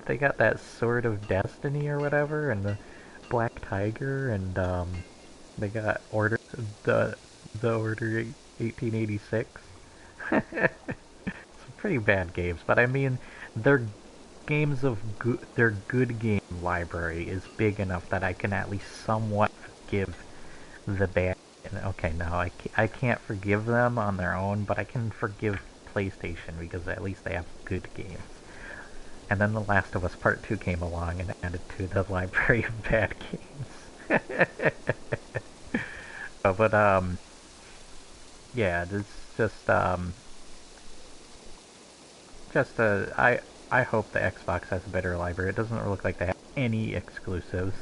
They got that Sword of Destiny or whatever, and the Black Tiger, and they got the Order 1886. Some pretty bad games, but I mean, their their good game library is big enough that I can at least somewhat forgive the bad. Okay, no, I can't forgive them on their own, but I can forgive PlayStation because at least they have good games. And then The Last of Us Part 2 came along and added to the library of bad games. Yeah, it's I hope the Xbox has a better library. It doesn't look like they have any exclusives.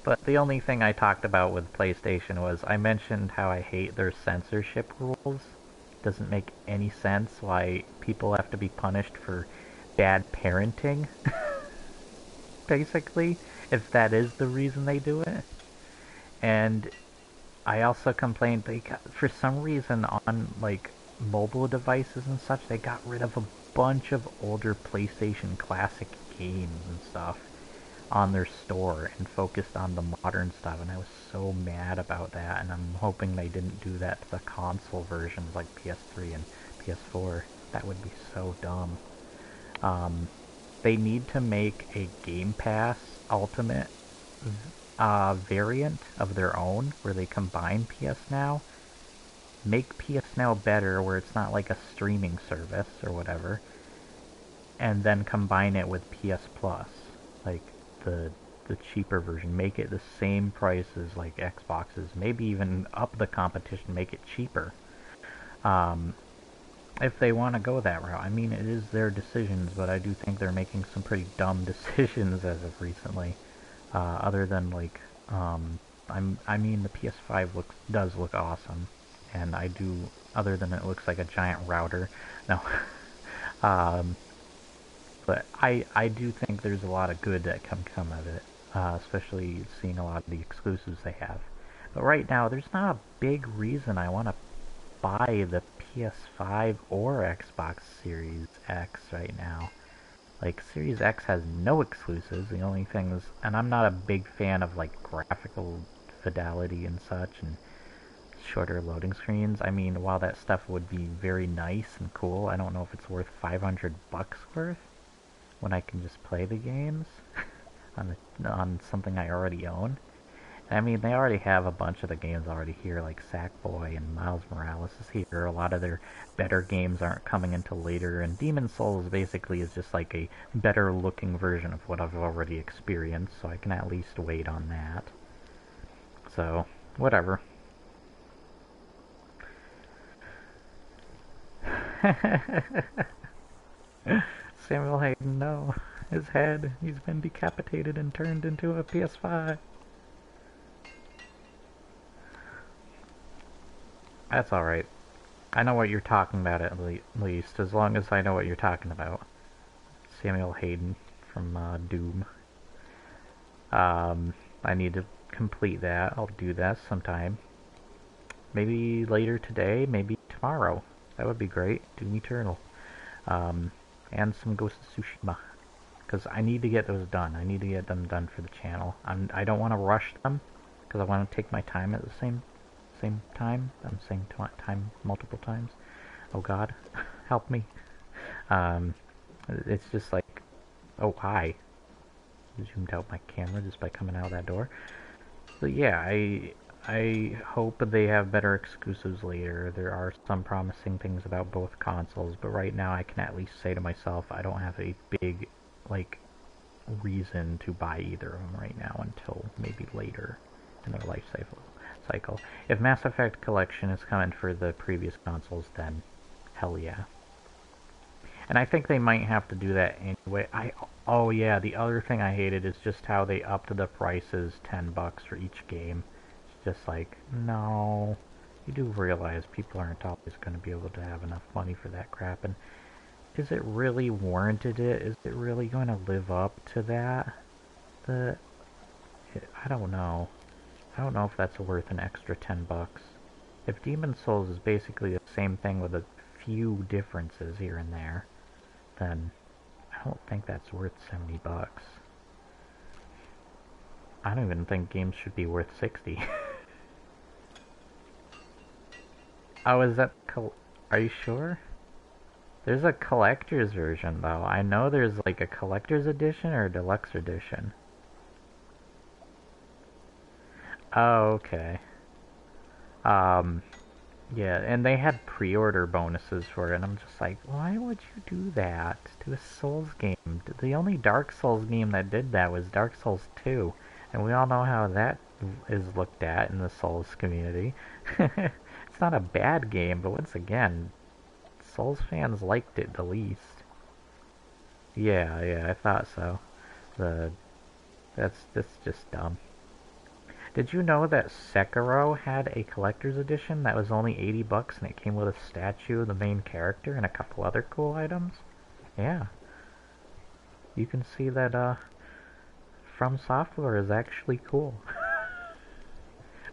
But the only thing I talked about with PlayStation was I mentioned how I hate their censorship rules. Doesn't make any sense why people have to be punished for bad parenting. Basically, if that is the reason they do it. And I also complained for some reason on, like, mobile devices and such, they got rid of a bunch of older PlayStation Classic games and stuff on their store and focused on the modern stuff, and I was so mad about that, and I'm hoping they didn't do that to the console versions like PS3 and PS4. That would be so dumb. They need to make a Game Pass Ultimate variant of their own where they combine PS Now. Make PS Now better where it's not like a streaming service or whatever, and then combine it with PS Plus, like the cheaper version. Make it the same price as like Xboxes, maybe even up the competition, make it cheaper. If they want to go that route. I mean, it is their decisions, but I do think they're making some pretty dumb decisions as of recently. Other than like, I mean, the PS5 does look awesome, and other than it looks like a giant router. No, Um, but I do think there's a lot of good that can come of it, especially seeing a lot of the exclusives they have. But right now, there's not a big reason I want to buy the PS5 or Xbox Series X right now. Like, Series X has no exclusives, the only things, and I'm not a big fan of, like, graphical fidelity and such, and shorter loading screens. I mean, while that stuff would be very nice and cool, I don't know if it's worth 500 bucks worth when I can just play the games on something I already own. I mean, they already have a bunch of the games already here, like Sackboy and Miles Morales is here. A lot of their better games aren't coming until later, and Demon Souls basically is just like a better looking version of what I've already experienced, so I can at least wait on that. So, whatever. Samuel Hayden, no. His head, he's been decapitated and turned into a PS5. That's alright. I know what you're talking about at least, as long as I know what you're talking about. Samuel Hayden from Doom. I need to complete that. I'll do that sometime. Maybe later today, maybe tomorrow. That would be great. Doom Eternal. And some Ghost of Tsushima. Because I need to get those done. I need to get them done for the channel. I don't want to rush them, because I want to take my time at the same time. I'm saying time multiple times. Oh God, help me. It's just like, oh hi. Zoomed out my camera just by coming out of that door. But yeah, I hope they have better exclusives later. There are some promising things about both consoles, but right now I can at least say to myself I don't have a big, like, reason to buy either of them right now until maybe later in their life cycle. If Mass Effect Collection is coming for the previous consoles, then hell yeah. And I think they might have to do that anyway. Oh yeah, the other thing I hated is just how they upped the prices $10 for each game. It's just like, no. You do realize people aren't always going to be able to have enough money for that crap, and is it really warranted it? Is it really going to live up to that? I don't know. I don't know if that's worth an extra $10. If Demon Souls is basically the same thing with a few differences here and there, then I don't think that's worth $70. I don't even think games should be worth 60. Oh, is that are you sure? There's a collector's version though. I know there's like a collector's edition or a deluxe edition. Oh, okay. Yeah, and they had pre-order bonuses for it, and I'm just like, why would you do that to a Souls game? The only Dark Souls game that did that was Dark Souls 2, and we all know how that is looked at in the Souls community. It's not a bad game, but once again, Souls fans liked it the least. Yeah, I thought so. That's just dumb. Did you know that Sekiro had a collector's edition that was only $80 and it came with a statue of the main character and a couple other cool items? Yeah. You can see that From Software is actually cool.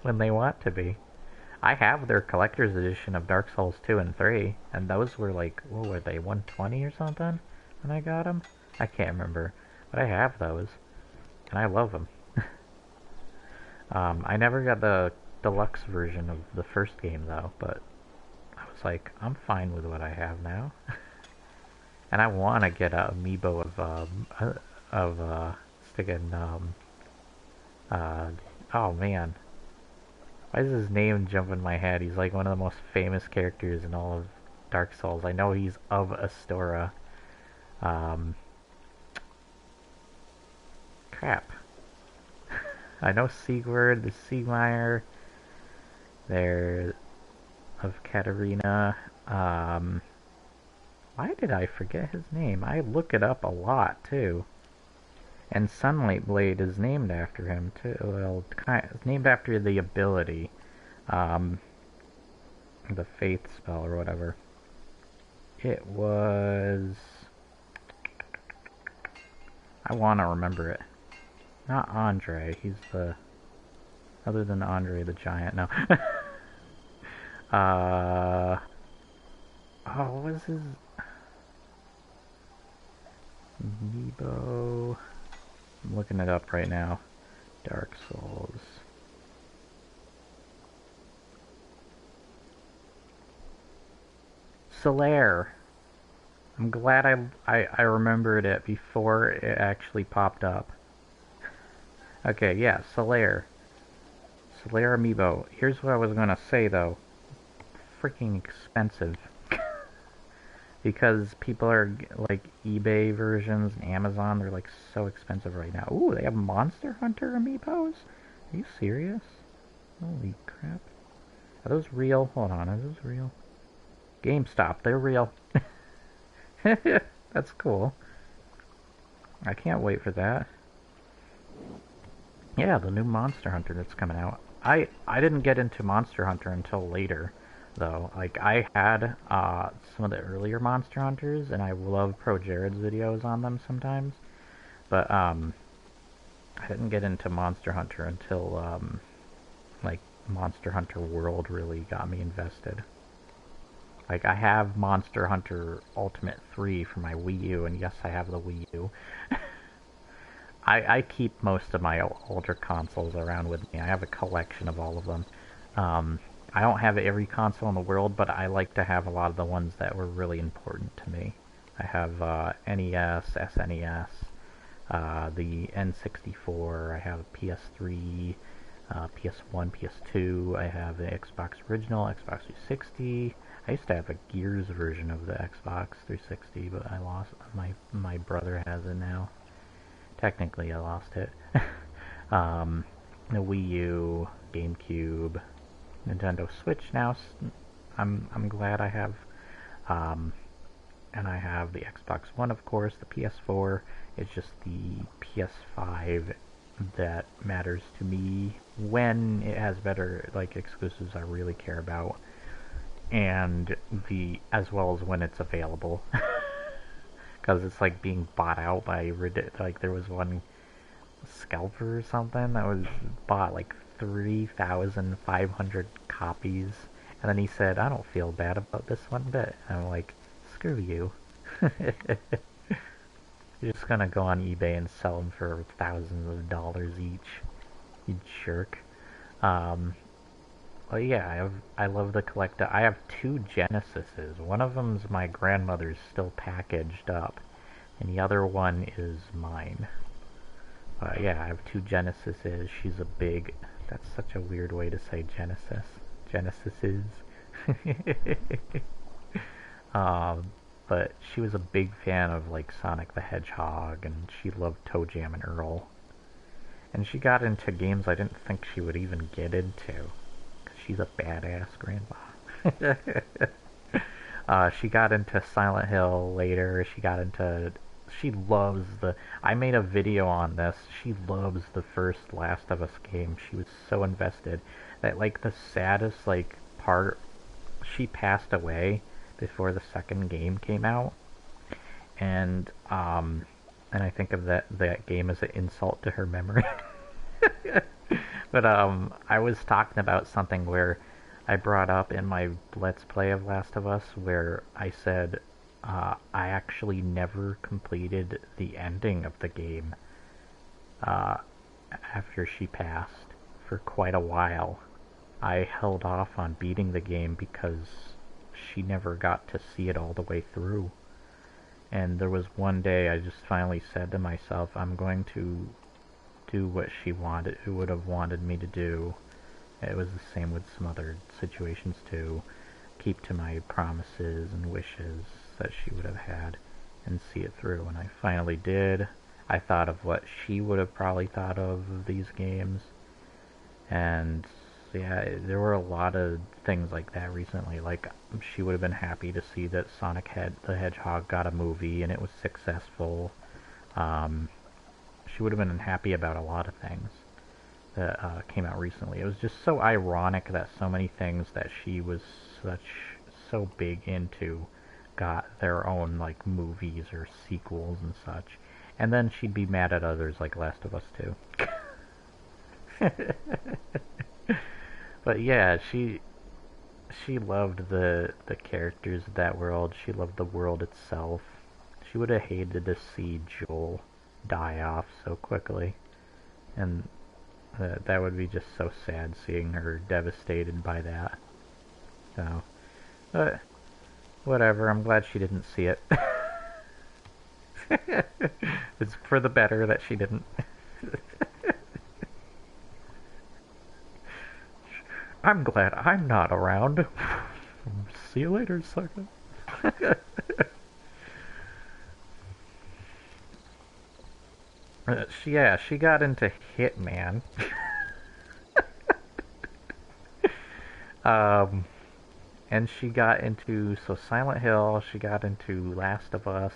When they want to be. I have their collector's edition of Dark Souls 2 and 3, and those were like, what were they, 120 or something when I got them? I can't remember, but I have those, and I love them. I never got the deluxe version of the first game though, but I was like, I'm fine with what I have now. And I want to get a amiibo of sticking, oh man. Why does his name jump in my head? He's like one of the most famous characters in all of Dark Souls. I know he's of Astora. Crap. I know Sigurd, the Siegmeyer, there of Katarina. Why did I forget his name? I look it up a lot too. And Sunlight Blade is named after him too. Well, it's named after the ability, the Faith spell or whatever. It was... I want to remember it. Not Andre, he's the... Other than Andre the Giant, no. Oh, what was his... Amiibo... I'm looking it up right now. Dark Souls... Solaire. I'm glad I remembered it before it actually popped up. Okay, yeah, Solaire. Solaire Amiibo. Here's what I was gonna say though. Freaking expensive. Because people are like eBay versions and Amazon, they're like so expensive right now. Ooh, they have Monster Hunter Amiibos? Are you serious? Holy crap. Are those real? Hold on, are those real? GameStop, they're real. That's cool. I can't wait for that. Yeah, the new Monster Hunter that's coming out. I didn't get into Monster Hunter until later, though. Like, I had some of the earlier Monster Hunters, and I love Pro Jared's videos on them sometimes. But, I didn't get into Monster Hunter until, like, Monster Hunter World really got me invested. Like, I have Monster Hunter Ultimate 3 for my Wii U, and yes, I have the Wii U. I keep most of my older consoles around with me. I have a collection of all of them. I don't have every console in the world, but I like to have a lot of the ones that were really important to me. I have NES, SNES, the N64, I have PS3, PS1, PS2, I have the Xbox original, Xbox 360. I used to have a Gears version of the Xbox 360, but I lost. My brother has it now. Technically, I lost it. The Wii U, GameCube, Nintendo Switch now. I'm glad I have. And I have the Xbox One, of course, the PS4. It's just the PS5 that matters to me when it has better like exclusives I really care about, and as well as when it's available. Because it's like being bought out by like there was one scalper or something that was bought like 3,500 copies, and then he said, "I don't feel bad about this one bit." And I'm like, "Screw you." You're just gonna go on eBay and sell them for thousands of dollars each. You jerk. Well, yeah, I love the collector. I have two Genesises. One of them's my grandmother's still packaged up, and the other one is mine. Yeah, I have two Genesises. She's a big... That's such a weird way to say Genesis. Genesises. But she was a big fan of like Sonic the Hedgehog, and she loved Toe Jam and Earl. And she got into games I didn't think she would even get into. Because she's a badass grandma. She got into Silent Hill later. She loves the... I made a video on this. She loves the first Last of Us game. She was so invested that, like, the saddest, like, part... She passed away before the second game came out. And I think of that game as an insult to her memory. But, I was talking about something where I brought up in my Let's Play of Last of Us, where I said, I actually never completed the ending of the game, after she passed for quite a while. I held off on beating the game because she never got to see it all the way through. And there was one day I just finally said to myself, I'm going to do what she wanted, who would have wanted me to do. It was the same with some other situations too. Keep to my promises and wishes that she would have had and see it through. And I finally did. I thought of what she would have probably thought of these games. And yeah, there were a lot of things like that recently. Like, she would have been happy to see that Sonic the Hedgehog got a movie and it was successful. She would have been happy about a lot of things that came out recently. It was just so ironic that so many things that she was so big into got their own like movies or sequels and such. And then she'd be mad at others like Last of Us 2. But yeah, she loved the characters of that world. She loved the world itself. She would have hated to see Joel die off so quickly, and that would be just so sad seeing her devastated by that. So, but whatever. I'm glad she didn't see it. It's for the better that she didn't. I'm glad I'm not around. See you later, sucker. She got into Hitman. um, and she got into Silent Hill. She got into Last of Us.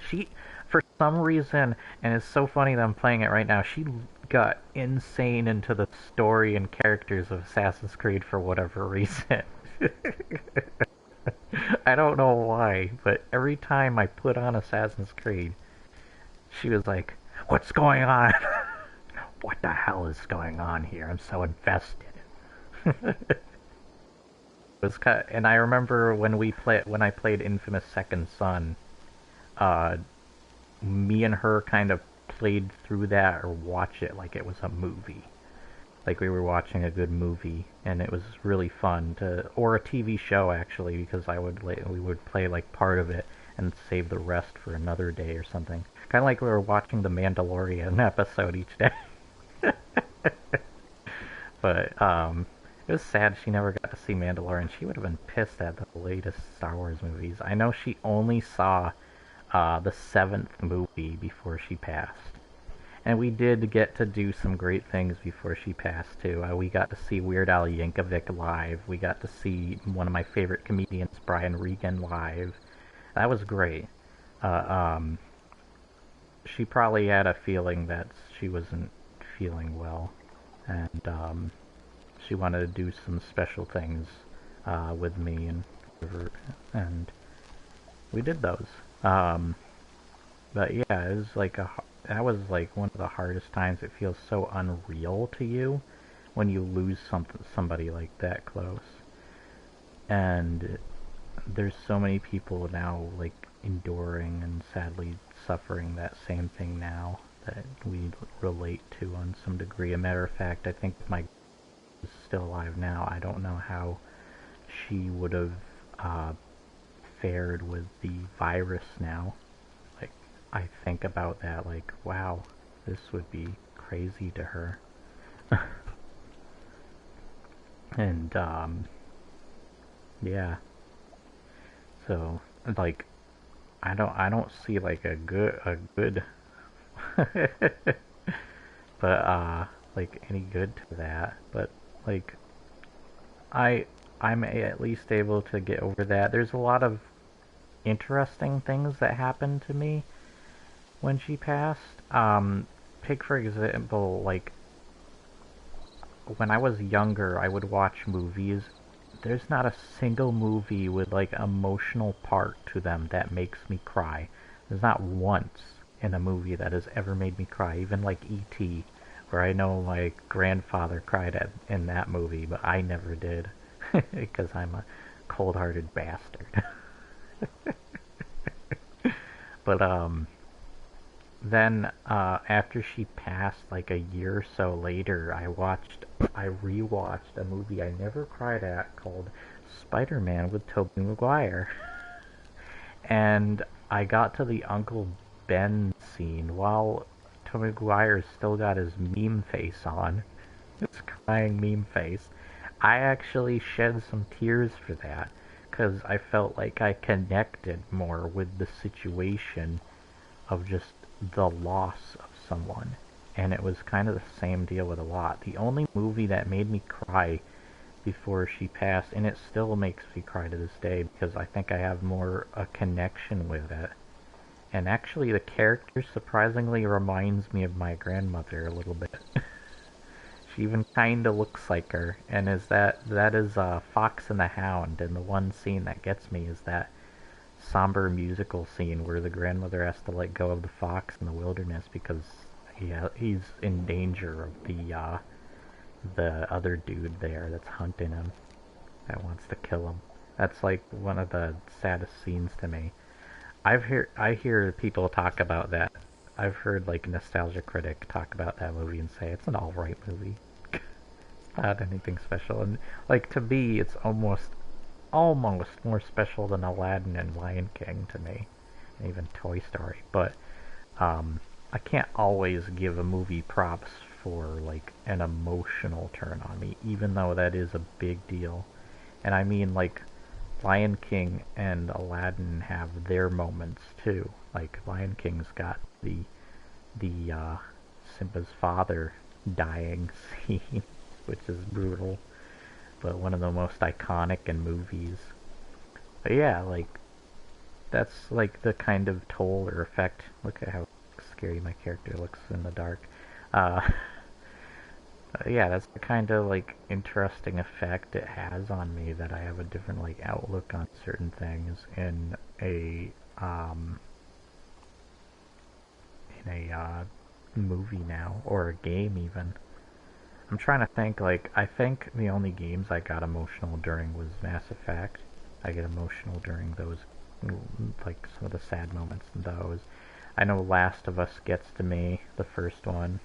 She, for some reason, and it's so funny that I'm playing it right now. She got insane into the story and characters of Assassin's Creed for whatever reason. I don't know why, but every time I put on Assassin's Creed, she was like, "What's going on? What the hell is going on here? I'm so invested." It was and I remember when I played Infamous Second Son, uh, me and her kind of played through that or watch it like it was a movie. Like we were watching a good movie, and it was really fun or a TV show actually, because we would play like part of it and save the rest for another day or something. Kind of like we were watching the Mandalorian episode each day. But it was sad she never got to see Mandalorian. She would have been pissed at the latest Star Wars movies. I know she only saw the seventh movie before she passed. And we did get to do some great things before she passed, too. We got to see Weird Al Yankovic live. We got to see one of my favorite comedians, Brian Regan, live. That was great. She probably had a feeling that she wasn't feeling well. And she wanted to do some special things with me, and we did those. But yeah, it was like that was like one of the hardest times. It feels so unreal to you when you lose somebody like that close. And there's so many people now like enduring and sadly suffering that same thing now that we relate to on some degree. A matter of fact, I think my is still alive now. I don't know how she would have fared with the virus now. Like, I think about that, like, wow, this would be crazy to her. And, yeah. So, like, I don't see, like, a good, but, like, any good to that. But, like, I'm at least able to get over that. There's a lot of interesting things that happened to me when she passed. Take for example, like when I was younger, I would watch movies. There's not a single movie with like emotional part to them that makes me cry. There's not once in a movie that has ever made me cry. Even like E.T., where I know my grandfather cried in that movie, but I never did because I'm a cold-hearted bastard. But then after she passed, like a year or so later, I rewatched a movie I never cried at called Spider-Man with Tobey Maguire. And I got to the Uncle Ben scene while Tobey Maguire still got his meme face on. His crying meme face. I actually shed some tears for that because I felt like I connected more with the situation of just the loss of someone. And it was kind of the same deal with a lot. The only movie that made me cry before she passed, and it still makes me cry to this day because I think I have more a connection with it. And actually the character surprisingly reminds me of my grandmother a little bit. She even kinda looks like her, and that is Fox and the Hound, and the one scene that gets me is that somber musical scene where the grandmother has to let go of the fox in the wilderness because he's in danger of the other dude there that's hunting him, that wants to kill him. That's like one of the saddest scenes to me. I hear people talk about that. I've heard like Nostalgia Critic talk about that movie and say it's an alright movie. Not anything special. And like to me it's almost more special than Aladdin and Lion King to me. And even Toy Story. But I can't always give a movie props for like an emotional turn on me, even though that is a big deal. And I mean like Lion King and Aladdin have their moments too. Like Lion King's got the Simba's father dying scene, which is brutal, but one of the most iconic in movies. But yeah, like that's like the kind of toll or effect. Look at how scary my character looks in the dark. Uh, yeah, that's the kind of like interesting effect it has on me that I have a different like outlook on certain things um in a movie now or a game even. I'm trying to think like I think the only games I got emotional during was Mass Effect. I get emotional during those like some of the sad moments in those. I know Last of Us gets to me, the first one.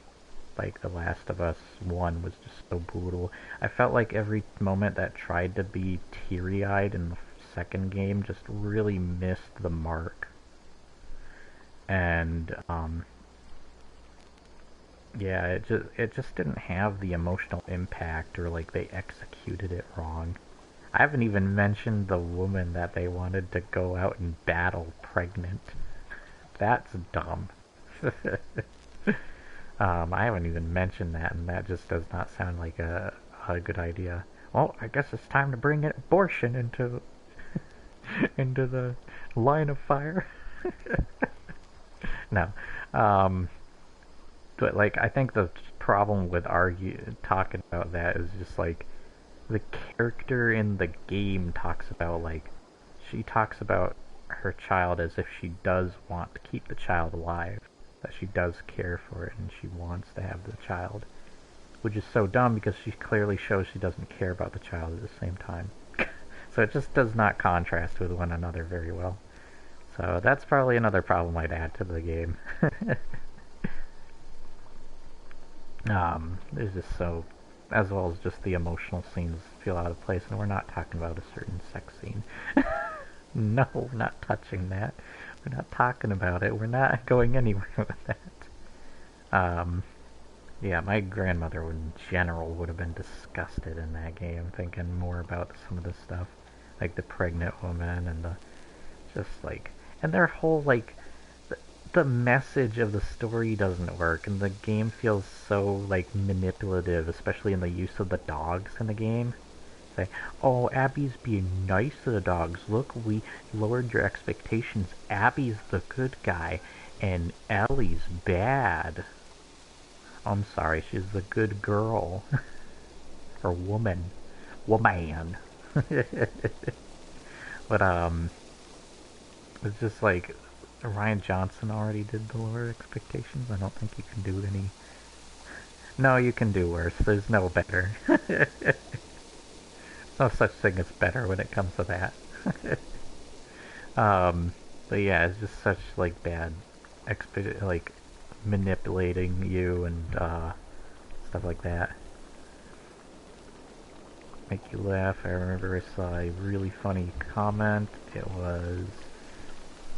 Like, The Last of Us 1 was just so brutal. I felt like every moment that tried to be teary-eyed in the second game just really missed the mark. And, yeah, it just didn't have the emotional impact, or like they executed it wrong. I haven't even mentioned the woman that they wanted to go out and battle pregnant. That's dumb. I haven't even mentioned that, and that just does not sound like a good idea. Well, I guess it's time to bring abortion into into the line of fire. No, but like I think the problem with talking about that is just like the character in the game talks about like she talks about her child as if she does want to keep the child alive, that she does care for it and she wants to have the child, which is so dumb because she clearly shows she doesn't care about the child at the same time. So it just does not contrast with one another very well. So that's probably another problem I'd add to the game. There's just so, as well as just the emotional scenes feel out of place, and we're not talking about a certain sex scene. No, we're not touching that. We're not talking about it. We're not going anywhere with that. Yeah, my grandmother in general would have been disgusted in that game, thinking more about some of the stuff, like the pregnant woman and the, just like, and their whole, like, the message of the story doesn't work, and the game feels so, like, manipulative, especially in the use of the dogs in the game. Say, oh, Abby's being nice to the dogs. Look, we lowered your expectations. Abby's the good guy, and Ellie's bad. I'm sorry, she's the good girl. Or woman. Woman. But, it's just like, Ryan Johnson already did the lower expectations. I don't think you can do any... No, you can do worse. There's no better. No such thing as better when it comes to that. But yeah, it's just such, like, bad... like, manipulating you and, stuff like that. Make you laugh. I remember I saw a really funny comment. It was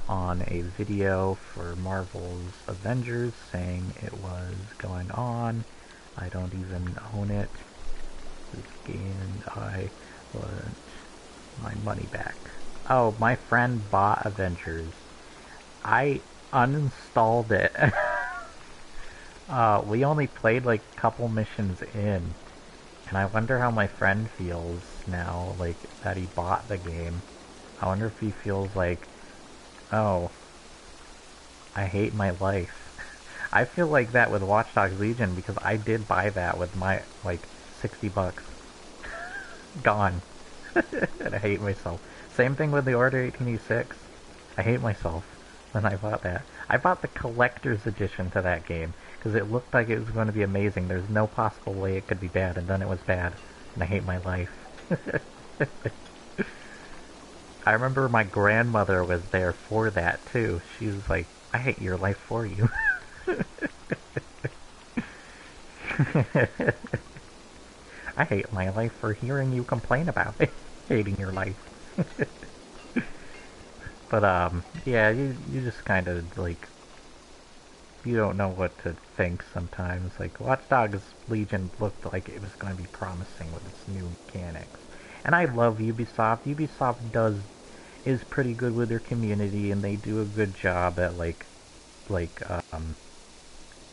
on a video for Marvel's Avengers saying it was going on. I don't even own it. This game and I want my money back. Oh, my friend bought Avengers. I uninstalled it. We only played like a couple missions in. And I wonder how my friend feels now, like, that he bought the game. I wonder if he feels like, oh, I hate my life. I feel like that with Watch Dogs Legion because I did buy that with my, like, $60. Gone. And I hate myself. Same thing with the Order 1886. I hate myself when I bought that. I bought the collector's edition to that game because it looked like it was going to be amazing. There's no possible way it could be bad, and then it was bad, and I hate my life. I remember my grandmother was there for that too. She was like, I hate your life for you. I hate my life for hearing you complain about it. Hating your life. But, yeah, you just kind of, like, you don't know what to think sometimes. Like, Watch Dogs Legion looked like it was going to be promising with its new mechanics. And I love Ubisoft. Ubisoft is pretty good with their community, and they do a good job at, like,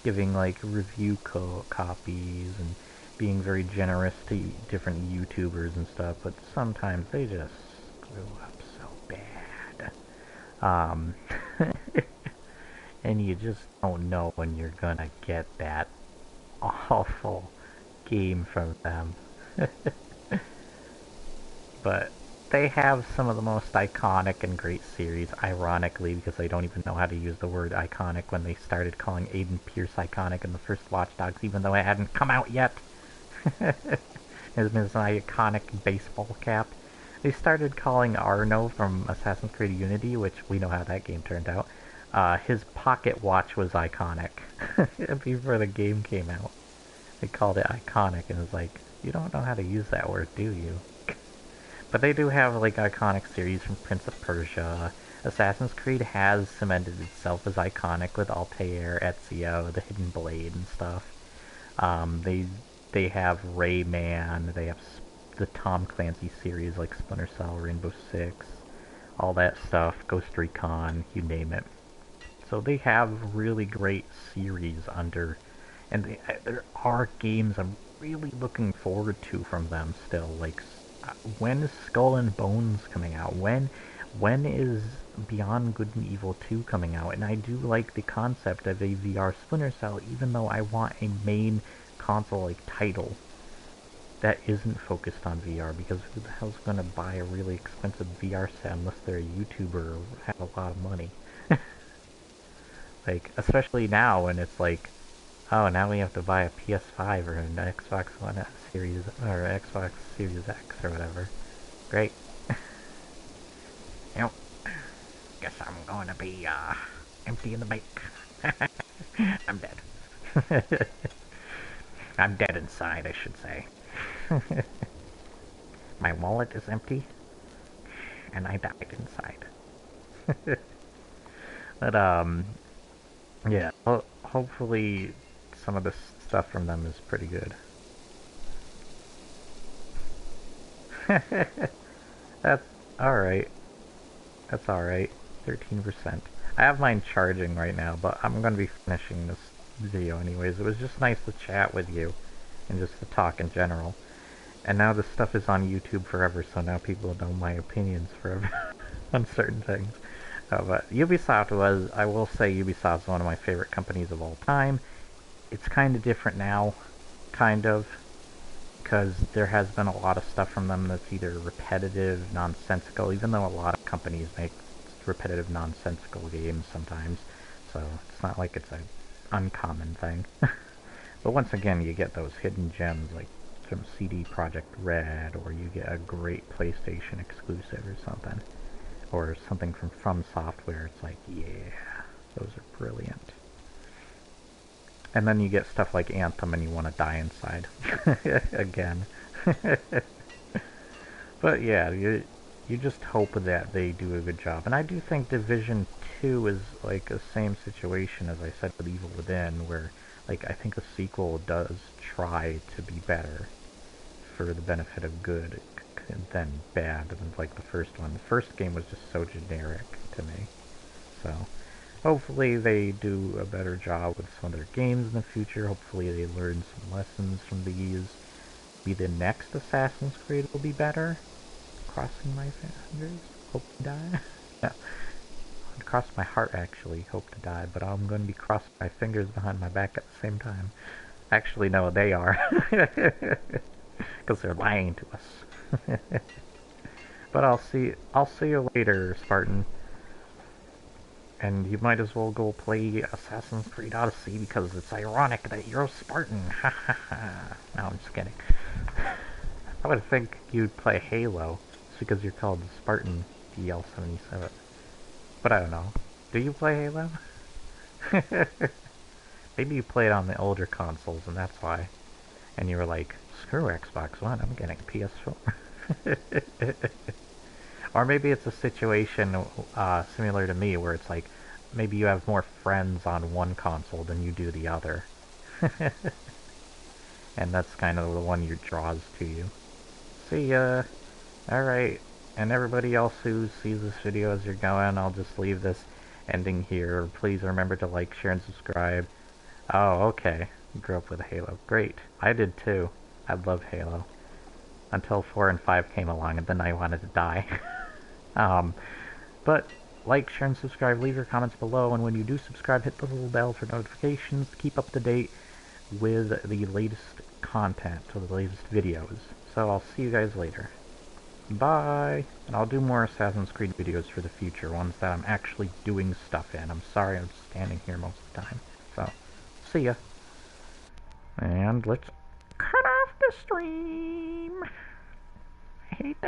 giving, like, review copies and being very generous to different YouTubers and stuff, but sometimes they just screw up so bad. Um, and you just don't know when you're gonna get that awful game from them. But they have some of the most iconic and great series, ironically, because they don't even know how to use the word iconic when they started calling Aiden Pierce iconic in the first Watch Dogs, even though it hadn't come out yet. His an iconic baseball cap. They started calling Arno from Assassin's Creed Unity, which we know how that game turned out. His pocket watch was iconic before the game came out. They called it iconic, and it was like, you don't know how to use that word, do you? But they do have, like, iconic series from Prince of Persia. Assassin's Creed has cemented itself as iconic with Altair, Ezio, the Hidden Blade, and stuff. They have Rayman, they have the Tom Clancy series like Splinter Cell, Rainbow Six, all that stuff, Ghost Recon, you name it. So they have really great series under, and there are games I'm really looking forward to from them still. Like, when is Skull and Bones coming out? When is Beyond Good and Evil 2 coming out? And I do like the concept of a VR Splinter Cell, even though I want a main console-like title that isn't focused on VR, because who the hell's gonna buy a really expensive VR set unless they're a YouTuber or have a lot of money? Like, especially now when it's like, oh, now we have to buy a PS5 or an Xbox One Series, or Xbox Series X or whatever. Great. Yep. Guess I'm going to be, empty in the bank. I'm dead. I'm dead inside, I should say. My wallet is empty, and I died inside. But, yeah, hopefully some of this stuff from them is pretty good. That's alright. That's alright. 13%. I have mine charging right now, but I'm going to be finishing this video anyways. It was just nice to chat with you, and just to talk in general. And now this stuff is on YouTube forever, so now people know my opinions forever on certain things. But Ubisoft I will say Ubisoft's one of my favorite companies of all time. It's kind of different now, kind of, because there has been a lot of stuff from them that's either repetitive, nonsensical, even though a lot of companies make repetitive, nonsensical games sometimes, so it's not like it's an uncommon thing. But once again, you get those hidden gems like from CD Projekt Red, or you get a great PlayStation exclusive or something. Or something from Software, it's like, yeah, those are brilliant. And then you get stuff like Anthem and you want to die inside. Again. But yeah, you just hope that they do a good job. And I do think Division 2 is like the same situation as I said with Evil Within, where like I think the sequel does try to be better for the benefit of good than bad than like the first one. The first game was just so generic to me. So hopefully they do a better job with some of their games in the future. Hopefully they learn some lessons from these. Maybe the next Assassin's Creed will be better. Crossing my fingers. Hope to die. Yeah. I'd cross my heart actually. Hope to die. But I'm going to be crossing my fingers behind my back at the same time. Actually, no, they are. Because they're lying to us. But I'll see you later, Spartan. And you might as well go play Assassin's Creed Odyssey because it's ironic that you're a Spartan. Ha ha ha. No, I'm just kidding. I would think you'd play Halo. It's because you're called Spartan DL77. But I don't know. Do you play Halo? Maybe you played on the older consoles and that's why. And you were like, screw Xbox One, I'm getting PS4. Or maybe it's a situation similar to me where it's like, maybe you have more friends on one console than you do the other. And that's kind of the one you draws to you. See ya. Alright. And everybody else who sees this video as you're going, I'll just leave this ending here. Please remember to like, share, and subscribe. Oh, okay. You grew up with Halo. Great. I did too. I love Halo. Until 4 and 5 came along, and then I wanted to die. But like, share, and subscribe. Leave your comments below, and when you do subscribe, hit the little bell for notifications to keep up to date with the latest content, or the latest videos. So I'll see you guys later. Bye! And I'll do more Assassin's Creed videos for the future, ones that I'm actually doing stuff in. I'm sorry I'm standing here most of the time. So, see ya. And let's cut off the stream. I hate that